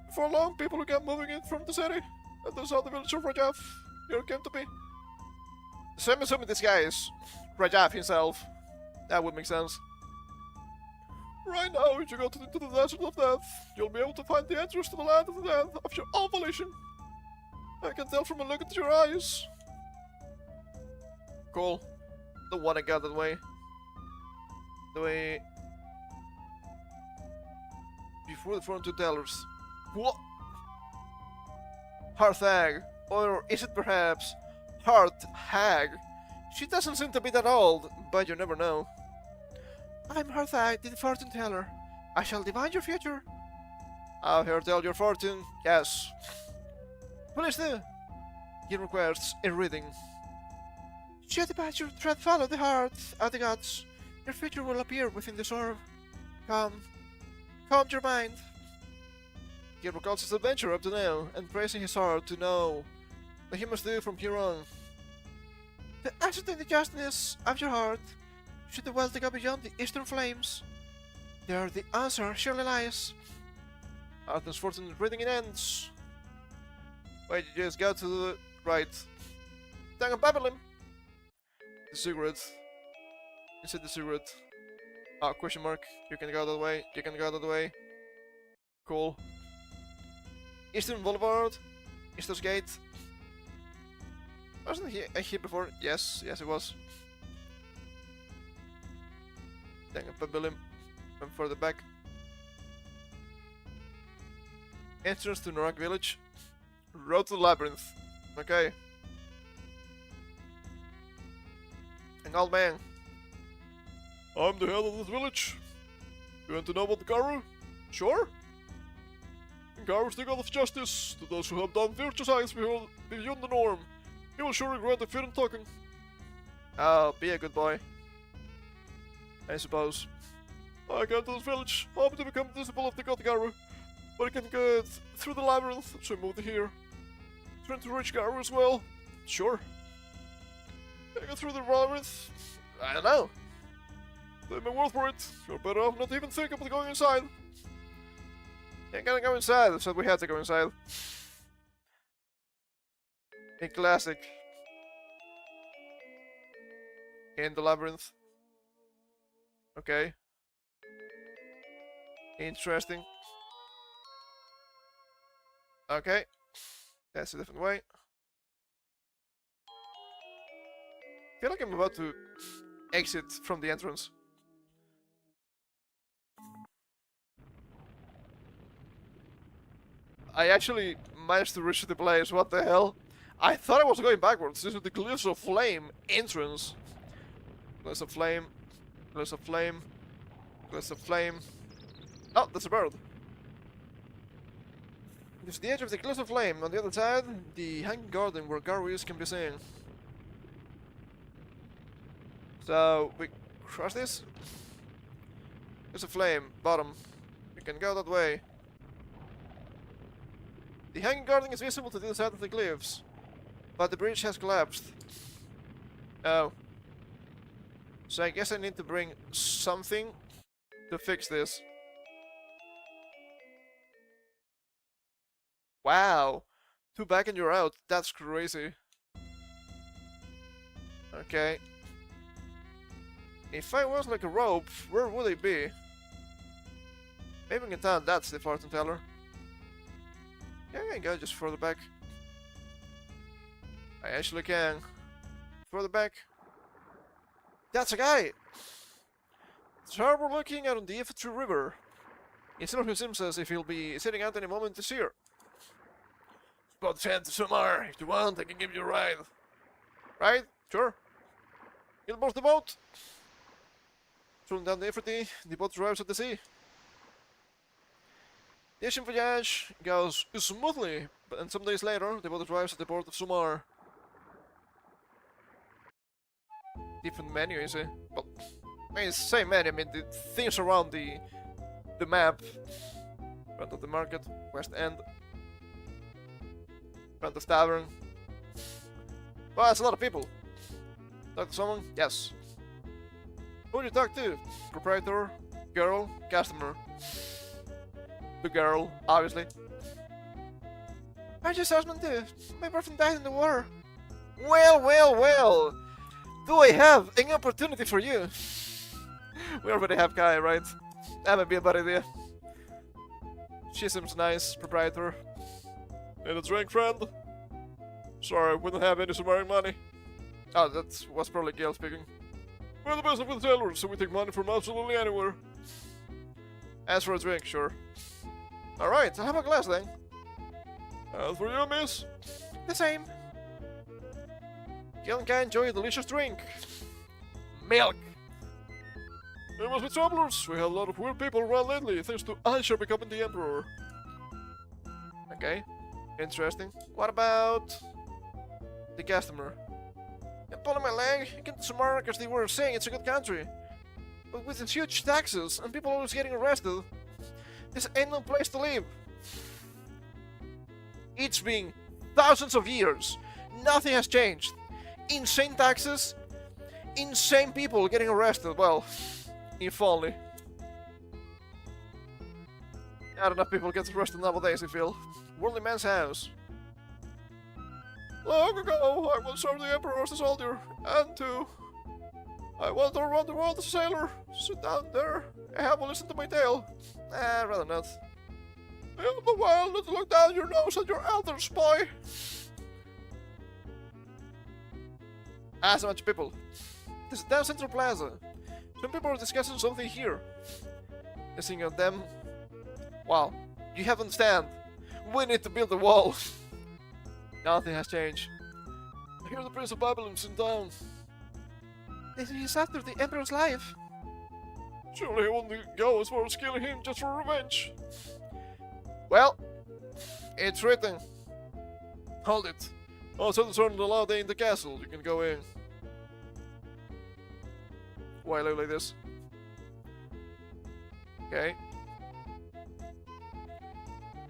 [SPEAKER 1] Before long, people began moving in from the city, and this is how the village of Rajav here came to be. So I'm assuming this guy is Rajav himself. That would make sense. Right now, if you go into the desert of death, you'll be able to find the entrance to the land of the dead of your own volition. I can tell from a look at your eyes. Cool. Don't wanna go that way. The way... Before the front 2 tellers. What? Hearthag. Or is it perhaps Heart Hag? She doesn't seem to be that old, but you never know. I'm Hearthag, the fortune teller. I shall divine your future. I'll here tell your fortune. Yes. Please do. He requires a reading. Should the path your tread follow the heart of the gods, your future will appear within this orb. Calm your mind. He recalls his adventure up to now, and praising his heart to know what he must do from here on. To ascertain the justness of your heart, should the wealth go beyond the eastern flames, there the answer surely lies. Arthur's fortune reading it ends. Wait, you just go to the right. Dang, Babylon! The cigarette. Inside the cigarette. Ah, question mark. You can go that way. You can go that way. Cool. Eastern Boulevard. Easter's Gate. Wasn't he here before? Yes, yes it was. Dang, Babylon. And further back. Entrance to Druaga village. Road to the labyrinth. Okay. An old man. I'm the head of this village. You want to know about the Garu? Sure. And Garu is the god of justice to those who have done virtuous acts beyond the norm. He will surely grant a fair token. Oh, be a good boy. I suppose. I came to this village, hoping to become the disciple of the god Garu. But I can't get through the labyrinth, so I moved here. Trying to reach Garu as well. Sure. Can I get through the labyrinth? I don't know. They've been worth for it. You're better off not even think about going inside. Ain't gonna go inside, so we had to go inside. A classic. In the labyrinth. Okay. Interesting. Okay. That's a different way. I feel like I'm about to exit from the entrance. I actually managed to reach the place, what the hell? I thought I was going backwards. This is the Glyphs of Flame entrance. Glyphs of Flame. Glyphs of Flame. Glyphs of Flame. Oh, that's a bird. This is the edge of the Glyphs of Flame. On the other side, the hanging garden where gargoyles can be seen. So, we cross this. There's a flame, bottom. We can go that way. The hanging garden is visible to the other side of the glyphs, but the bridge has collapsed. Oh. So I guess I need to bring something to fix this. Wow. 2 back and you're out. That's crazy. Okay. If I was like a rope, where would I be? Maybe in town, that's the fortune teller. Yeah, I can go just further back. I actually can. Further back. That's a guy! It's harbor looking out on the Iftu River. Instead of his sim says if he'll be sitting out any moment this year. Spot sand to Samar. If you want, I can give you a ride. Right? Sure. You'll board the boat. Thrown down the Ifrity, the boat drives at the sea. The Asian voyage goes smoothly, and some days later, the boat arrives at the port of Sumar. Different menu, you see? Well, I mean, it's the same menu. I mean, the things around the map. Front of the market, West End. Front of tavern. Well, that's a lot of people. Talk to someone? Yes. Who would you talk to? Proprietor, girl, customer. The girl, obviously. I just husband too. My boyfriend died in the war. Well, well, well. Do I have an opportunity for you? We already have Kai, right? That might be a bad idea. She seems nice, proprietor. Need a drink, friend? Sorry, we don't have any surviving money. Oh, that was probably Gail speaking. We're the best of the sailors, so we take money from absolutely anywhere. As for a drink, sure. Alright, have a glass then. As for you, miss? The same. Gail and Kai enjoy a delicious drink. Milk! There must be troublers. We have a lot of weird people around lately, thanks to Aisha becoming the emperor. Okay, interesting. What about the customer? I'm pulling my leg. I get some markers they were saying it's a good country. But with its huge taxes and people always getting arrested, this ain't no place to live. It's been thousands of years. Nothing has changed. Insane taxes, insane people getting arrested. Well, if only. Not enough people get arrested nowadays, I feel. Worldly man's house. Long ago, I once served the Emperor as a soldier, and too. I wandered around the world as a sailor. Sit down there and have a listen to my tale. I'd rather not. All the while, not to look down your nose at your elders, boy. So much people. This is down Central Plaza. Some people are discussing something here. Listening at them. Wow, you have to understand. We need to build a wall. Nothing has changed. I hear the Prince of Babylon's in town. This is after the Emperor's life. Surely he won't go as far as killing him just for revenge. Well, it's written. Hold it. Oh, so there's only allowed day in the castle. You can go in. Why I look like this? Okay.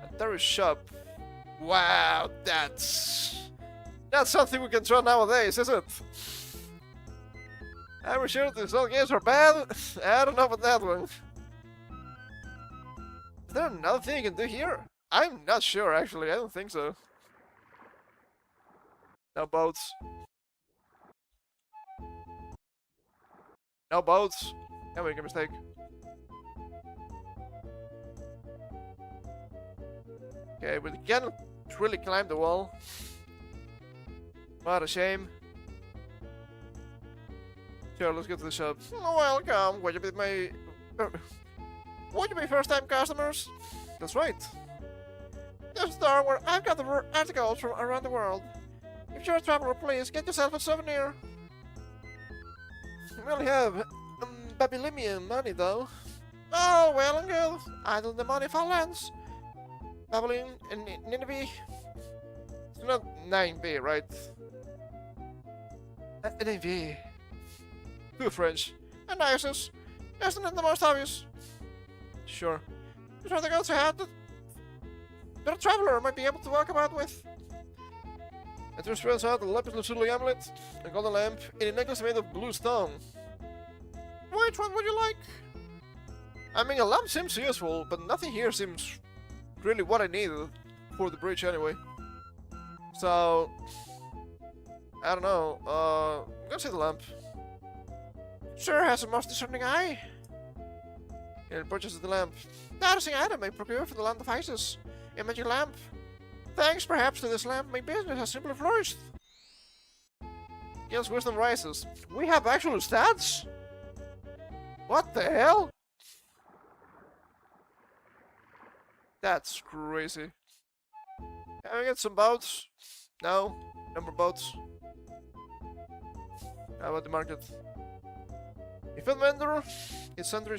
[SPEAKER 1] A terrorist shop. Wow, that's something we can try nowadays, is it? I'm sure these old games are bad. I don't know about that one. Is there another thing you can do here? I'm not sure, actually. I don't think so. No boats. No boats. I make a mistake. Okay, we can to really climb the wall. What a shame. Sure, let's go to the shop. Welcome. Would you be my... Would you be first-time customers? That's right. This store where I've got the articles from around the world. If you're a traveler, please get yourself a souvenir. We only have Babylonian money, though. Oh, well and good. I need the money for lands. Babylon and Nineveh. It's not 9B, right? Nineveh. Too French. And nicest. Isn't it the most obvious? Sure. These are the gods I had that a traveler might be able to walk about with. And to spreads out a lapis lazuli amulet, a golden lamp, and a necklace made of blue stone. Which one would you like? I mean, a lamp seems useful, but nothing here seems really what I needed for the bridge anyway. So, I don't know. I'm gonna say the lamp. Sure has a most discerning eye. And purchases the lamp. That is the item I procure for the land of Isis. A magic lamp. Thanks perhaps to this lamp, my business has simply flourished. Yes, wisdom rises. We have actual stats? What the hell? That's crazy. Can we get some boats? No? No more boats? How about the market? A film vendor, a sundry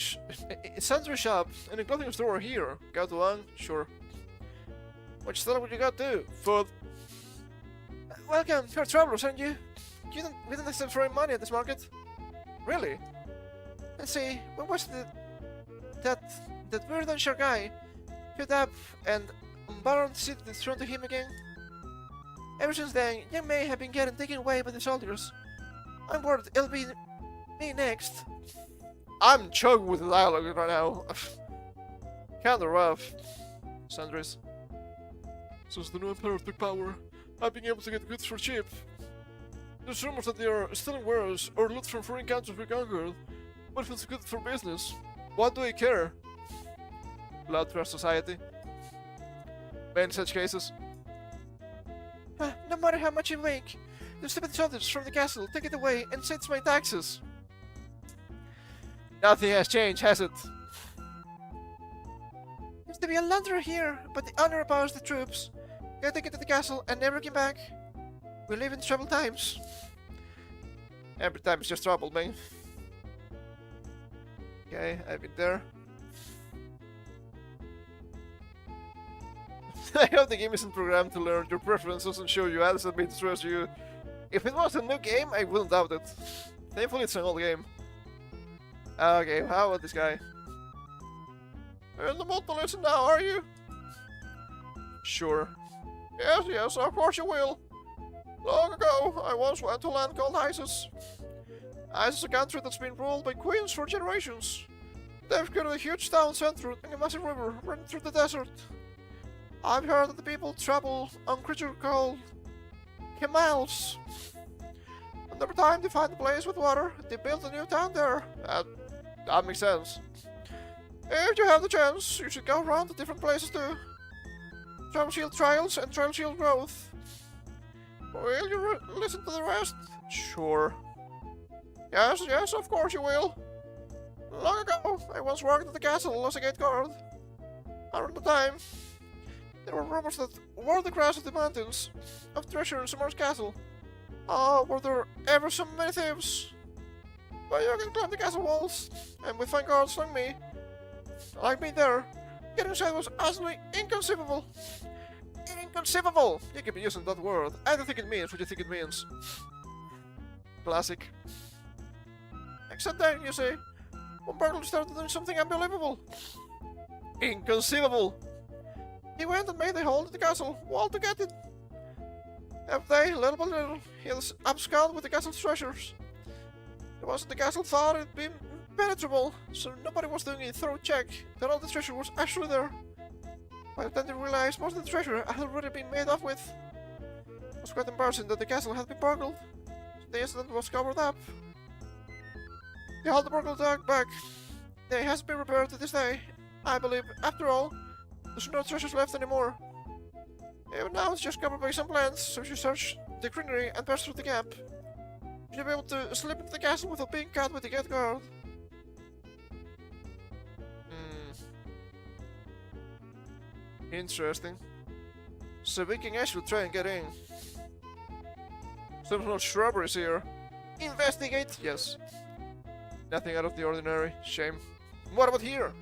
[SPEAKER 1] shop, and a clothing store here. Go to one? Sure. Which style would you got to? Food. Welcome, you're travelers, aren't you? We don't accept foreign money at this market. Really? Let's see, when was that weird unsure guy showed up and Baron seated the throne to him again? Ever since then, young May have been getting taken away by the soldiers. I'm worried it'll be me next. I'm choked with the dialogue right now. Kinda rough. Sandris. Since the new emperor took power, I've been able to get goods for cheap. There's rumors that they are stealing wares or loot from foreign countries we conquered. But if it's good for business, what do I care? Blood trust society. But in such cases, no matter how much you make, the stupid soldiers from the castle take it away and say it's my taxes. Nothing has changed, has it? Used to be a launderer here, but the honor opposed the troops. Got taken to the castle and never came back. We live in troubled times. Every time it's just trouble, man. Okay, I've been there. I hope the game isn't programmed to learn your preferences and show you ads that may distress you. If it was a new game, I wouldn't doubt it. Thankfully, it's an old game. Okay, how about this guy? You're in the mood to listen now, are you? Sure. Yes, of course you will. Long ago, I once went to a land called Isis. Isis is a country that's been ruled by queens for generations. They've created a huge town center and a massive river running through the desert. I've heard that the people travel on creatures called camels. And every time they find a place with water, they build a new town there. That makes sense. If you have the chance, you should go around to different places too. Travel shield trials and travel shield growth. Will you listen to the rest? Sure. Yes, of course you will. Long ago, I once worked at the castle as a gate guard. Around the time, there were rumors that wore the grass of the mountains of treasure in Summer's castle. Oh, were there ever so many thieves? But you can climb the castle walls, and with fine guards like me, there, getting inside was absolutely inconceivable. Inconceivable! You can be using that word. I don't think it means what you think it means. Classic. Except then, you see, one burglar started doing something unbelievable. Inconceivable! He went and made a hole in the castle wall to get it. Every day, little by little, he had absconded with the castle's treasures. It wasn't the castle thought it'd be impenetrable, so nobody was doing a thorough check that all the treasure was actually there. By the time they realized most of the treasure had already been made off with. It was quite embarrassing that the castle had been burgled. The incident was covered up. They hauled the burgled dog back. It hasn't been repaired to this day. I believe, after all, there's no treasures left anymore. And now it's just covered by some plants, so if you search the greenery and pass through the gap, you'll be able to slip into the castle without being caught with the gate guard. Interesting. So we can actually try and get in. Some sort of shrubberies here. Investigate? Yes. Nothing out of the ordinary. Shame. What about here?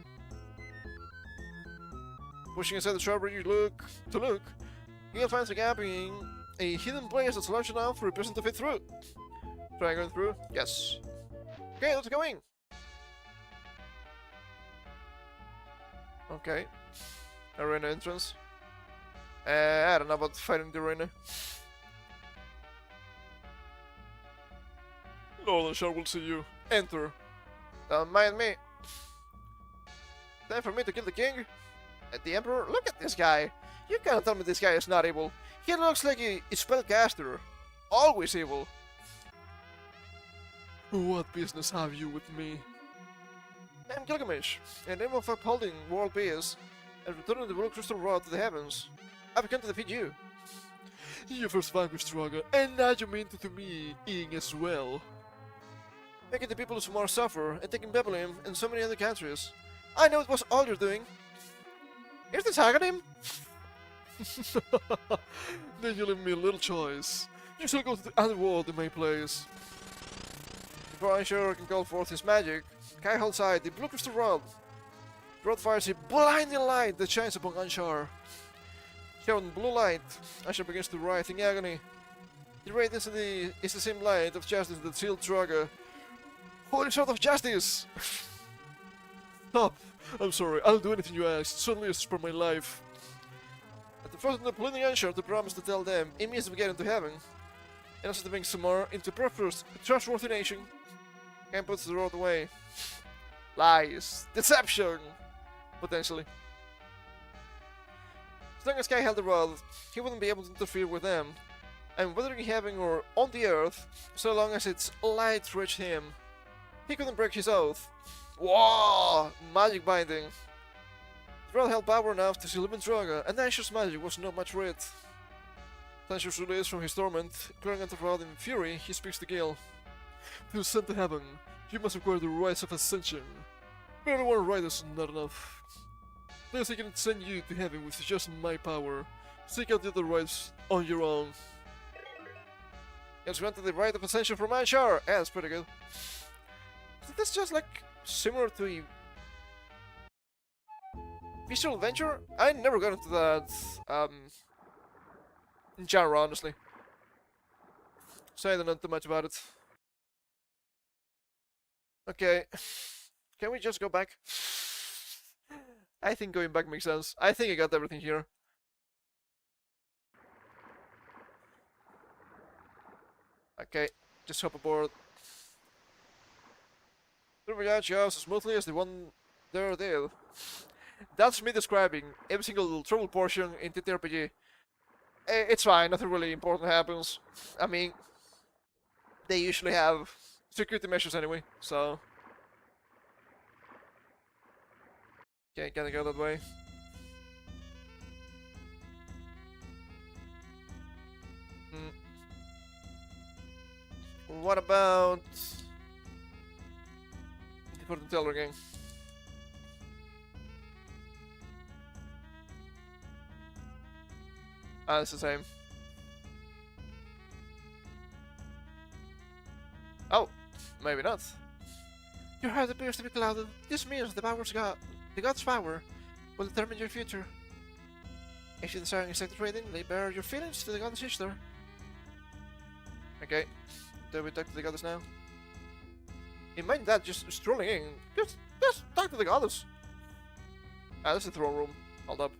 [SPEAKER 1] Pushing inside the shrubbery, you look. You'll find the gap in a hidden place that's large enough for a person to fit through. Try going through? Yes. Okay, let's go in. Okay. Arena entrance. I don't know about fighting the arena. Lord Shar will see you. Enter. Don't mind me. Time for me to kill the king? The emperor? Look at this guy. You can't tell me this guy is not evil. He looks like a spellcaster. Always evil. What business have you with me? I'm Gilgamesh, in the name of upholding world peace and returning the blue crystal rod to the heavens. I've come to defeat you. You first vanquished Druaga, and now you mean to me in as well. Making the people of Sumar suffer and taking Babylon and so many other countries. I know it was all you're doing. Here's the Saganim. Then you leave me a little choice. You shall go to the underworld in my place. Before Anshar can call forth his magic, Kai holds high the blue crystal rod. The rod fires a blinding light that shines upon Anshar. Shown blue light, Anshar begins to writhe in agony. The radiance is the same light of justice that sealed Druaga. Holy sword of justice! Stop! I'm sorry, I'll do anything you ask. Suddenly you spare my life. At the front of the pleading Anshar to promise to tell them it means we get into heaven. And also to bring Sumar into prosperous, trustworthy nation. Can puts the road away. Lies. Deception! Potentially. As long as Kai held the rod, he wouldn't be able to interfere with them. And whether in heaven or on the earth, so long as its light reached him, he couldn't break his oath. Whoa! Magic binding. The rod held power enough to seal even Druaga, and Anshar's magic was not much for it. Anshar's released from his torment, clearing out the rod in fury, he speaks to Gil. To ascend to heaven, you must acquire the rites of ascension. Merely one rite is not enough. Thus I can send you to heaven with just my power. Seek out the other rites on your own. It's granted the rite of ascension from Anshar. Yeah, that's pretty good. So that's just like similar to a visual adventure. I never got into that genre, honestly. So I don't know too much about it. Okay, can we just go back? I think going back makes sense. I think I got everything here. Okay, just hop aboard. Druaga goes as smoothly as the one there did. That's me describing every single trouble portion in TTRPG. It's fine, nothing really important happens. I mean, they usually have security measures anyway, so... Okay, gotta go that way. What about... the fortune teller game? Ah, it's the same. Oh, maybe not. Your heart appears to be clouded. This means the God's power will determine your future. If you desire insect trading, lay bare your feelings to the goddess sister. Okay, do we talk to the goddess now? Imagine that, just strolling in. Just talk to the goddess. Ah, this is the throne room. Hold up.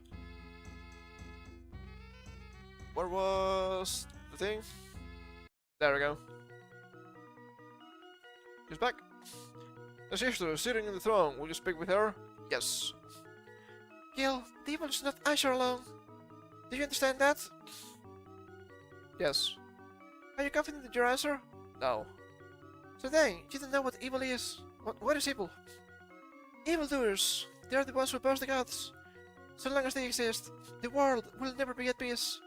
[SPEAKER 1] Where was the thing? There we go. She's back. The sister is sitting in the throne. Will you speak with her? Yes. Gil, the evil is not Anshar alone. Do you understand that? Yes. Are you confident in your answer? No. So then, you don't know what evil is. What is evil? Evildoers. They are the ones who oppose the gods. So long as they exist, the world will never be at peace.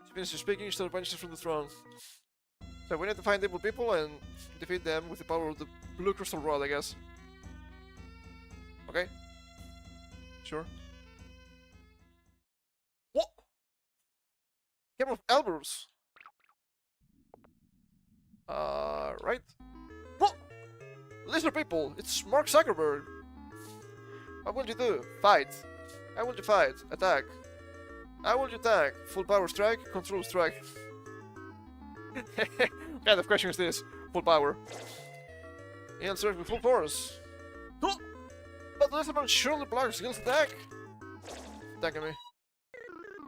[SPEAKER 1] She finishes speaking, still vanishes from the throne. So we need to find evil people and defeat them with the power of the blue crystal rod, I guess. Okay. Sure. What? Game of Elbers. Right. What? Lizard people, it's Mark Zuckerberg. What will you do? Fight. How will you fight? Attack. How will you attack? Full power strike? Control strike. What kind of question is this? Full power. And strike with full force. Oh! But Lizardman surely blocks Gil's attack. Attacking me.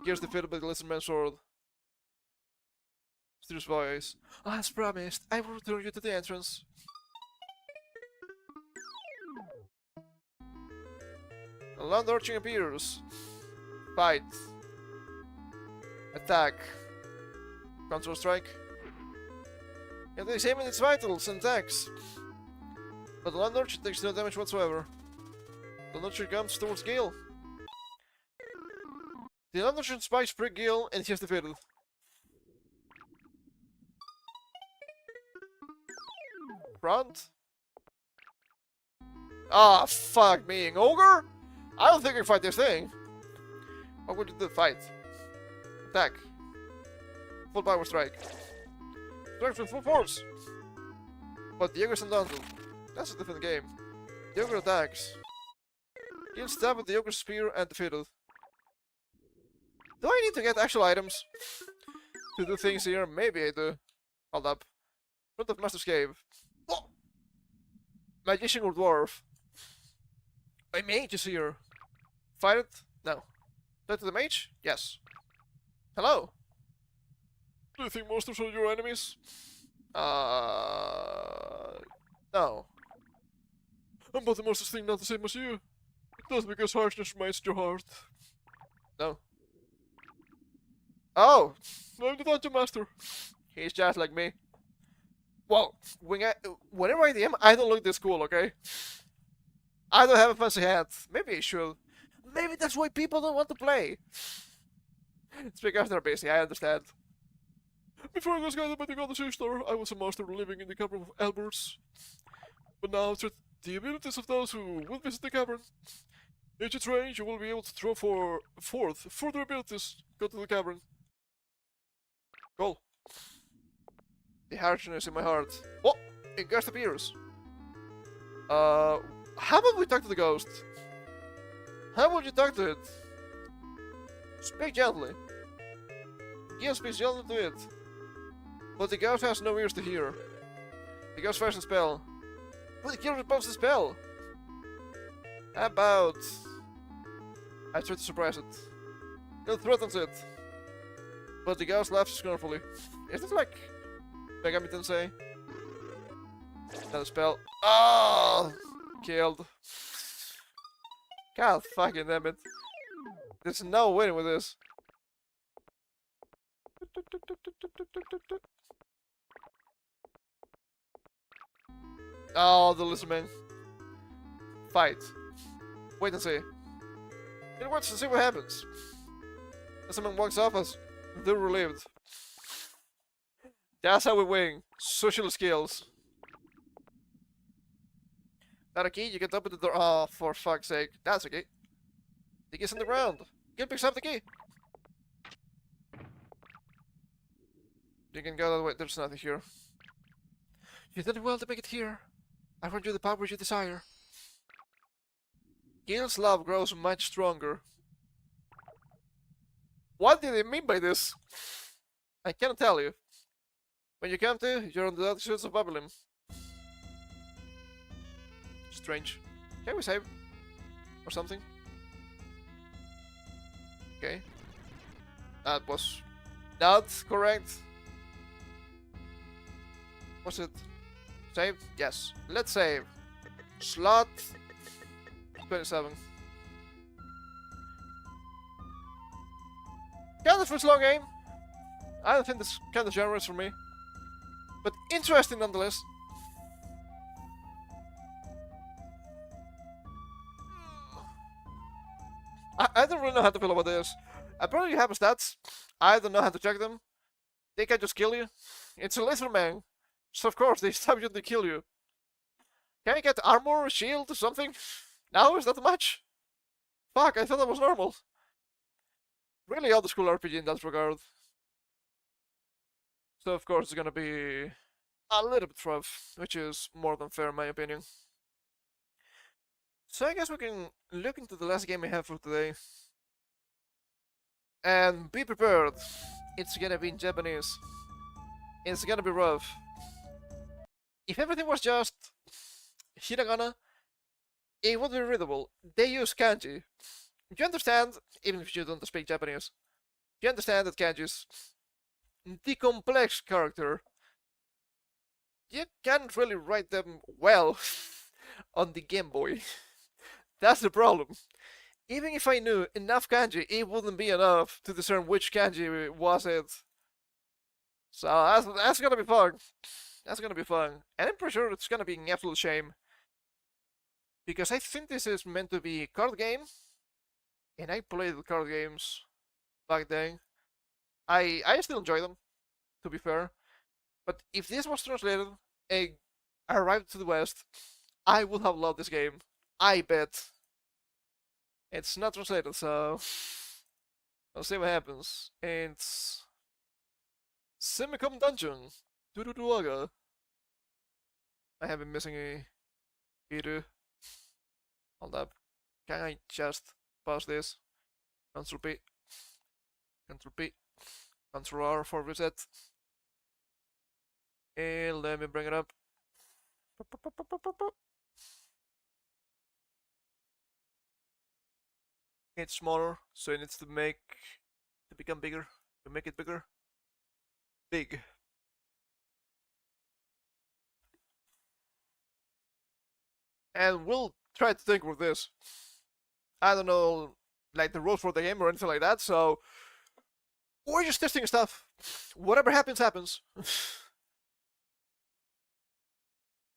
[SPEAKER 1] Gears defeated by the Lizardman's sword. Mysterious voice. As promised, I will return you to the entrance. A land arching appears. Fight. Attack. Control strike. And they examine its vitals and attacks. But the land archer takes no damage whatsoever. The land archer comes towards Gale. The land archer spikes prick Gale and he is defeated. Front. Ah, fuck me, an ogre? I don't think I can fight this thing. What would you do? Fight. Attack. Full power strike. Strike with full force. But the ogre's undaunted. That's a different game. The ogre attacks. He'll stab with the ogre's spear and defeated. Do I need to get actual items to do things here? Maybe I do. Hold up. Front of Master's Cave. Oh! Magician or dwarf? A mage is here. Fight it? No. Talk to the mage? Yes. Hello? Do you think monsters are your enemies? No. But the monsters think not the same as you. That's because harshness reminds your heart. No. Oh! I'm the dungeon master. He's just like me. Well, whenever I DM, I don't look this cool, okay? I don't have a fancy hat. Maybe I should. Maybe that's why people don't want to play. It's because they're busy, I understand. Before I was guided by the goddess Ishtar, I was a master living in the cavern of Alberts. But now, through the abilities of those who will visit the cavern, each train you will be able to draw forth further abilities. Go to the cavern. Cool. The harshness in my heart. Oh! A ghost appears. How about we talk to the ghost? How would you talk to it? Speak gently. Gil speaks gently to it. But the ghost has no ears to hear. The ghost fires a spell. But Gil repulses the spell! How about... I try to surprise it. Gil threatens it. But the ghost laughs scornfully. Is this like... Megami Tensei? Another spell. Oh! Killed. God fucking damn it. There's no winning with this. Oh, the lizardman. Fight. Wait and see. It works to see what happens. Lizardman walks off as they're relieved. That's how we win. Social skills. That a key? You can open the door. Oh, for fuck's sake. That's a key. The key's on the ground. Gil picks up the key. You can go that way. There's nothing here. You did well to make it here. I grant you the power you desire. Gil's love grows much stronger. What did he mean by this? I cannot tell you. When you come to, you're on the outskirts of Babylon. Strange. Can we save? Or something? Okay. That was not correct. Was it? Save? Yes. Let's save. Slot 27. Kind of a slow game. I don't think this kind of genre is for me. But interesting nonetheless. I don't really know how to feel about this. Apparently you have stats. I don't know how to check them. They can just kill you. It's a lizard man. So of course they stab you to kill you. Can I get armor, shield, or something? No, is that much? Fuck, I thought that was normal. Really old school RPG in that regard. So of course it's gonna be a little bit rough, which is more than fair in my opinion. So I guess we can look into the last game we have for today. And be prepared. It's gonna be in Japanese. It's gonna be rough. If everything was just hiragana, it would be readable. They use kanji. You understand, even if you don't speak Japanese, you understand that kanji is the complex character. You can't really write them well on the Game Boy. That's the problem. Even if I knew enough kanji, it wouldn't be enough to discern which kanji was it. So that's gonna be fun. That's gonna be fun. And I'm pretty sure it's gonna be an absolute shame. Because I think this is meant to be a card game. And I played card games back then. I still enjoy them, to be fair. But if this was translated and arrived to the West, I would have loved this game. I bet. It's not translated, so I'll see what happens. And it's Semicom Dungeon. Druaga. I have been missing a Iru. Hold up. Can I just pause this? Control P. Control P. Control R for reset. And let me bring it up. It's smaller, so it needs to become bigger. To make it bigger. Big. And we'll try to think with this. I don't know, like the rules for the game or anything like that, so we're just testing stuff. Whatever happens, happens.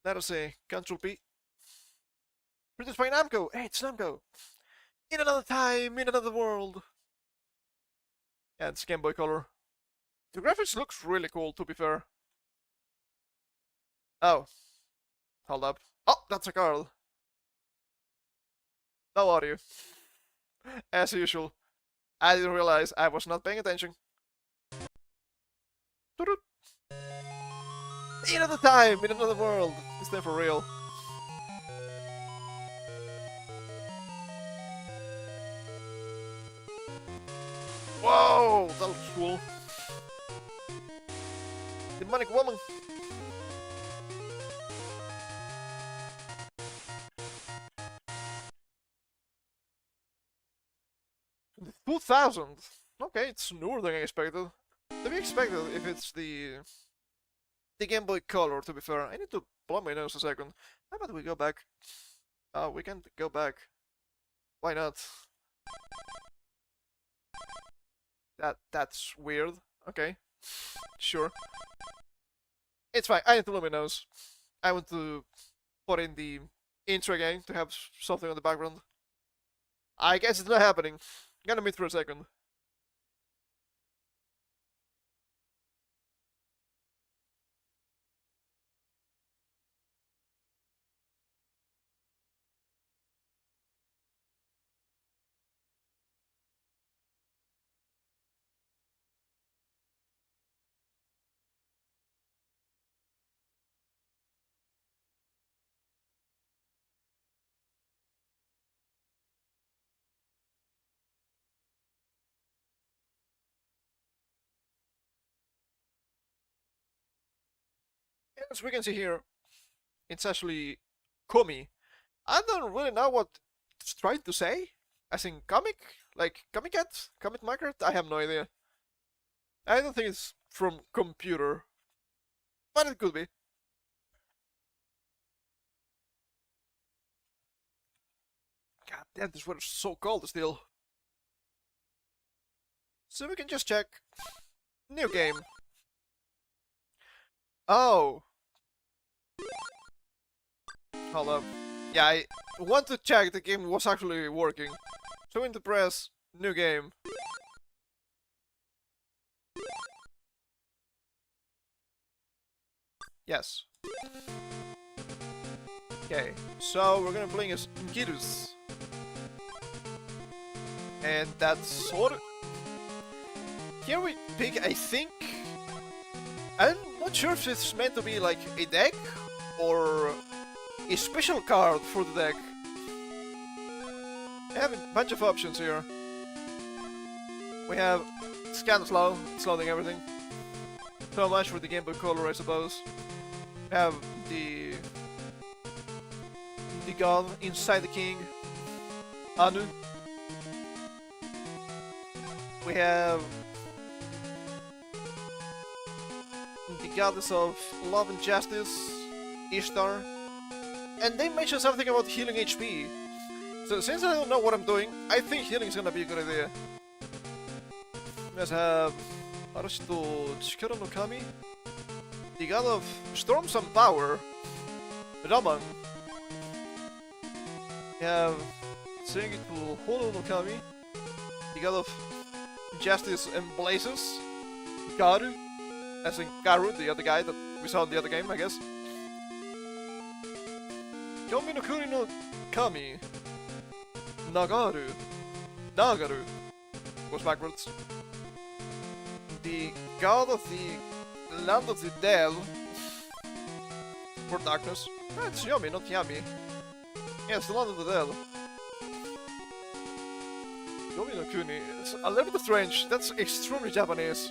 [SPEAKER 1] Let us see. Control P. Produced by Namco. Hey, it's Namco. In another time, in another world. Yeah, it's Game Boy Color. The graphics looks really cool, to be fair. Oh. Hold up. Oh, that's a card. No audio. As usual. I didn't realize I was not paying attention. In another time, in another world. This time for real. Whoa, that looks cool. Demonic woman. The 2000. Okay, it's newer than I expected. To be expected if it's the Game Boy Color, to be fair. I need to blow my nose a second. How about we go back? Oh, we can't go back. Why not? That's weird. Okay. Sure. It's fine. I need to blow my nose. I want to put in the intro again to have something on the background. I guess it's not happening. Gonna meet for a second. As we can see here, it's actually Komi. I don't really know what it's trying to say. As in comic? Like comic cat? Comic market? I have no idea. I don't think it's from computer. But it could be. God damn, this weather's so cold still. So we can just check. New game. Oh. Hold up. Yeah, I want to check the game was actually working. Showing the press, new game. Yes. Okay, so we're gonna be playing as Girus. And that's sort of... Here we pick, I think... I'm not sure if it's meant to be like a deck or a special card for the deck. I have a bunch of options here. We have scan slow, it's loading everything. So much for the Game Boy Color, I suppose. We have the god inside the king, Anu. We have the goddess of love and justice, Ishtar. And they mentioned something about healing HP. So since I don't know what I'm doing, I think healing is gonna be a good idea. Let's have Arashito Chikara no Kami, the god of storms and power, Raman. We have Sengitu Hono no Kami, the god of justice and blazes, Garu, as in Garu, the other guy that we saw in the other game, I guess. Yomi no Kuri no Kami, Nagaru. Goes backwards. The god of the land of the dead. For darkness. Ah, it's Yomi, not Yami. Yes, the land of the dead. Yomi no Kuni. It's a little bit strange. That's extremely Japanese.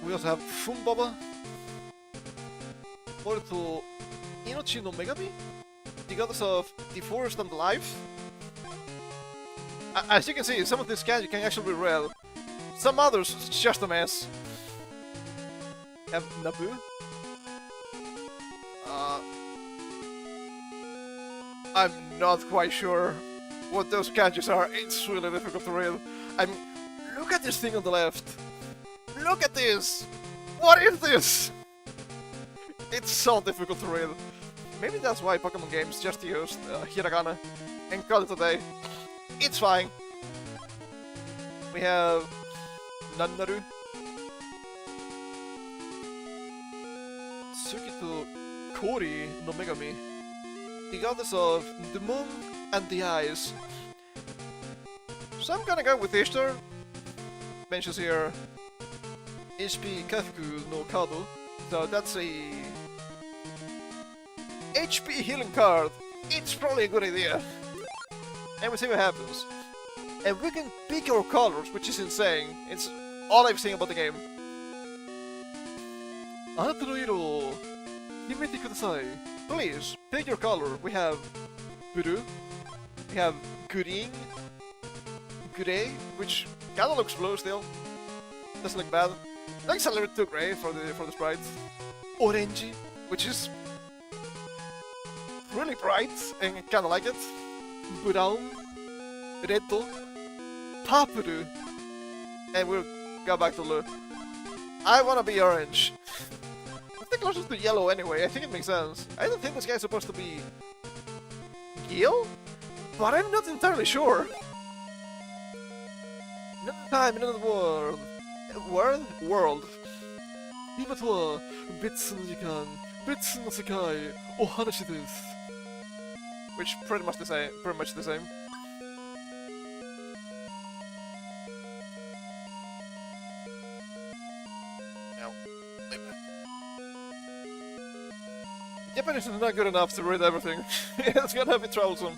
[SPEAKER 1] We also have Fumbaba. Morito Inochi no Megami? The goddess of the forest and life. As you can see, some of these scans you can actually read. Some others, it's just a mess. Have Nabu. I'm not quite sure what those kanjis are. It's really difficult to read. I mean, look at this thing on the left. Look at this! What is this? It's so difficult to read. Maybe that's why Pokemon games just used hiragana and call it a day. It's fine. We have Nannaru, Tsukito Kori no Megami, the goddess of the moon and the eyes. So I'm gonna go with Ishtar. Mentions here HP Kafuku no Kado. So that's a HP healing card. It's probably a good idea. And we see what happens. And we can pick our colors, which is insane. It's all I've seen about the game. Anata no iro, himete kudasai. Please, pick your color. We have blue, we have green, gray, which kinda looks blue still. Doesn't look bad. Looks a little bit too gray for the sprite. Orangey, which is really bright and kinda like it. Brown, red, purple, and we'll go back to blue. I wanna be orange. I think closest to yellow anyway, I think it makes sense. I don't think this guy's supposed to be Gil, but I'm not entirely sure. Another time, another world. World. 今とは別の時間、別の世界、お話です。Which pretty much the same. No. Japanese is not good enough to read everything. It's gonna be troublesome.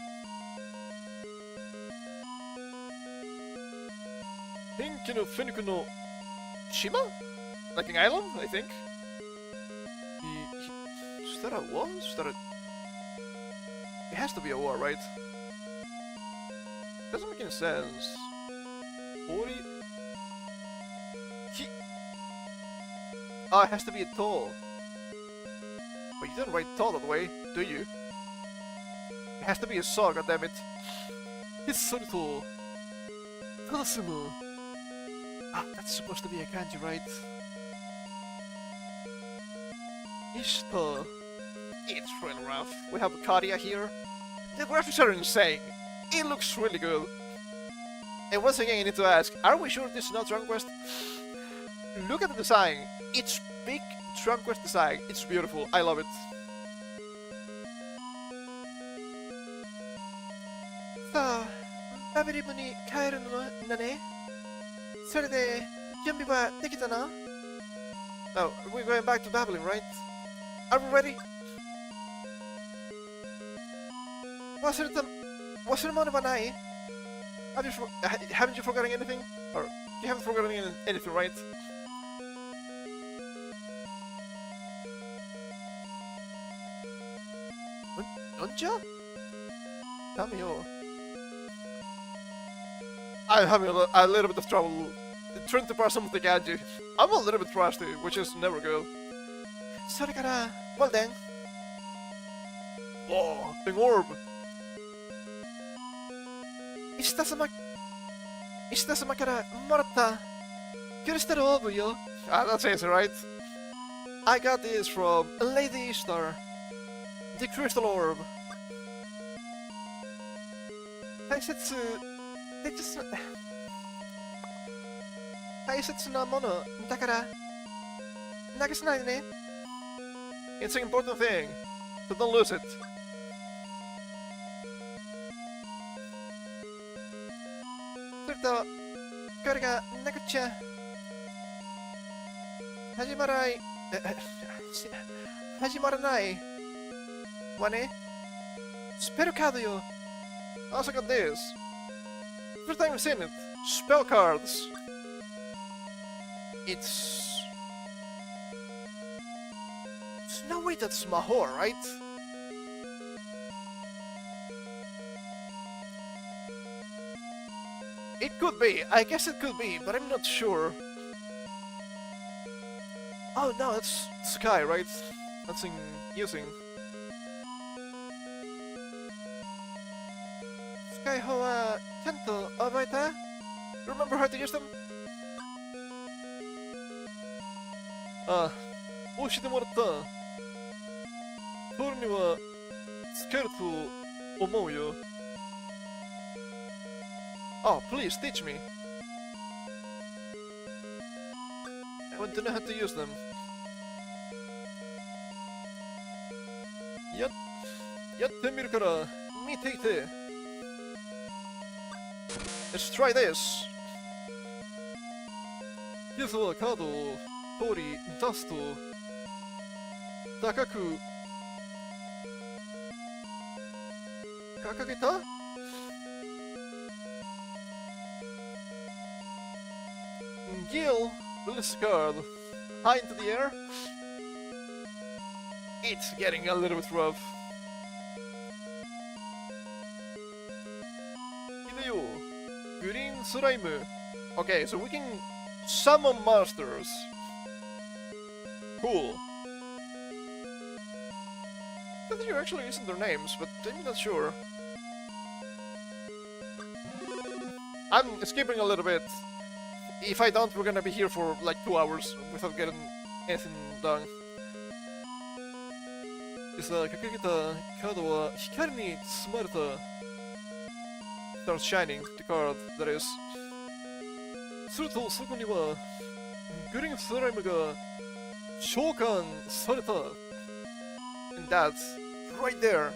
[SPEAKER 1] Pinky no Funiku no Shima? Like an island, I think. Is that a war? Is that a... It has to be a war, right? Doesn't make any sense. 40... Oh, it has to be a tall. But you didn't write tall that way, do you? It has to be a saw, goddammit. It's so tall. Karasumo. Ah, that's supposed to be a kanji, right? Ishtar. It's really rough. We have Karia here. The graphics are insane. It looks really good. And once again, I need to ask, are we sure this is not Dragon Quest? Look at the design. It's big Dragon Quest design. It's beautiful. I love it. さあ、バビリムに帰るのだね。それで、準備はできたな? Oh, we're going back to Babylon, right? Are we ready? 忘れ物はない? Haven't you forgotten anything? Or you haven't forgotten anything, right? Nonja? Tell me more. I'm having a little bit of trouble trying to pass some of the gadget. I'm a little bit rusty, which is never good. Sorry, Kara. Well then. Oh, an orb. 石田様からもらったクリスタルオーブよ。Ah, that's easy, right? I got this from Lady Ishtar. The crystal orb. 大切なものだから投げさないでね。It's an important thing, so don't lose it. それと、これがなくちゃ始まらないわね。スペルカードよ。Also got this. First time I've seen it. Spell cards. It's no way that's Mahor, right? It could be. I guess it could be, but I'm not sure. Oh no, that's Sky, right? That's in using. Sky, how Tento, Avaita? Remember how to use them? ああ、教えてもらった。取るには使えると思うよ。Oh, please teach me. I want to know how to use them. やってみるから見ていて。Let's try this. ユーザーはカードを通り出すと高く掲げたGil release card high into the air. It's getting a little bit rough. Hideo, green slime. Okay, so we can summon monsters. Cool. I think you're actually using their names, but I'm not sure. I'm skipping a little bit. If I don't, we're gonna be here for like 2 hours without getting anything done. でさ、掲げたカードは光に包まれた Starts shining, the card, that is. するとそこにはグリーンスライムが召喚された And that's right there.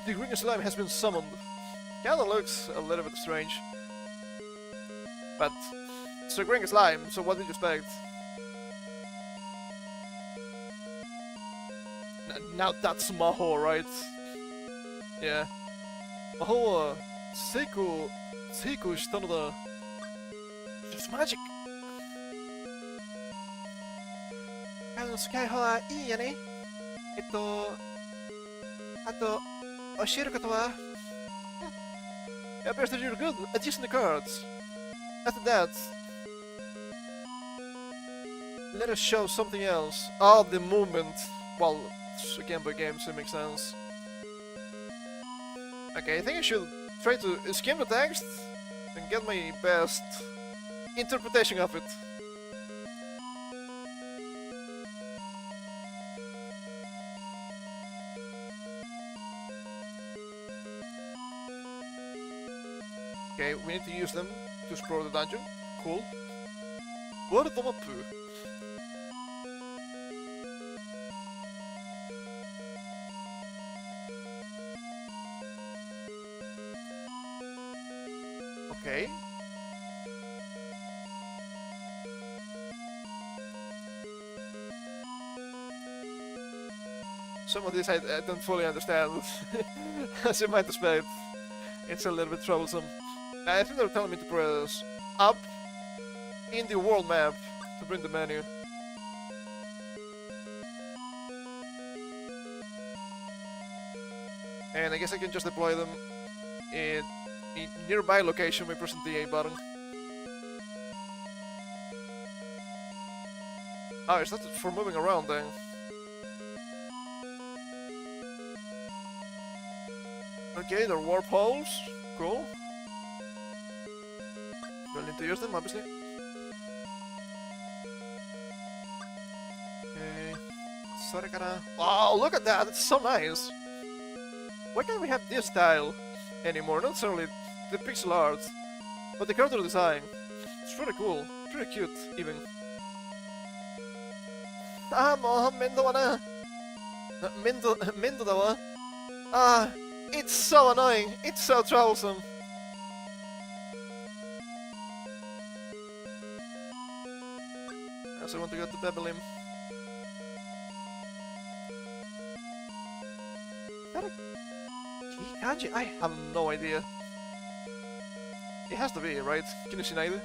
[SPEAKER 1] The green slime has been summoned. Kinda looks a little bit strange. But it's a green slime, so what did you expect? Now that's Maho, right? Yeah. Maho wa Seiko shita no da. It's magic. スカイホはいいよね。あと、教えることは It appears that you're good at using the cards. After that, let us show something else. Oh, the movement. Well, it's a Game Boy game, so it makes sense. Okay, I think I should try to skim the text and get my best interpretation of it. Okay, we need to use them to explore the dungeon. Cool. Word of a poo. Okay. Some of this I don't fully understand, as you might expect. It's a little bit troublesome. I think they're telling me to press up in the world map to bring the menu. And I guess I can just deploy them in a nearby location by pressing the A button. Oh, it's not for moving around then. Okay, they're warp holes. Cool. We'll need to use them, obviously. Okay. Wow, look at that! It's so nice! Why can't we have this style anymore? Not necessarily the pixel art, but the character design. It's really cool. Pretty cute, even. Ah, mo, mendo wa na. Mendo da wa. Ah, it's so annoying. It's so troublesome. I also want to go to Bebelim. Is that a key kanji? I have no idea. It has to be, right? Can you see neither?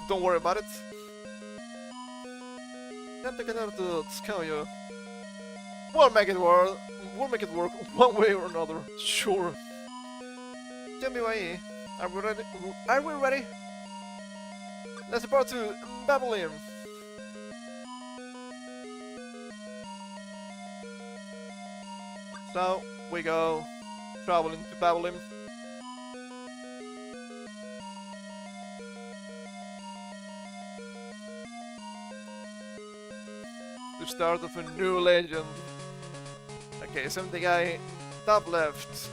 [SPEAKER 1] Don't worry about it. We'll make it work. We'll make it work one way or another. Sure. Jembiwai, are we ready? Are we ready? Let's depart to Babylon. So we go traveling to Babylon. The start of a new legend. Okay, some the guy top left.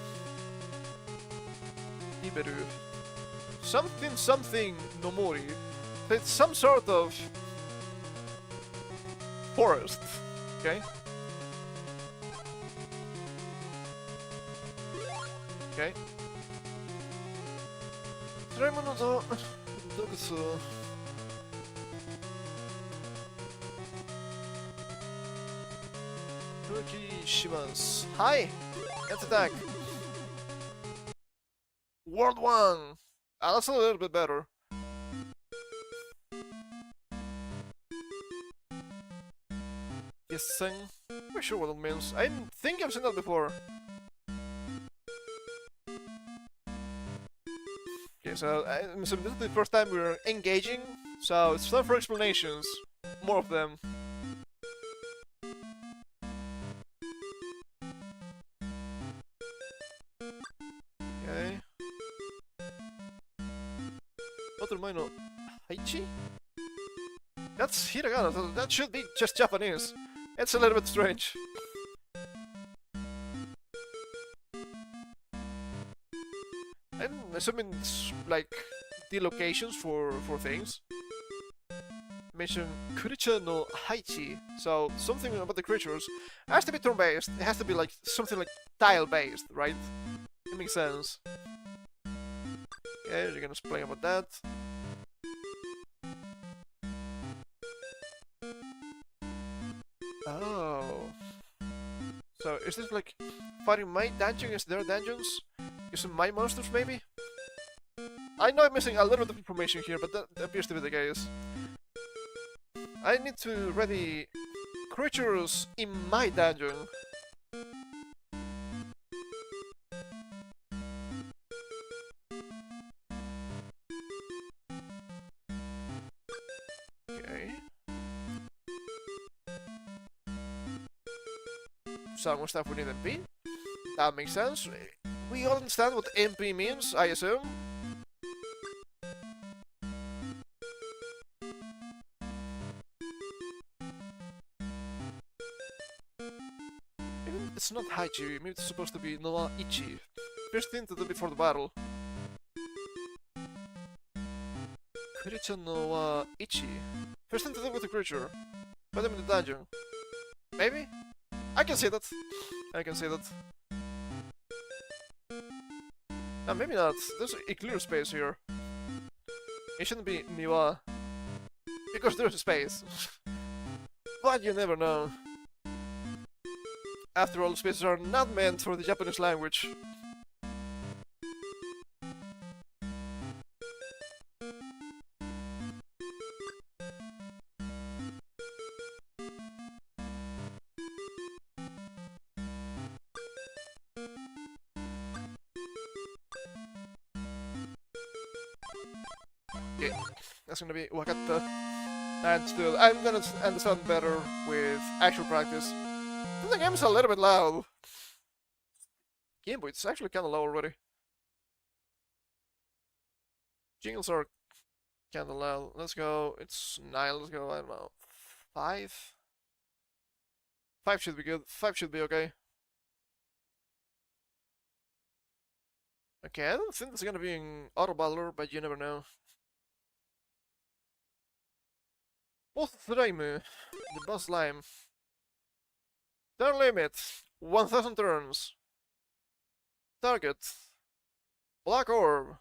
[SPEAKER 1] Iberu. Something Nomori. It's some sort of forest. Okay. Okay. Shimas. Hi! Let's attack! World 1! Ah, that's a little bit better. Yes, thing. I'm not sure what it means. I think I've seen that before. Okay, so I'm assuming this is the first time we're engaging, so it's time for explanations. More of them. Okay. Other Haichi? That's hiragana, so that should be just Japanese. It's a little bit strange. I'm assuming it's like the locations for things. Mention creature no Haichi, so something about the creatures. It has to be turn-based, it has to be like something like tile-based, right? It makes sense. Okay, you're gonna explain about that. Oh. So, is this like fighting my dungeon against their dungeons? Using my monsters, maybe? I know I'm missing a little bit of information here, but that appears to be the case. I need to ready creatures in my dungeon. Okay. Some stuff we need MP. That makes sense. We all understand what MP means, I assume. Maybe it's not Haichi, maybe it's supposed to be Noa Ichi. First thing to do before the battle. Kuricha no Ichi. First thing to do with the creature. Put them in the dungeon. Maybe? I can see that. I can see that. Maybe not. There's a clear space here. It shouldn't be Niwa. Because there's a space. But you never know. After all, spaces are not meant for the Japanese language. Okay, that's gonna be Wakata. And still, I'm gonna understand better with actual practice. The game is a little bit loud. Game Boy, it's actually kinda low already. Jingles are kinda loud. Let's go, it's 9, let's go, I don't know, 5? 5 should be good, 5 should be okay. Okay, I don't think this is gonna be an auto battler, but you never know. Both Raimu, the boss slime. Turn limit, 1000 turns. Target, black orb.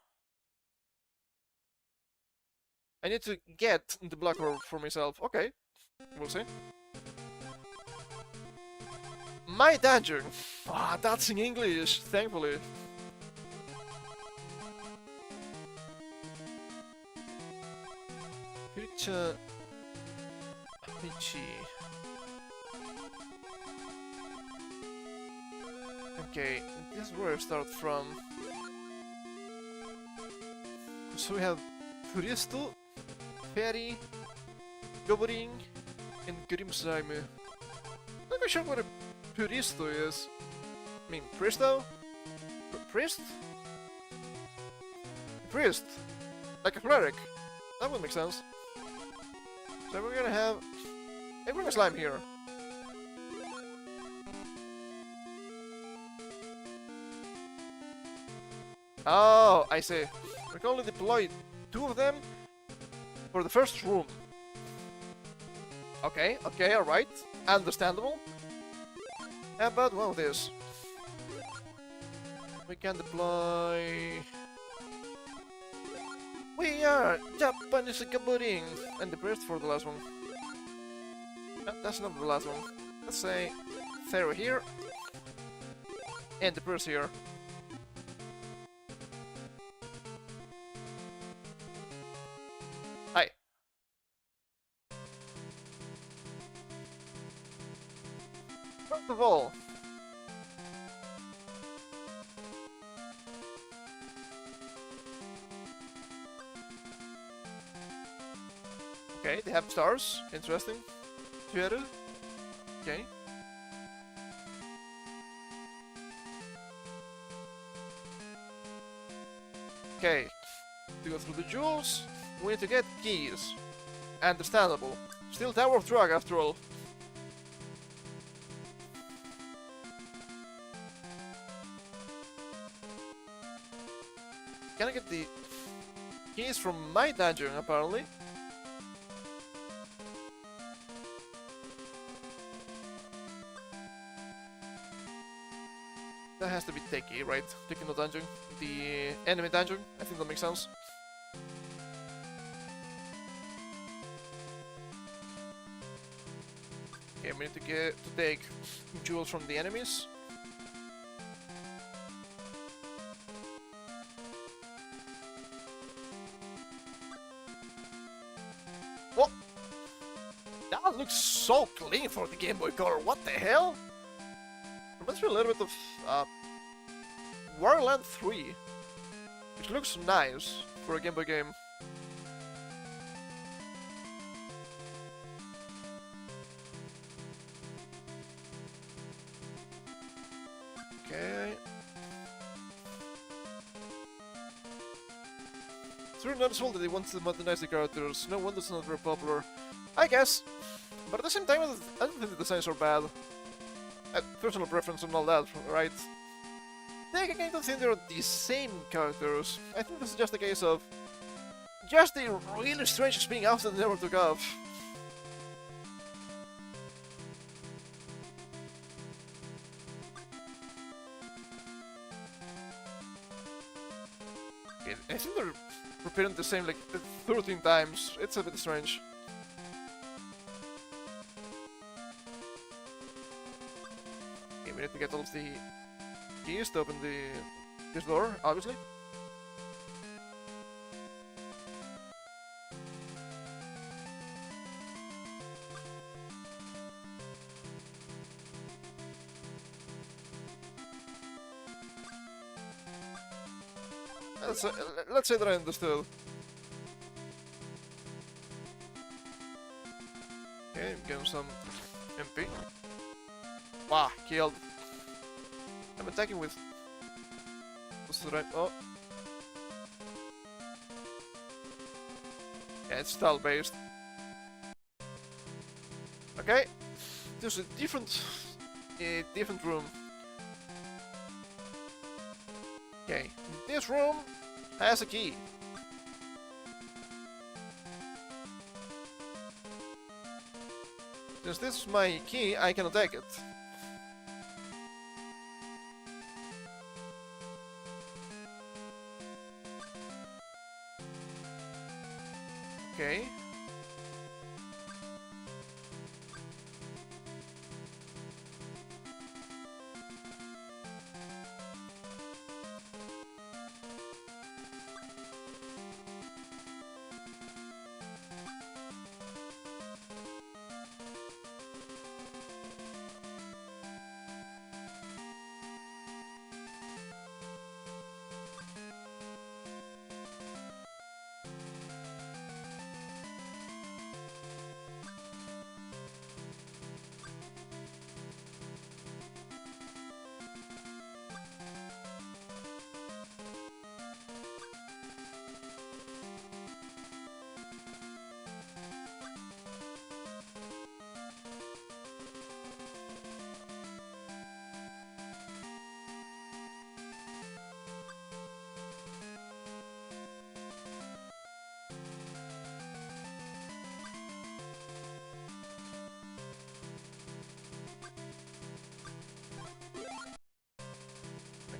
[SPEAKER 1] I need to get the black orb for myself. Okay, we'll see. My dungeon. Ah, that's in English, thankfully. Kuricha Ichi. Okay, this is where I start from. So we have Furisto, Fairy, Goblin, and Grimsraimu. Not quite sure what a Puristo is. I mean, Pristo? Priest? Priest! Like a cleric. That would make sense. So we're gonna have a Green Slime here. Oh, I see. We can only deploy 2 of them for the first room. Okay, okay, alright. Understandable. How about one of this? We can deploy... We are Japanese Gaburin! And the burst for the last one. No, that's not the last one. Let's say Pharaoh here. And the burst here. Hi. First of all, okay, they have stars. Interesting. Together. Okay. Okay. To go through the jewels, we need to get keys. Understandable. Still Tower of Druaga after all. Can I get the keys from my dungeon, apparently? That has to be Teki, right? Taking the dungeon. The enemy dungeon. I think that makes sense. Okay, we need to take jewels from the enemies. What? That looks so clean for the Game Boy Color. What the hell? Reminds me a little bit of Warland 3, which looks nice for a Game Boy game. Okay. It's really noticeable that they want to modernize the characters. No wonder it's not very popular. I guess. But at the same time, I don't think the designs are bad. Personal preference and all that, right? I don't think they're the same characters. I think this is just a case of just the really strange spinning out that never took off. Okay, I think they're repeating the same like 13 times. It's a bit strange. Okay, we need to get all of the keys to open this door, obviously. Let's say that I understood. Okay, I'm getting some MP. Wow, killed. I'm attacking with... What's the right... Oh. Yeah, it's style based. Okay. There's a different room. Okay, this room has a key. Since this is my key, I cannot take it. Okay.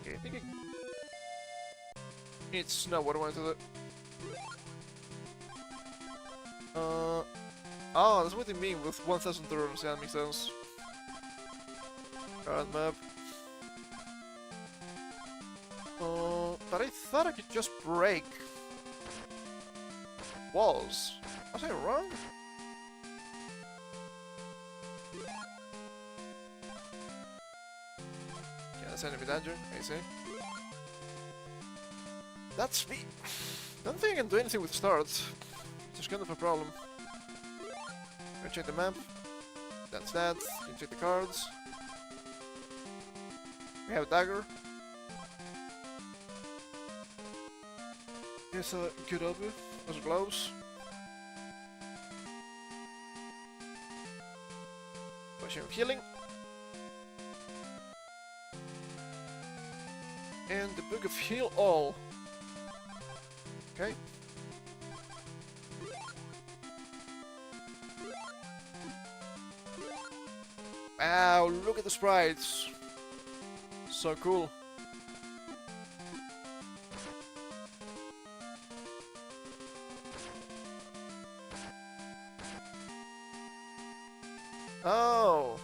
[SPEAKER 1] Okay, I think it's not what I wanted to do. Oh, that's what they mean with 1000 turns, yeah, that makes sense. Card map. But I thought I could just break walls. Was I wrong? Yeah, that's enemy danger, I see. That's me. Don't think I can do anything with starts. It's kind of a problem. I'll check the map. That's that. You can check the cards. We have a dagger. Here's a good obi. Those gloves. Potion of healing. And the Book of Heal All. Okay. Wow, look at the sprites. So cool. Oh,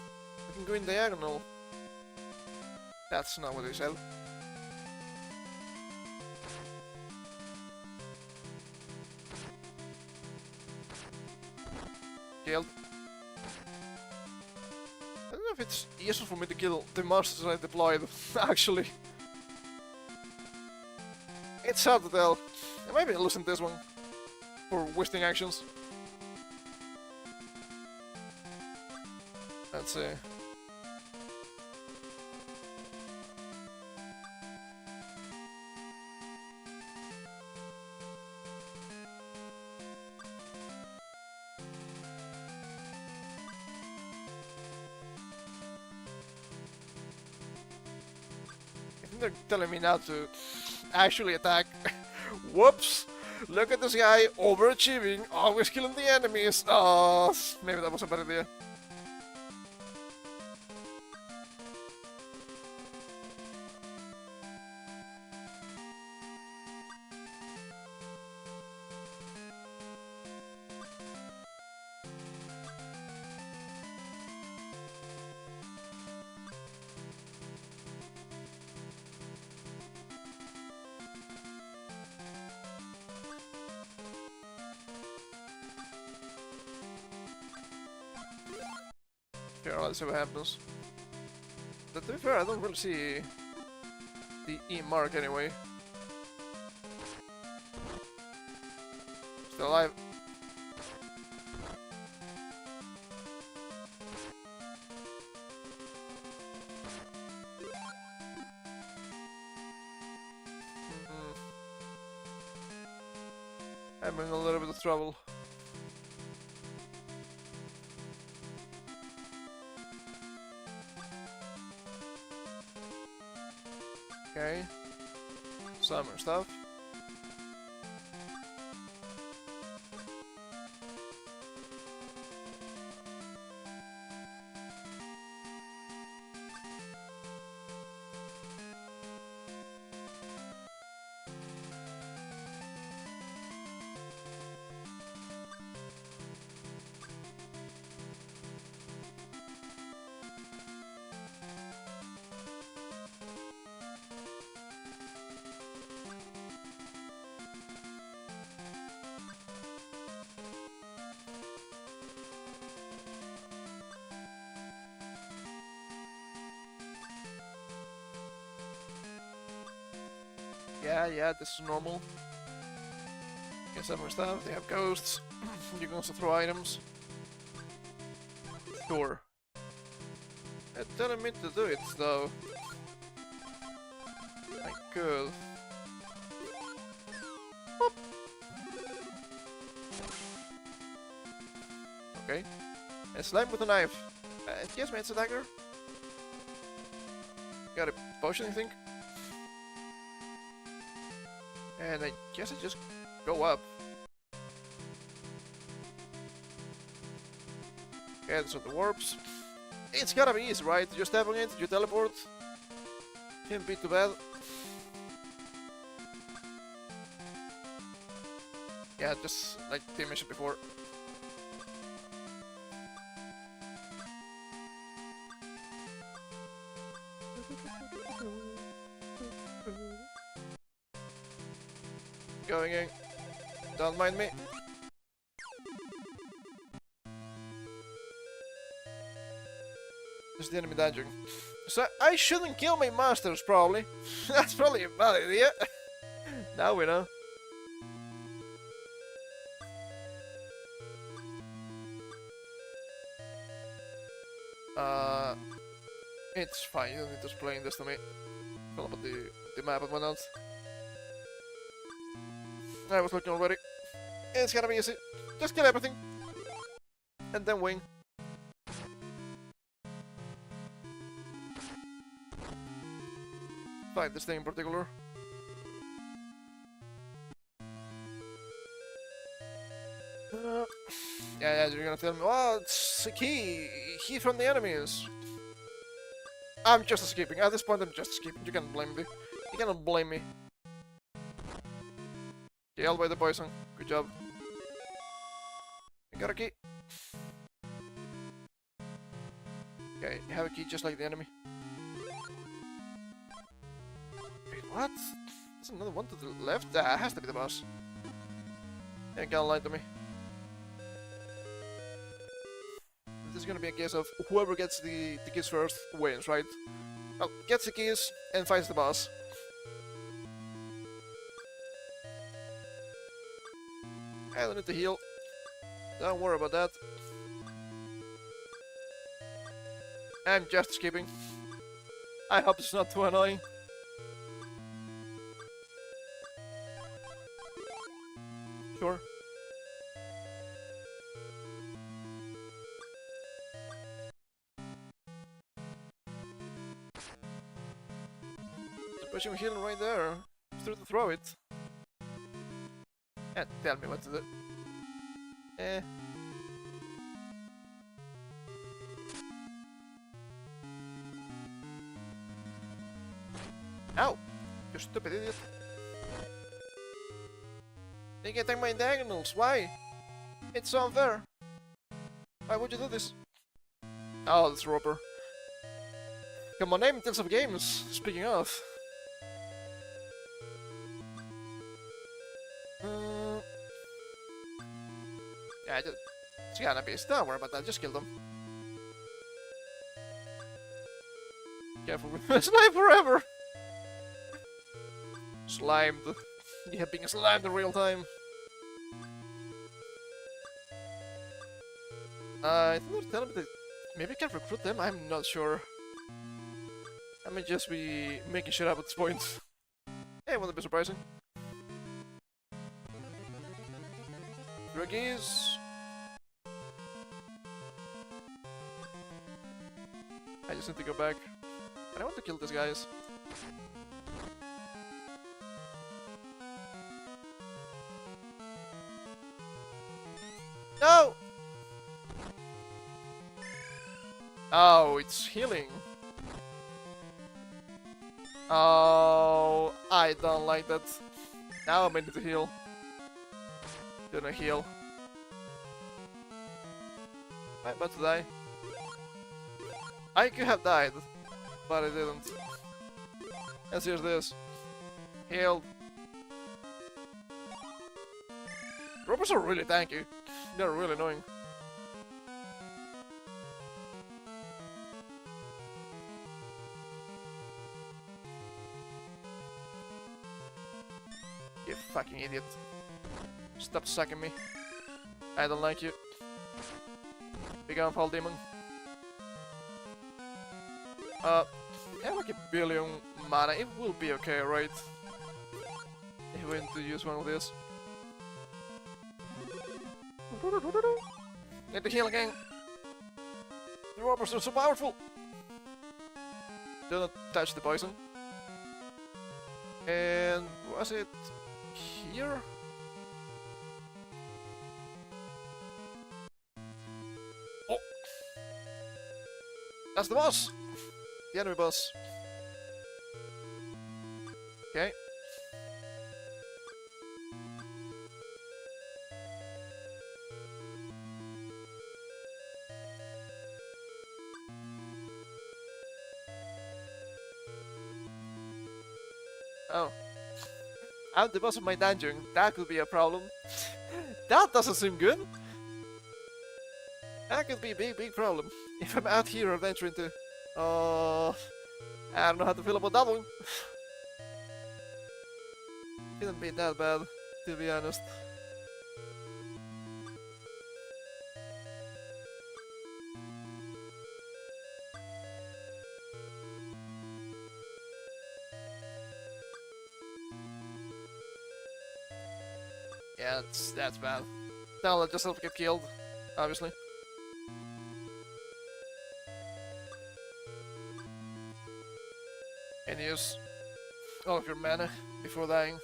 [SPEAKER 1] we can go in diagonal. That's not what they said. Killed. I don't know if it's easier for me to kill the monsters I deployed, actually. It's hard to tell. I might be losing this one for wasting actions. Let's see. I think they're telling me now to actually attack. Whoops! Look at this guy overachieving, always killing the enemies. Oh, maybe that was a bad idea. Okay, let's see what happens. But to be fair, I don't really see the E mark anyway. Still alive. I'm in a little bit of trouble. Okay. Summer stuff. Yeah, this is normal. Get some more stuff, they have ghosts. You can also throw items. Sure. It didn't mean to do it, though. I could. Boop. Okay. A slime with a knife. Yes, man, it's a dagger. Got a potion, I think. And I guess I just go up. Okay, so the warps. It's gotta be easy, right? Just tap on it, you teleport. Can't be too bad. Yeah, just like the mission before. Going in. Don't mind me. There's the enemy dodging. So I shouldn't kill my masters, probably. That's probably a bad idea. Now we know. It's fine, you don't need to explain this to me. All about the map and whatnot. I was looking already. It's gonna be easy. Just kill everything. And then wing. Fight this thing in particular. Yeah, you're gonna tell me, oh, it's a key from the enemies. I'm just escaping. At this point, I'm just escaping. You can't blame me. You cannot blame me. Killed by the poison. Good job. I got a key. Okay, you have a key just like the enemy. Wait, what? There's another one to the left? That has to be the boss. Yeah, can't lie to me. This is gonna be a case of whoever gets the keys first wins, right? Well, gets the keys and fights the boss. I don't need to heal. Don't worry about that. I'm just escaping. I hope it's not too annoying. Sure. Pushing healing right there. Through to throw it. Tell me what to do. Eh. Ow! You stupid idiot. They can take my diagonals. Why? It's so unfair. Why would you do this? Oh, that's Roper. Come on, name in terms of games. Speaking of. Yeah, it's gonna be. Don't worry about that. Just kill them. Careful with slime forever. Slimed. Yeah, being slimed in real time. I think they're telling me that maybe I can recruit them. I'm not sure. I may just be making shit up at this point. Hey, wouldn't be surprising. Druggies. I just need to go back. And I want to kill these guys. No! Oh, it's healing. Oh, I don't like that. Now I'm ready to heal. Gonna heal. I'm about to die. I could have died, but I didn't. And here's this. Healed. Robots are really tanky. They're really annoying. You fucking idiot. Stop sucking me. I don't like you. Big on fall demon. I have like 1 billion mana. It will be okay, right? If we need to use one of this. Need to heal again. The robbers are so powerful. Do not touch the poison. And was it here? Oh! That's the boss! The enemy boss. Okay. Oh. I'm the boss of my dungeon. That could be a problem. That doesn't seem good. That could be a big problem. If I'm out here adventuring to... I don't know how to feel about that one. Couldn't be that bad, to be honest. Yeah, that's bad. Don't let yourself get killed, obviously. And use all of your mana before dying.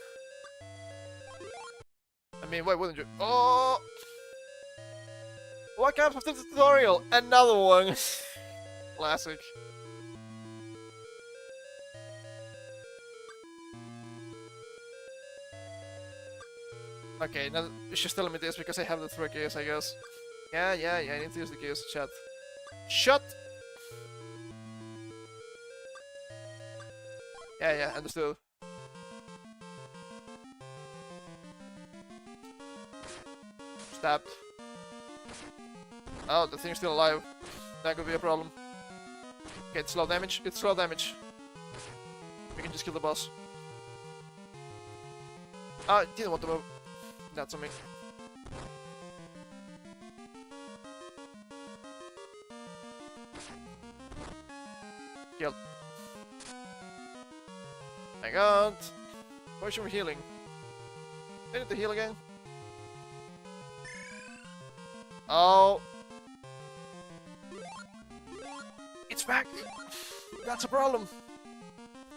[SPEAKER 1] I mean, why wouldn't you? Oh! What comes after the tutorial? Another one! Classic. Okay, now she's telling me this because I have the 3 keys, I guess. Yeah, I need to use the keys, chat. Shut! Yeah, understood. Stabbed. Oh, the thing's still alive. That could be a problem. Okay, it's slow damage. It's slow damage. We can just kill the boss. Oh, it didn't want to move. That's on me. Killed. My god. Why should we healing? I need to heal again. Oh. It's back. That's a problem.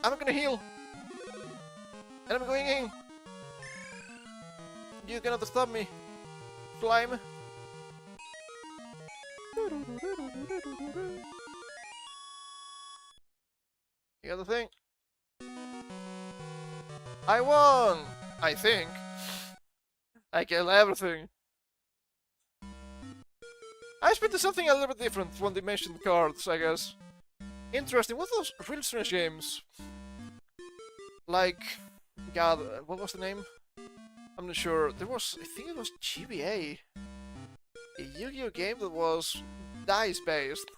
[SPEAKER 1] I'm gonna heal. And I'm going in. You cannot stop me, slime. You got the thing? I won! I think. I kill everything. I expected something a little bit different when they mentioned cards, I guess. Interesting, what are those really strange games? Like, God, what was the name? I'm not sure. There was, I think it was GBA. A Yu-Gi-Oh game that was dice-based.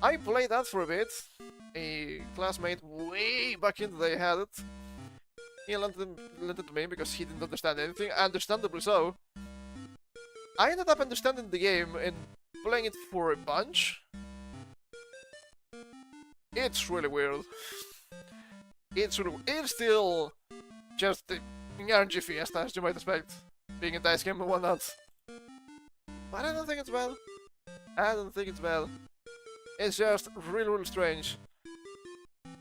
[SPEAKER 1] I played that for a bit. A classmate way back in the day had it. He lent it to me because he didn't understand anything, understandably so. I ended up understanding the game and playing it for a bunch. It's really weird. It's still just the RNG fiesta, as you might expect, being a dice game and whatnot. But I don't think it's bad. I don't think it's bad. It's just really strange.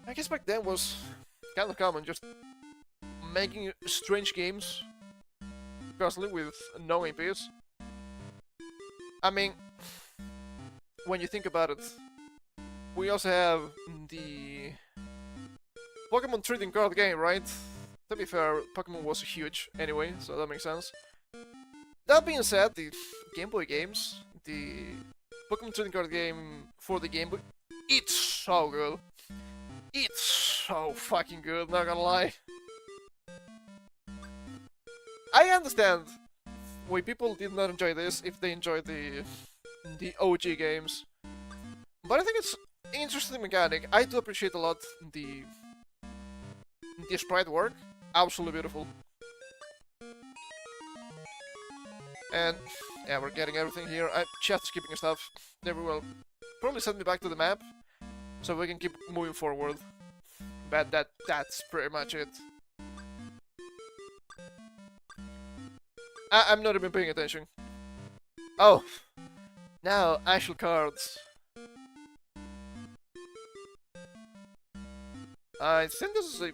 [SPEAKER 1] I guess back then was kind of common, just making strange games constantly with no APs. I mean, when you think about it, we also have the Pokemon trading card game, right? To be fair, Pokemon was huge anyway, so that makes sense. That being said, the Game Boy games, the Pokemon trading card game for the Game Boy, it's so good. It's so fucking good, not gonna lie. I understand why people did not enjoy this if they enjoyed the OG games. But I think it's an interesting mechanic. I do appreciate a lot the sprite work. Absolutely beautiful. And yeah, we're getting everything here. I'm just skipping stuff. They will probably send me back to the map so we can keep moving forward. But that's pretty much it. I'm not even paying attention. Oh, now actual cards. I think this is a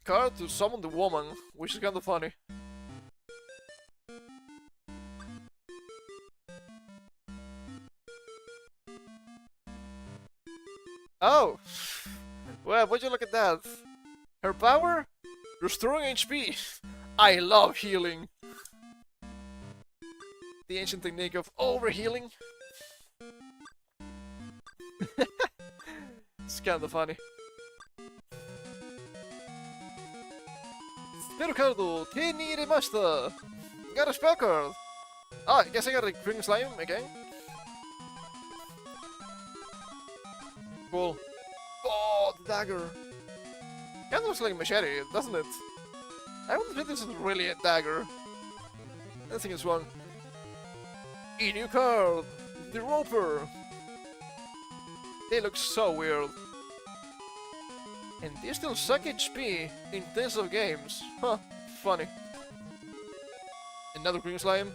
[SPEAKER 1] card to summon the woman, which is kind of funny. Oh! Well, would you look at that? Her power? Restoring HP! I love healing! The ancient technique of overhealing. It's kinda funny. Spell card, teniremashita! Got a spell card! Ah, I guess I got a green slime again. Cool. Oh, the dagger! Kinda looks like a machete, doesn't it? I don't think this is really a dagger. I think it's wrong. A new card! The Roper! They look so weird. And they still suck HP in tens of games. Huh, funny. Another green slime.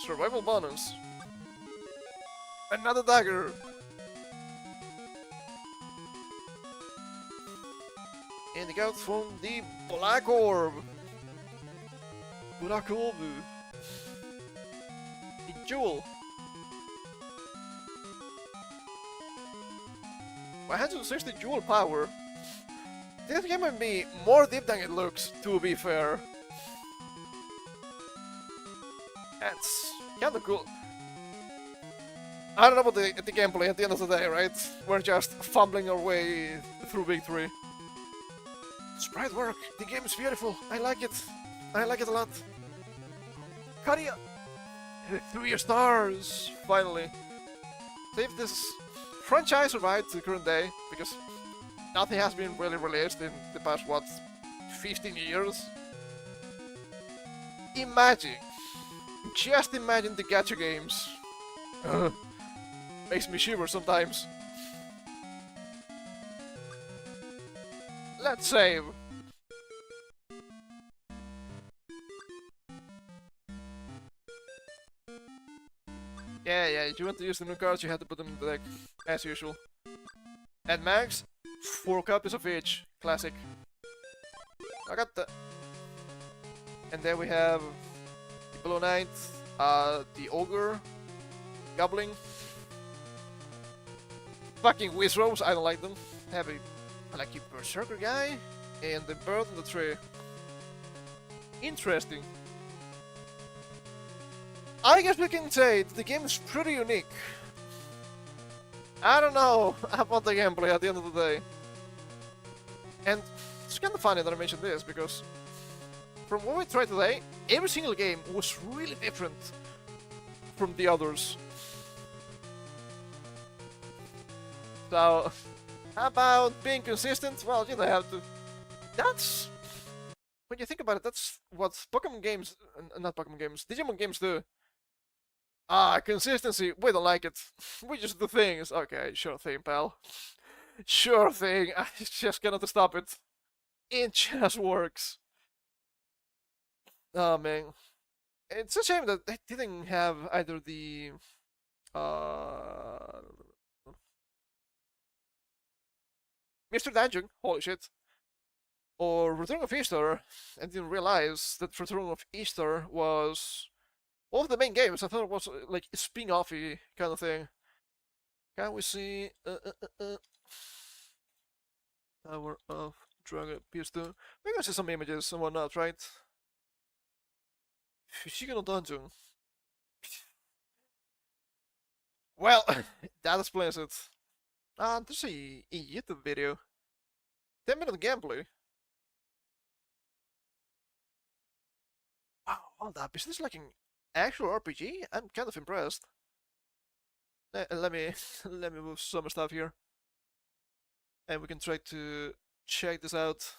[SPEAKER 1] Survival bonus. Another dagger. And they got from the Black Orb. Black Orb. The Jewel. 160 Jewel power. This game might be more deep than it looks, to be fair. That's kinda cool. I don't know about the gameplay at the end of the day, right? We're just fumbling our way through victory. Sprite work! The game is beautiful! I like it! I like it a lot! Karia! 3 stars! Finally. So if this franchise survived to the current day, because nothing has been really released in the past, what, 15 years? Imagine! Just imagine the gacha games. Makes me shiver sometimes. Let's save. Yeah, if you want to use the new cards, you have to put them in the deck, as usual. And Max, 4 copies of each. Classic. I got the... And then we have the Below Knight, the Ogre, Goblin, fucking Wizards, I don't like them. I like the Berserker guy, and the Bird on the Tree. Interesting. I guess we can say the game is pretty unique. I don't know about the gameplay at the end of the day. And it's kind of funny that I mentioned this, because from what we tried today, every single game was really different from the others. So, about being consistent, well, you don't have to. That's... When you think about it, that's what Pokemon games, not Pokemon games, Digimon games do. Consistency, we don't like it. We just do things. Okay, sure thing, pal. Sure thing, I just cannot stop it. It just works. Oh man. It's a shame that they didn't have either the... Mr. Dungeon, holy shit. Or Return of Easter, and didn't realize that Return of Easter was one of the main games. I thought it was like a spin-offy kind of thing. Can we see... Tower of Druaga PS2. We're gonna see some images and whatnot, right? Fushigano Dungeon. Well, that explains it. There's a YouTube video. 10-minute gameplay. Wow, hold up. Is this like an actual RPG? I'm kind of impressed. Let me move some stuff here. And we can try to check this out.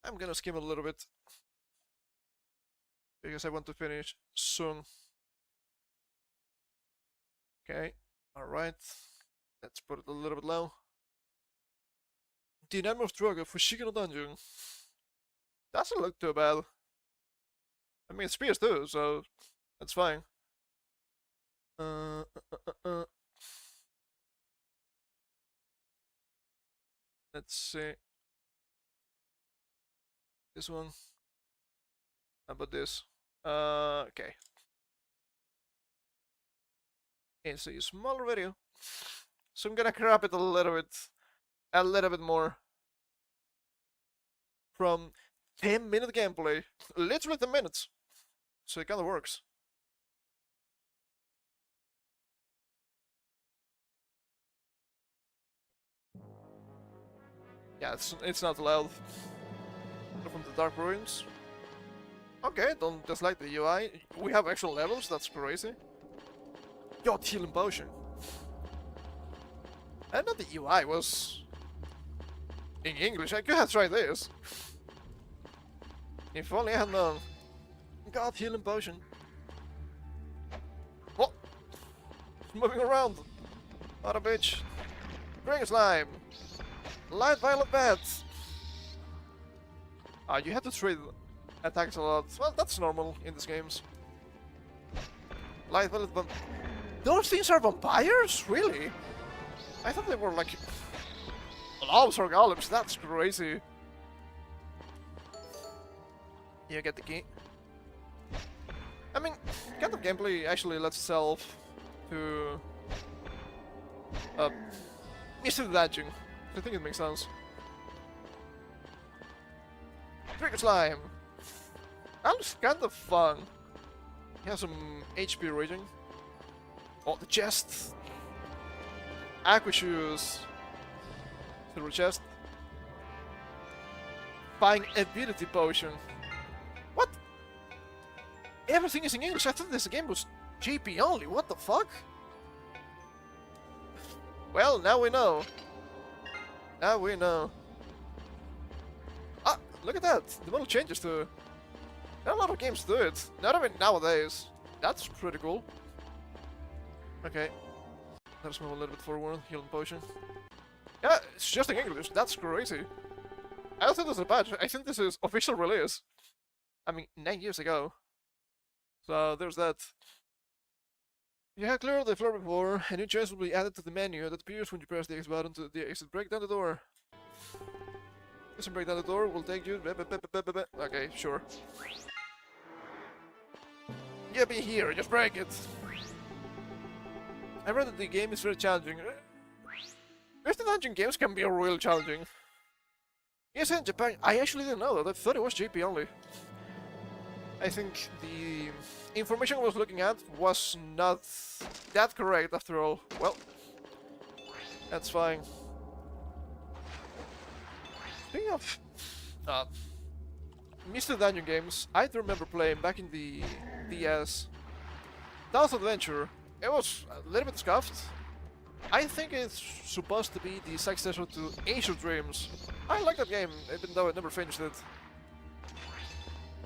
[SPEAKER 1] I'm gonna skim it a little bit, because I want to finish soon. Okay, alright. Let's put it a little bit low. The Name of Druaga for Fushigano Dungeon. Doesn't look too bad. I mean, it's PS2, so that's fine. Let's see. This one. How about this? Okay. It's a smaller video, so I'm gonna crop it a little bit more. From 10-minute gameplay, literally 10 minutes. So it kinda works. Yeah, it's not loud. From the Dark Ruins. Okay, don't dislike the UI. We have actual levels, that's crazy. God, healing potion. I know the UI was in English. I could have tried this. If only I had known. God, healing potion. What? Moving around. What a bitch. Ring slime. Light violet bats. You have to trade attacks a lot. Well, that's normal in these games. Light violet vampires. Those things are vampires? Really? I thought they were like globs or golems. That's crazy. You get the key. I mean, kind of gameplay actually lets itself to Mr. Dungeon. I think it makes sense. Trigger slime. That looks kind of fun. He has some HP rating. Oh, the chest. Aqua shoes. Silver chest. Buying ability potion. What? Everything is in English. I thought this game was GP only. What the fuck? Well, now we know. Now we know. Ah, look at that. The model changes too. Not a lot of games do it. Not even nowadays. That's pretty cool. Okay. Let's move a little bit forward. Healing potion. Yeah, it's just in English. That's crazy. I don't think this is a patch. I think this is official release. I mean, 9 years ago. So there's that. You have cleared the floor before. A new choice will be added to the menu that appears when you press the X button to the exit. Break down the door. Just break down the door will take you. Okay, sure. Yeah, be here. Just break it. I read that the game is very challenging. Western dungeon games can be real challenging. Yes, in Japan. I actually didn't know that. I thought it was JP only. I think the information I was looking at was not that correct after all. Well, that's fine. Speaking of Mr. Dungeon games, I do remember playing back in the DS. Dallas Adventure. It was a little bit scuffed. I think it's supposed to be the successor to Ace of Dreams. I like that game, even though I never finished it.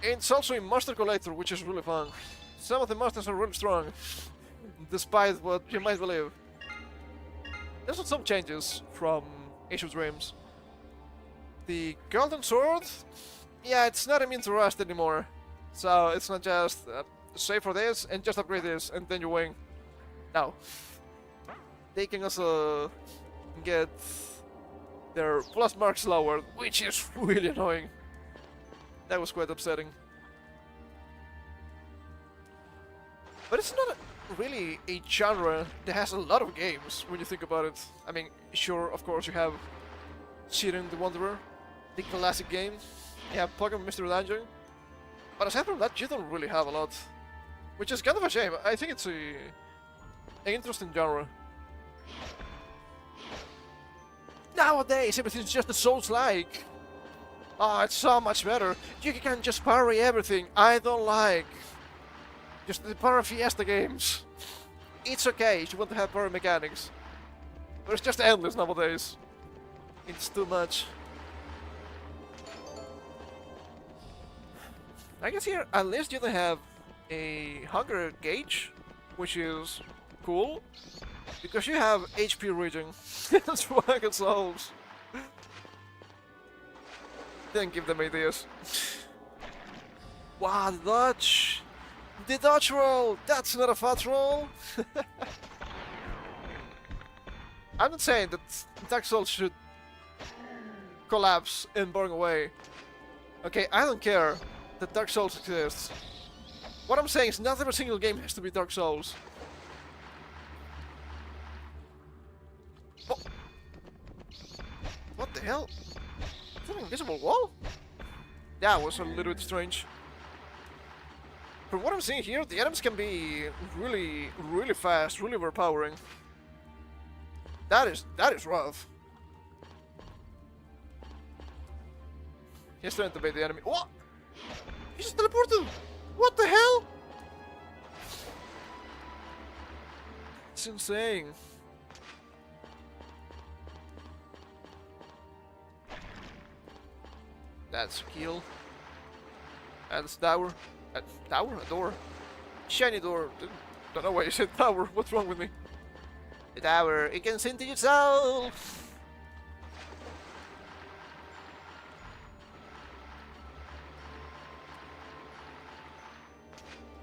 [SPEAKER 1] It's also a monster collector, which is really fun. Some of the monsters are really strong, despite what you might believe. There's some changes from Ace of Dreams. The Golden Sword, yeah, it's not immune to rust anymore. So it's not just save for this and just upgrade this and then you win. No. They can also get their plus marks lowered, which is really annoying. That was quite upsetting. But it's not really a genre that has a lot of games when you think about it. I mean, sure, of course you have Cheating the Wanderer, the classic game. You have Pokemon Mystery Dungeon. But aside from that, you don't really have a lot. Which is kind of a shame. I think it's an interesting genre. Nowadays, everything's just a Souls-like. Oh, it's so much better. You can just parry everything. I don't like just the parry Fiesta games. It's okay if you want to have parry mechanics, but it's just endless nowadays. It's too much. I guess here at least you don't have a hunger gauge, which is cool, because you have HP regen. That's why I get souls. Didn't give them ideas. Wow, the dodge! The dodge roll! That's not a fat roll! I'm not saying that Dark Souls should collapse and burn away. Okay, I don't care that Dark Souls exists. What I'm saying is not every single game has to be Dark Souls. Oh. What the hell? Is that an invisible wall? That was a little bit strange. From what I'm seeing here, the items can be really, really fast, really overpowering. That is rough. He's trying to bait the enemy. What? He just teleported! What the hell? It's insane. That's a kill. That's tower. Tower? A door? Shiny door. Don't know why you said tower. What's wrong with me? The tower. It can send to your soul.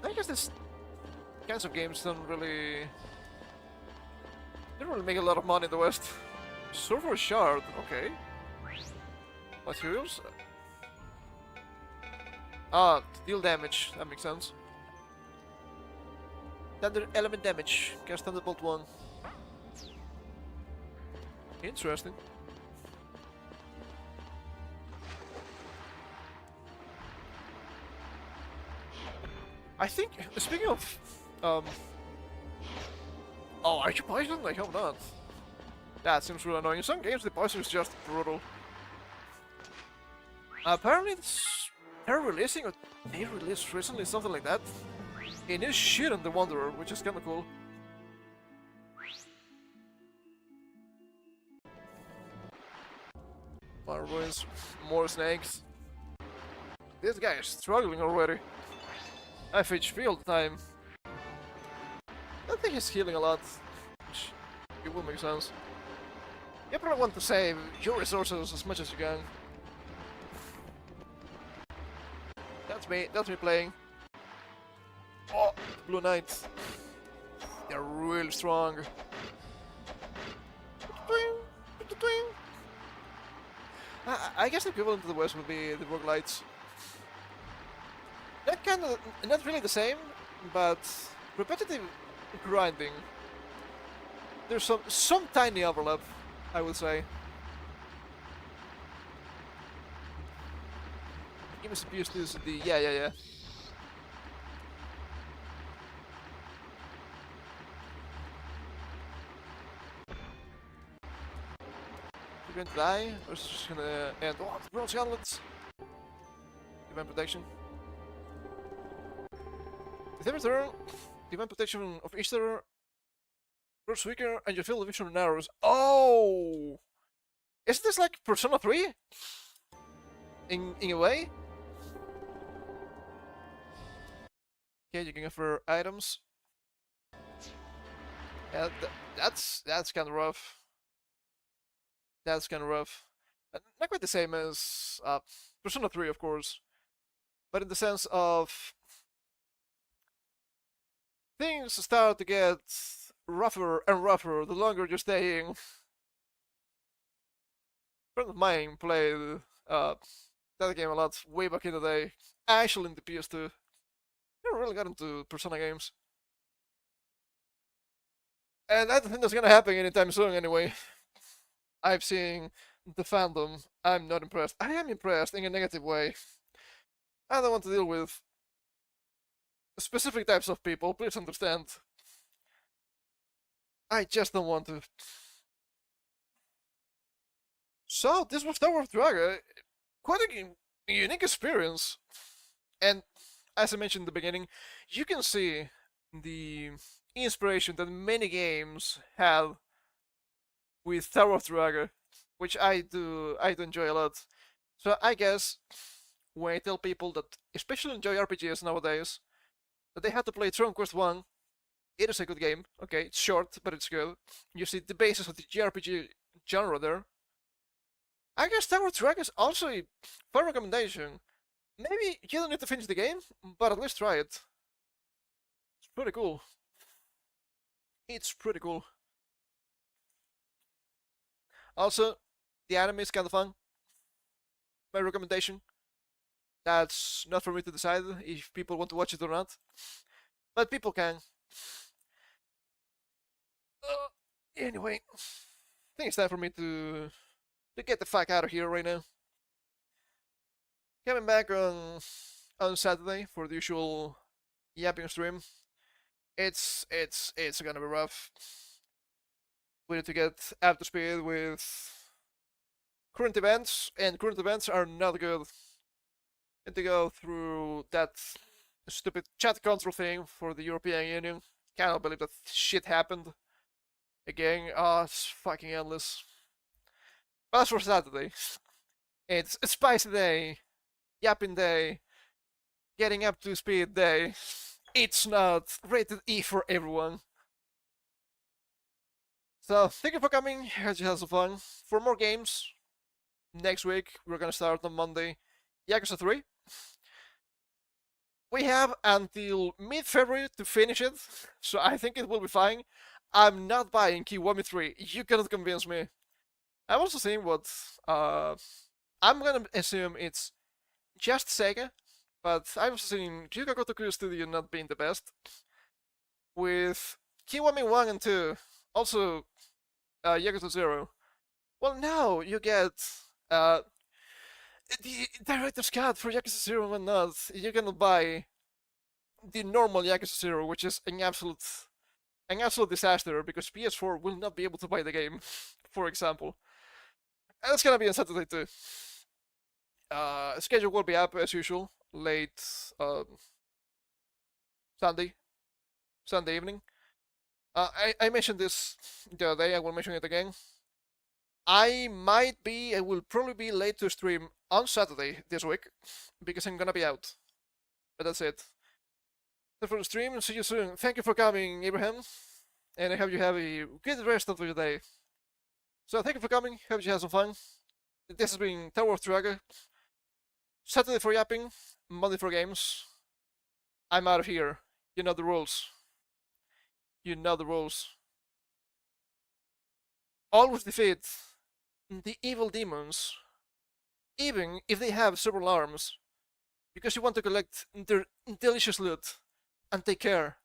[SPEAKER 1] I guess this kinds of games don't really make a lot of money in the West. Server shard. Okay. Materials. Ah, deal damage. That makes sense. Thunder element damage. Cast Thunderbolt 1. Interesting. I think, speaking of, oh, are you poisoned? I hope not. That seems really annoying. In some games, the poison is just brutal. Apparently, they're releasing, or they released recently something like that. A new shit on the Wanderer, which is kinda cool. More ruins, more snakes. This guy is struggling already. I have HP all the time. I think he's healing a lot, which it would make sense. You probably want to save your resources as much as you can. That's me playing. Oh, Blue Knight. They're really strong. I guess the equivalent to the West would be the roguelites. Not really the same, but repetitive grinding. There's some tiny overlap, I would say. Give me some use to the yeah. We're going to die, or is it just gonna end? Oh, the bronze gauntlets! Divine protection. With every turn, divine protection of each turn grows weaker and your field of vision narrows. Oh! Isn't this like Persona 3? In a way? Okay, you can go for items. Yeah, that's kind of rough. That's kind of rough. Not quite the same as Persona 3, of course, but in the sense of things start to get rougher and rougher the longer you're staying. A friend of mine played that game a lot way back in the day, actually in the PS2. Never really got into Persona games. And I don't think that's gonna happen anytime soon anyway. I've seen the fandom. I'm not impressed. I am impressed in a negative way. I don't want to deal with specific types of people, please understand. I just don't want to. So, this was Tower of Druaga. Quite a unique experience. And, as I mentioned in the beginning, you can see the inspiration that many games have with Tower of Druaga, which I do enjoy a lot. So I guess when I tell people that especially enjoy RPGs nowadays, that they have to play Tron Quest 1, it is a good game. Okay, it's short, but it's good. You see the basis of the JRPG genre there. I guess Tower of Druaga is also a fun recommendation. Maybe you don't need to finish the game, but at least try it. It's pretty cool. It's pretty cool. Also, the anime is kind of fun. My recommendation. That's not for me to decide if people want to watch it or not. But people can. Anyway, I think it's time for me to get the fuck out of here right now. Coming back on Saturday for the usual yapping stream. It's gonna be rough. We need to get up to speed with current events, and current events are not good. And to go through that stupid chat control thing for the European Union. Cannot believe that shit happened. Again, it's fucking endless. But that's for Saturday. It's a spicy day, yapping day, getting up to speed day. It's not rated E for everyone. So, thank you for coming. Hope you had some fun. For more games, next week we're gonna start on Monday, Yakuza 3. We have until mid-February to finish it, so I think it will be fine. I'm not buying Kiwami 3. You cannot convince me. I'm also seeing what I'm gonna assume it's just Sega, but I'm also seeing Ryuga Gotoku Studio not being the best. With Kiwami 1 and 2, also Yakuza 0. Well, now you get the director's cut for Yakuza 0 and not. You cannot buy the normal Yakuza 0, which is an absolute disaster because PS4 will not be able to buy the game, for example. And it's gonna be on Saturday too. Schedule will be up as usual, late Sunday evening. I mentioned this the other day, I will mention it again. I will probably be late to stream on Saturday this week because I'm gonna be out. But that's it. That's for the stream. See you soon. Thank you for coming, Abraham. And I hope you have a good rest of your day. So thank you for coming. Hope you have some fun. This has been Tower of Druaga. Saturday for yapping, Monday for games. I'm out of here. You know the rules. You know the rules. Always defeat the evil demons, even if they have several arms, because you want to collect their delicious loot and take care